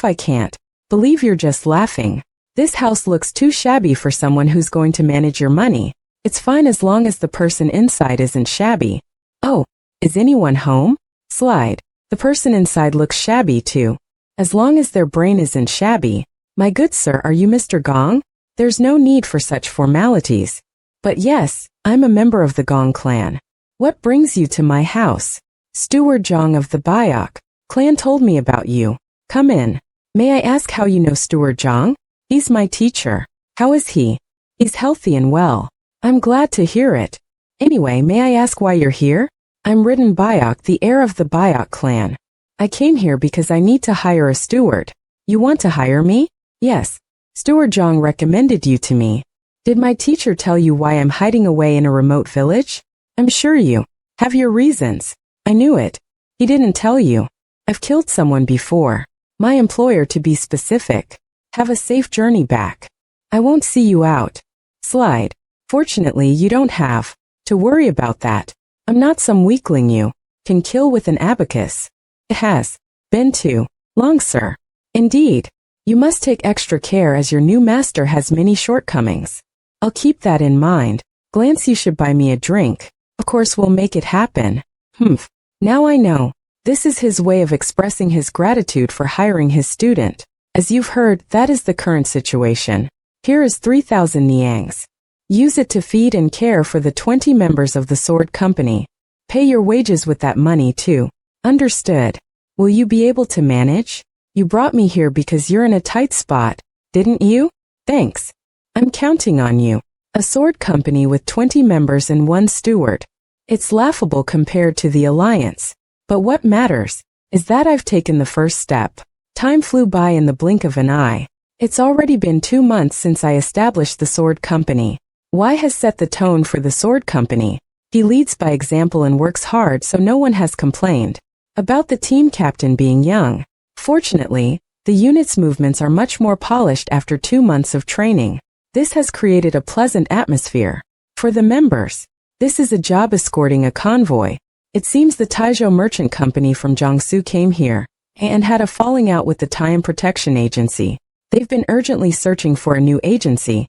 I can't believe you're just laughing. This house looks too shabby for someone who's going to manage your money. It's fine as long as the person inside isn't shabby. Oh, is anyone home? Slide. The person inside looks shabby too. As long as their brain isn't shabby. My good sir, are you Mr. Gong? There's no need for such formalities. But yes, I'm a member of the Gong clan. What brings you to my house? Steward Zhang of the Biok clan told me about you. Come in. May I ask how you know Steward Zhang? He's my teacher. How is he? He's healthy and well. I'm glad to hear it. Anyway, may I ask why you're here? I'm Ridden Biok, the heir of the Biok clan. I came here because I need to hire a steward. You want to hire me? Yes. Steward Zhang recommended you to me. Did my teacher tell you why I'm hiding away in a remote village? I'm sure you have your reasons. I knew it. He didn't tell you. I've killed someone before. My employer, to be specific. Have a safe journey back. I won't see you out. Slide. Fortunately, you don't have to worry about that. I'm not some weakling you can kill with an abacus. It has been too long, sir. Indeed. You must take extra care as your new master has many shortcomings. I'll keep that in mind. Glance, you should buy me a drink. Of course we'll make it happen. Humph. Now I know. This is his way of expressing his gratitude for hiring his student. As you've heard, that is the current situation. Here is 3,000 niangs. Use it to feed and care for the 20 members of the sword company. Pay your wages with that money too. Understood. Will you be able to manage? You brought me here because you're in a tight spot, didn't you? Thanks. I'm counting on you. A sword company with 20 members and 1 steward. It's laughable compared to the alliance. But what matters is that I've taken the first step. Time flew by in the blink of an eye. It's already been 2 months since I established the sword company. Y has set the tone for the sword company. He leads by example and works hard so no one has complained about the team captain being young. Fortunately, the unit's movements are much more polished after 2 months of training. This has created a pleasant atmosphere. For the members, this is a job escorting a convoy. It seems the Taizhou Merchant Company from Jiangsu came here and had a falling out with the Taiyan Protection Agency. They've been urgently searching for a new agency,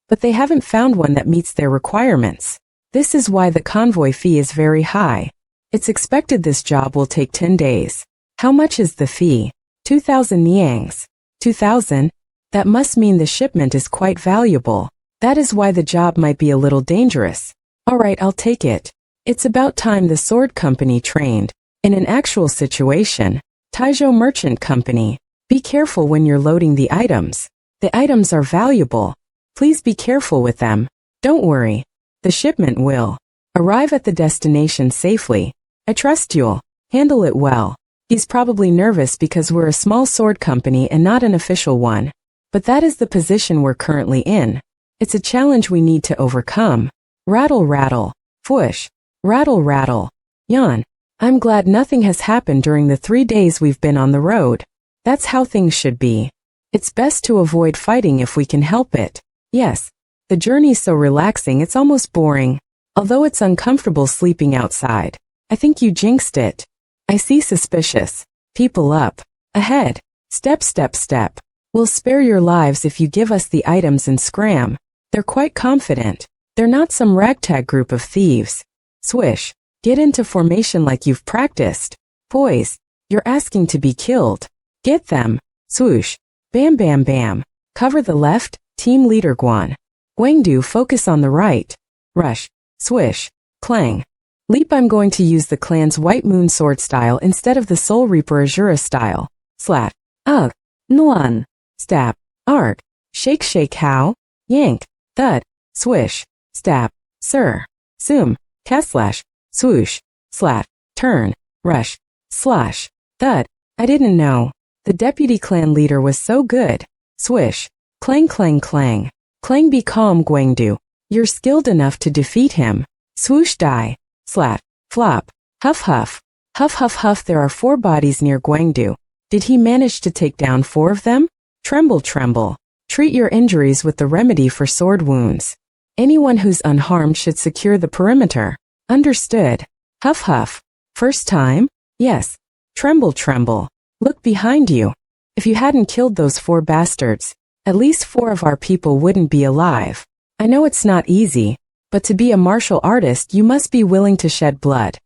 but they haven't found one that meets their requirements. This is why the convoy fee is very high. It's expected this job will take 10 days. How much is the fee? 2,000 niangs. 2,000? That must mean the shipment is quite valuable. That is why the job might be a little dangerous. Alright, I'll take it. It's about time the sword company trained. In an actual situation, Taizhou Merchant Company. Be careful when you're loading the items. The items are valuable. Please be careful with them. Don't worry. The shipment will arrive at the destination safely. I trust you'll handle it well. He's probably nervous because we're a small sword company and not an official one. But that is the position we're currently in. It's a challenge we need to overcome. Rattle, rattle. Fwoosh. Rattle, rattle. Yawn. I'm glad nothing has happened during the 3 days we've been on the road. That's how things should be. It's best to avoid fighting if we can help it. Yes. The journey's so relaxing it's almost boring. Although it's uncomfortable sleeping outside. I think you jinxed it. I see suspicious people up ahead. Step, step, step. We'll spare your lives if you give us the items and scram. They're quite confident. They're not some ragtag group of thieves. Swish. Get into formation like you've practiced. Poise. You're asking to be killed. Get them. Swoosh. Bam, bam, bam. Cover the left. Team leader Guan. Guangdu, focus on the right. Rush. Swish. Clang. Leap. I'm going to use the clan's White Moon sword style instead of the Soul Reaper Azura style. Slat. Ugh. Nuan. Stab. Arc. Shake, shake, how? Yank. Thud. Swish. Stab. Sir. Zoom. Cast slash. Swoosh. Slat. Turn. Rush. Slash. Thud. I didn't know. The deputy clan leader was so good. Swish. Clang, clang, clang. Clang. Be calm, Guangdu. You're skilled enough to defeat him. Swoosh. Die. Slat. Flop. Huff, huff. Huff, huff, huff. There are 4 bodies near Guangdu. Did he manage to take down 4 of them? Tremble, tremble. Treat your injuries with the remedy for sword wounds. Anyone who's unharmed should secure the perimeter. Understood. Huff, huff. First time? Yes. Tremble, tremble. Look behind you. If you hadn't killed those 4 bastards, at least 4 of our people wouldn't be alive. I know it's not easy, but to be a martial artist you must be willing to shed blood.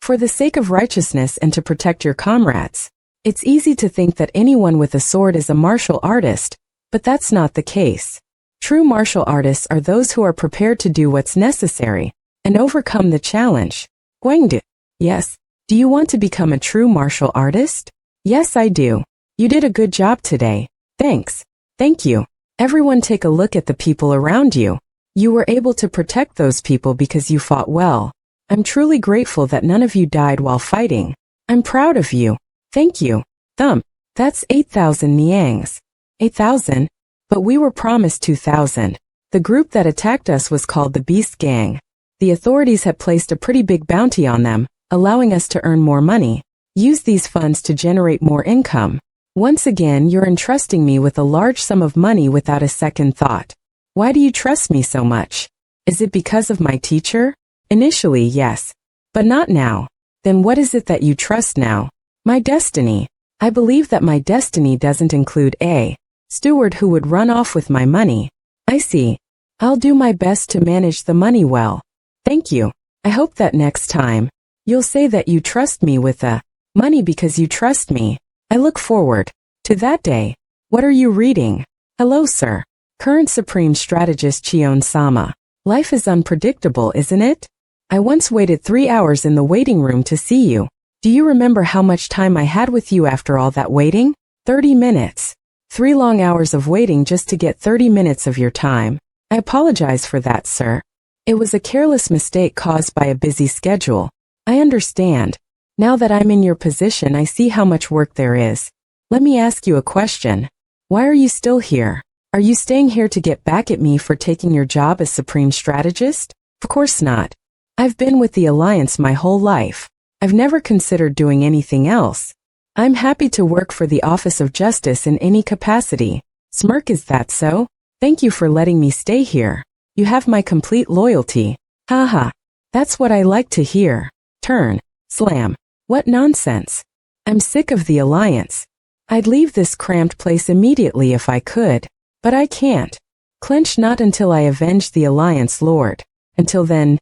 For the sake of righteousness and to protect your comrades. It's easy to think that anyone with a sword is a martial artist, but that's not the case. True martial artists are those who are prepared to do what's necessary and overcome the challenge. Guangdu. Yes. Do you want to become a true martial artist? Yes, I do. You did a good job today. Thanks. Thank you. Everyone take a look at the people around you. You were able to protect those people because you fought well. I'm truly grateful that none of you died while fighting. I'm proud of you. Thank you. Thump. That's 8,000 niangs. 8,000? But we were promised 2,000. The group that attacked us was called the Beast Gang. The authorities had placed a pretty big bounty on them, allowing us to earn more money. Use these funds to generate more income. Once again, you're entrusting me with a large sum of money without a second thought. Why do you trust me so much? Is it because of my teacher? Initially, yes. But not now. Then what is it that you trust now? My destiny. I believe that my destiny doesn't include a steward who would run off with my money. I see. I'll do my best to manage the money well. Thank you. I hope that next time, you'll say that you trust me with the money because you trust me. I look forward to that day. What are you reading? Hello, sir. Current Supreme Strategist Chion-sama. Life is unpredictable, isn't it? I once waited 3 hours in the waiting room to see you. Do you remember how much time I had with you after all that waiting? 30 minutes. 3 long hours of waiting just to get 30 minutes of your time. I apologize for that, sir. It was a careless mistake caused by a busy schedule. I understand. Now that I'm in your position, I see how much work there is. Let me ask you a question. Why are you still here? Are you staying here to get back at me for taking your job as Supreme Strategist? Of course not. I've been with the Alliance my whole life. I've never considered doing anything else. I'm happy to work for the Office of Justice in any capacity. Smirk, is that so? Thank you for letting me stay here. You have my complete loyalty. Haha. That's what I like to hear. Turn. Slam. What nonsense. I'm sick of the Alliance. I'd leave this cramped place immediately if I could. But I can't. Clench not until I avenge the Alliance Lord. Until then,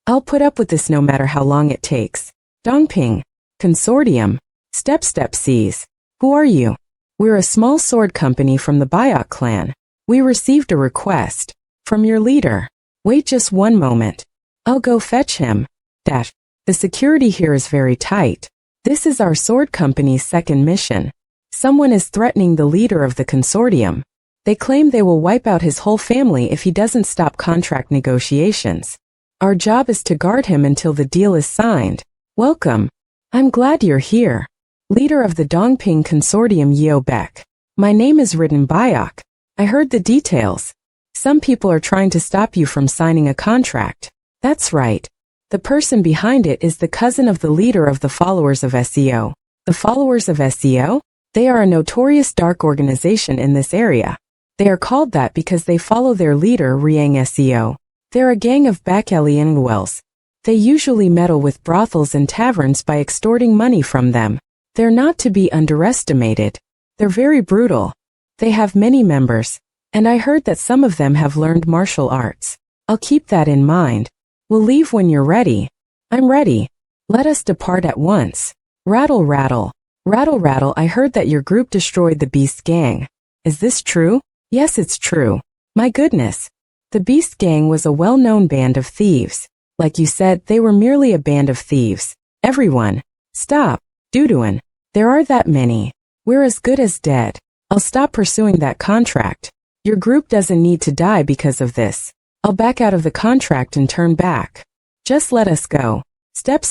I'll put up with this no matter how long it takes. Dongping. Consortium. Step C's. Who are you? We're a small sword company from the Biok clan. We received a request. From your leader. Wait just one moment. I'll go fetch him. The security here is very tight. This is our sword company's second mission. Someone is threatening the leader of the consortium. They claim they will wipe out his whole family if he doesn't stop contract negotiations. Our job is to guard him until the deal is signed. Welcome. I'm glad you're here. Leader of the Dongping Consortium, Yeo Beck. My name is Written Biok. I heard the details. Some people are trying to stop you from signing a contract. That's right. The person behind it is the cousin of the leader of the Followers of SEO. The Followers of SEO? They are a notorious dark organization in this area. They are called that because they follow their leader, Riang SEO. They're a gang of Bakalianguels. They usually meddle with brothels and taverns by extorting money from them. They're not to be underestimated. They're very brutal. They have many members. And I heard that some of them have learned martial arts. I'll keep that in mind. We'll leave when you're ready. I'm ready. Let us depart at once. Rattle, rattle. Rattle, rattle, I heard that your group destroyed the Beast Gang. Is this true? Yes, it's true. My goodness. The Beast Gang was a well-known band of thieves. Like you said, they were merely a band of thieves. Everyone. Stop. Duduan. There are that many. We're as good as dead. I'll stop pursuing that contract. Your group doesn't need to die because of this. I'll back out of the contract and turn back. Just let us go. Step.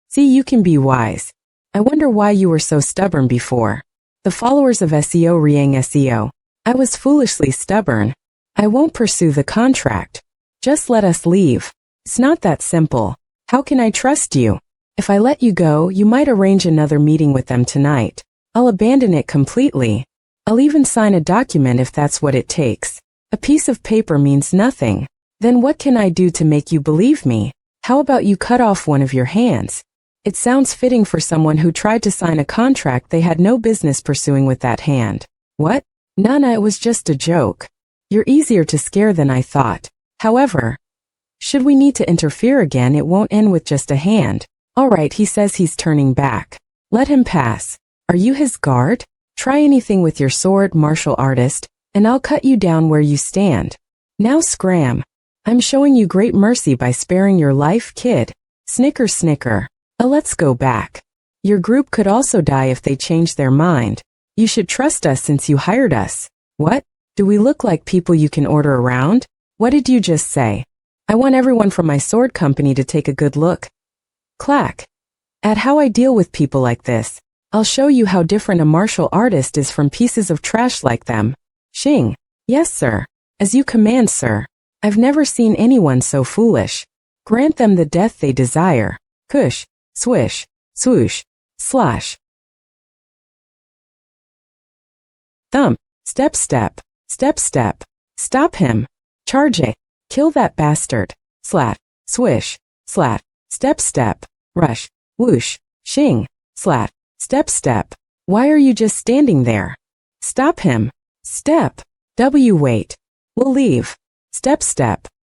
See, you can be wise. I wonder why you were so stubborn before. The Followers of SEO, Riang SEO. I was foolishly stubborn. I won't pursue the contract. Just let us leave. It's not that simple. How can I trust you? If I let you go, you might arrange another meeting with them tonight. I'll abandon it completely. I'll even sign a document if that's what it takes. A piece of paper means nothing. Then what can I do to make you believe me? How about you cut off one of your hands? It sounds fitting for someone who tried to sign a contract they had no business pursuing with that hand. What? Nana, it was just a joke. You're easier to scare than I thought. However, should we need to interfere again, it won't end with just a hand. All right, he says he's turning back. Let him pass. Are you his guard? Try anything with your sword, martial artist, and I'll cut you down where you stand. Now scram. I'm showing you great mercy by sparing your life, kid. Snicker, snicker. Let's go back. Your group could also die if they change their mind. You should trust us since you hired us. What? Do we look like people you can order around? What did you just say? I want everyone from my sword company to take a good look. Clack. At how I deal with people like this. I'll show you how different a martial artist is from pieces of trash like them. Xing. Yes, sir. As you command, sir. I've never seen anyone so foolish. Grant them the death they desire. Kush. Swish. Swoosh. Slash. Thump. Step. Stop him. Charge it. Kill that bastard. Slat. Swish. Slat. Step. Rush. Whoosh. Xing. Slat. Step. Why are you just standing there? Stop him. Step. Wait. We'll leave. Step.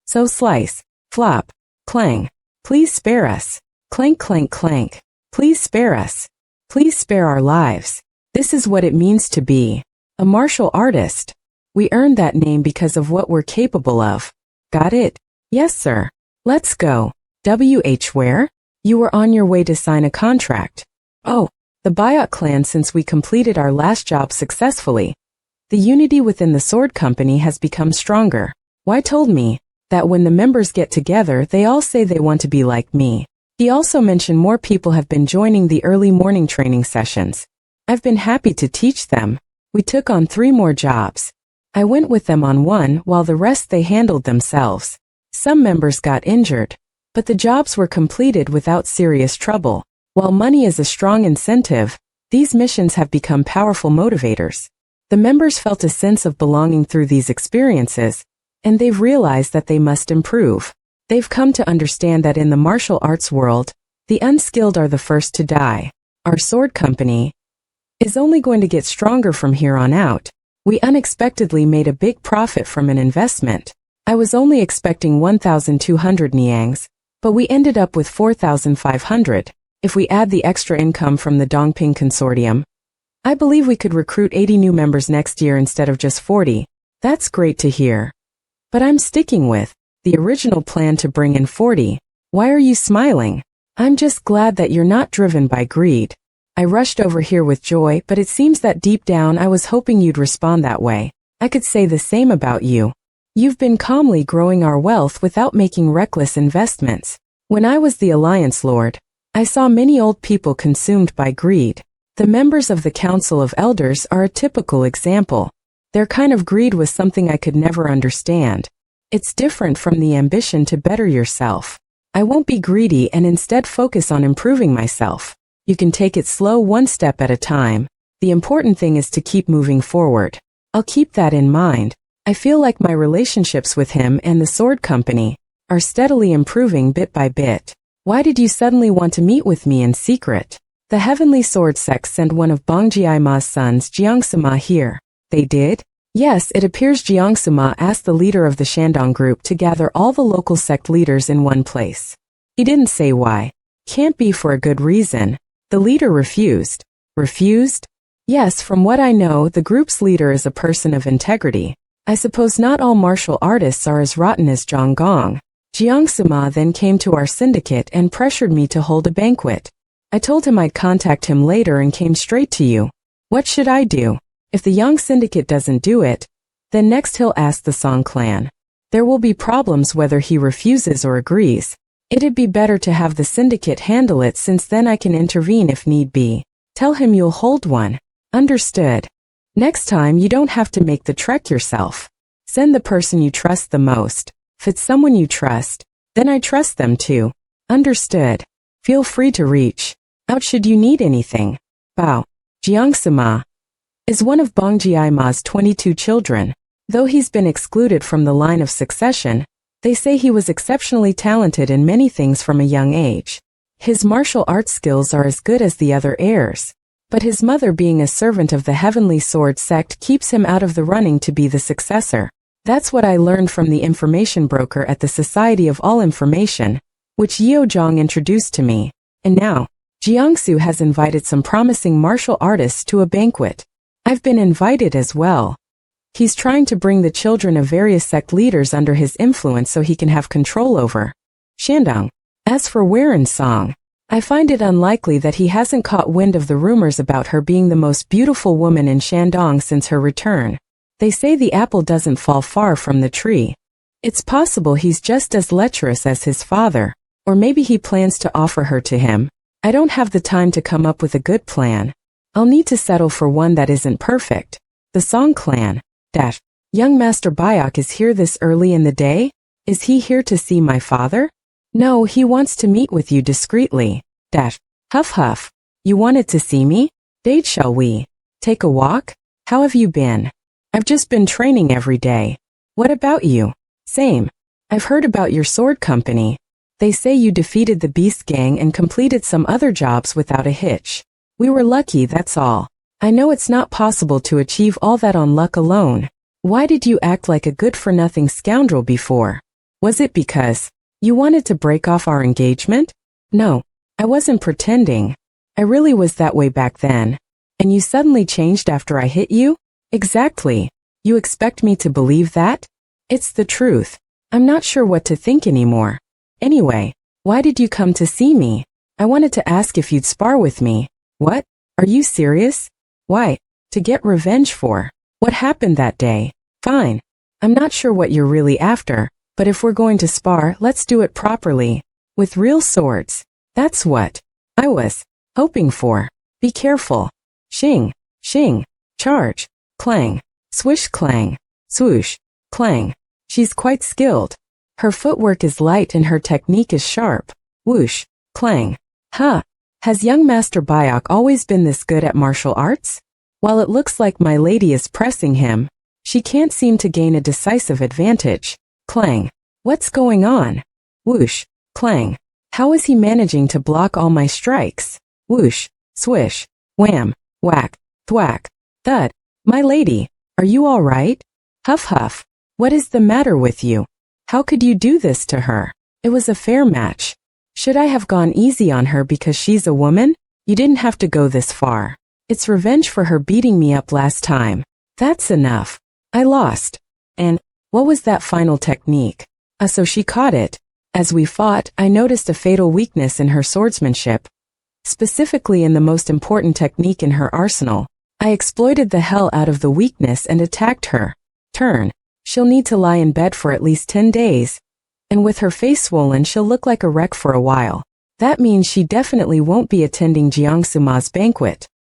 So slice. Flop. Clang. Please spare us. Clank, clank, clank. Please spare us. Please spare our lives. This is what it means to be a martial artist. We earned that name because of what we're capable of. Got it? Yes, sir. Let's go. Where? You were on your way to sign a contract. Oh, the Bayok clan. Since we completed our last job successfully, the unity within the sword company has become stronger. Why told me that when the members get together they all say they want to be like me. He also mentioned more people have been joining the early morning training sessions. I've been happy to teach them. We took on 3 more jobs. I went with them on one while the rest they handled themselves. Some members got injured, but the jobs were completed without serious trouble. While money is a strong incentive, these missions have become powerful motivators. The members felt a sense of belonging through these experiences, and they've realized that they must improve. They've come to understand that in the martial arts world, the unskilled are the first to die. Our sword company is only going to get stronger from here on out. We unexpectedly made a big profit from an investment. I was only expecting 1,200 niangs, but we ended up with 4,500. If we add the extra income from the Dongping Consortium, I believe we could recruit 80 new members next year instead of just 40. That's great to hear. But I'm sticking with the original plan to bring in 40. Why are you smiling? I'm just glad that you're not driven by greed. I rushed over here with joy, but it seems that deep down I was hoping you'd respond that way. I could say the same about you. You've been calmly growing our wealth without making reckless investments. When I was the Alliance Lord, I saw many old people consumed by greed. The members of the Council of Elders are a typical example. Their kind of greed was something I could never understand. It's different from the ambition to better yourself. I won't be greedy and instead focus on improving myself. You can take it slow, one step at a time. The important thing is to keep moving forward. I'll keep that in mind. I feel like my relationships with him and the sword company are steadily improving bit by bit. Why did you suddenly want to meet with me in secret? The Heavenly Sword Sect sent one of Bang Jiaima's sons, Jiangsima, here. They did? Yes, it appears Jiangsima asked the leader of the Shandong group to gather all the local sect leaders in one place. He didn't say why. Can't be for a good reason. The leader refused. Refused? Yes, from what I know, the group's leader is a person of integrity. I suppose not all martial artists are as rotten as Zhang Gong. Jiangsima then came to our syndicate and pressured me to hold a banquet. I told him I'd contact him later and came straight to you. What should I do? If the Yang Syndicate doesn't do it, then next he'll ask the Song clan. There will be problems whether he refuses or agrees. It'd be better to have the syndicate handle it, since then I can intervene if need be. Tell him you'll hold one. Understood. Next time you don't have to make the trek yourself. Send the person you trust the most. If it's someone you trust, then I trust them too. Understood. Feel free to reach out should you need anything. Bao. Jiangsima is one of Bang Jiaima's 22 children. Though he's been excluded from the line of succession, they say he was exceptionally talented in many things from a young age. His martial arts skills are as good as the other heirs, but his mother, being a servant of the Heavenly Sword Sect, keeps him out of the running to be the successor. That's what I learned from the information broker at the Society of All Information, which Yeo Zhang introduced to me. And now, Jiangsu has invited some promising martial artists to a banquet. I've been invited as well. He's trying to bring the children of various sect leaders under his influence so he can have control over Shandong. As for Weren Song, I find it unlikely that he hasn't caught wind of the rumors about her being the most beautiful woman in Shandong since her return. They say the apple doesn't fall far from the tree. It's possible he's just as lecherous as his father, or maybe he plans to offer her to him. I don't have the time to come up with a good plan. I'll need to settle for one that isn't perfect. The Song clan. Young Master Bayok is here this early in the day? Is he here to see my father? No, he wants to meet with you discreetly. Huff huff. You wanted to see me? Date, shall we take a walk? How have you been? I've just been training every day. What about you? Same. I've heard about your sword company. They say you defeated the Beast Gang and completed some other jobs without a hitch. We were lucky, that's all. I know it's not possible to achieve all that on luck alone. Why did you act like a good-for-nothing scoundrel before? Was it because you wanted to break off our engagement? No, I wasn't pretending. I really was that way back then. And you suddenly changed after I hit you? Exactly. You expect me to believe that? It's the truth. I'm not sure what to think anymore. Anyway, why did you come to see me? I wanted to ask if you'd spar with me. What? Are you serious? Why? To get revenge for what happened that day. Fine. I'm not sure what you're really after, but if we're going to spar, let's do it properly. With real swords. That's what I was hoping for. Be careful. Shing, shing, charge, clang, swish clang, swoosh, clang. She's quite skilled. Her footwork is light and her technique is sharp. Whoosh, clang. Huh. Has young Master Bayok always been this good at martial arts? While it looks like my lady is pressing him, she can't seem to gain a decisive advantage. Clang. What's going on? Whoosh, clang. How is he managing to block all my strikes? Whoosh, swish, wham, whack, thwack, thud. My lady, are you all right? Huff huff. What is the matter with you? How could you do this to her? It was a fair match. Should I have gone easy on her because she's a woman? You didn't have to go this far. It's revenge for her beating me up last time. That's enough. I lost. And what was that final technique? So she caught it. As we fought, I noticed a fatal weakness in her swordsmanship. Specifically in the most important technique in her arsenal. I exploited the hell out of the weakness and attacked her. Turn. She'll need to lie in bed for at least 10 days. And with her face swollen, she'll look like a wreck for a while. That means she definitely won't be attending Jiangsu Ma's banquet.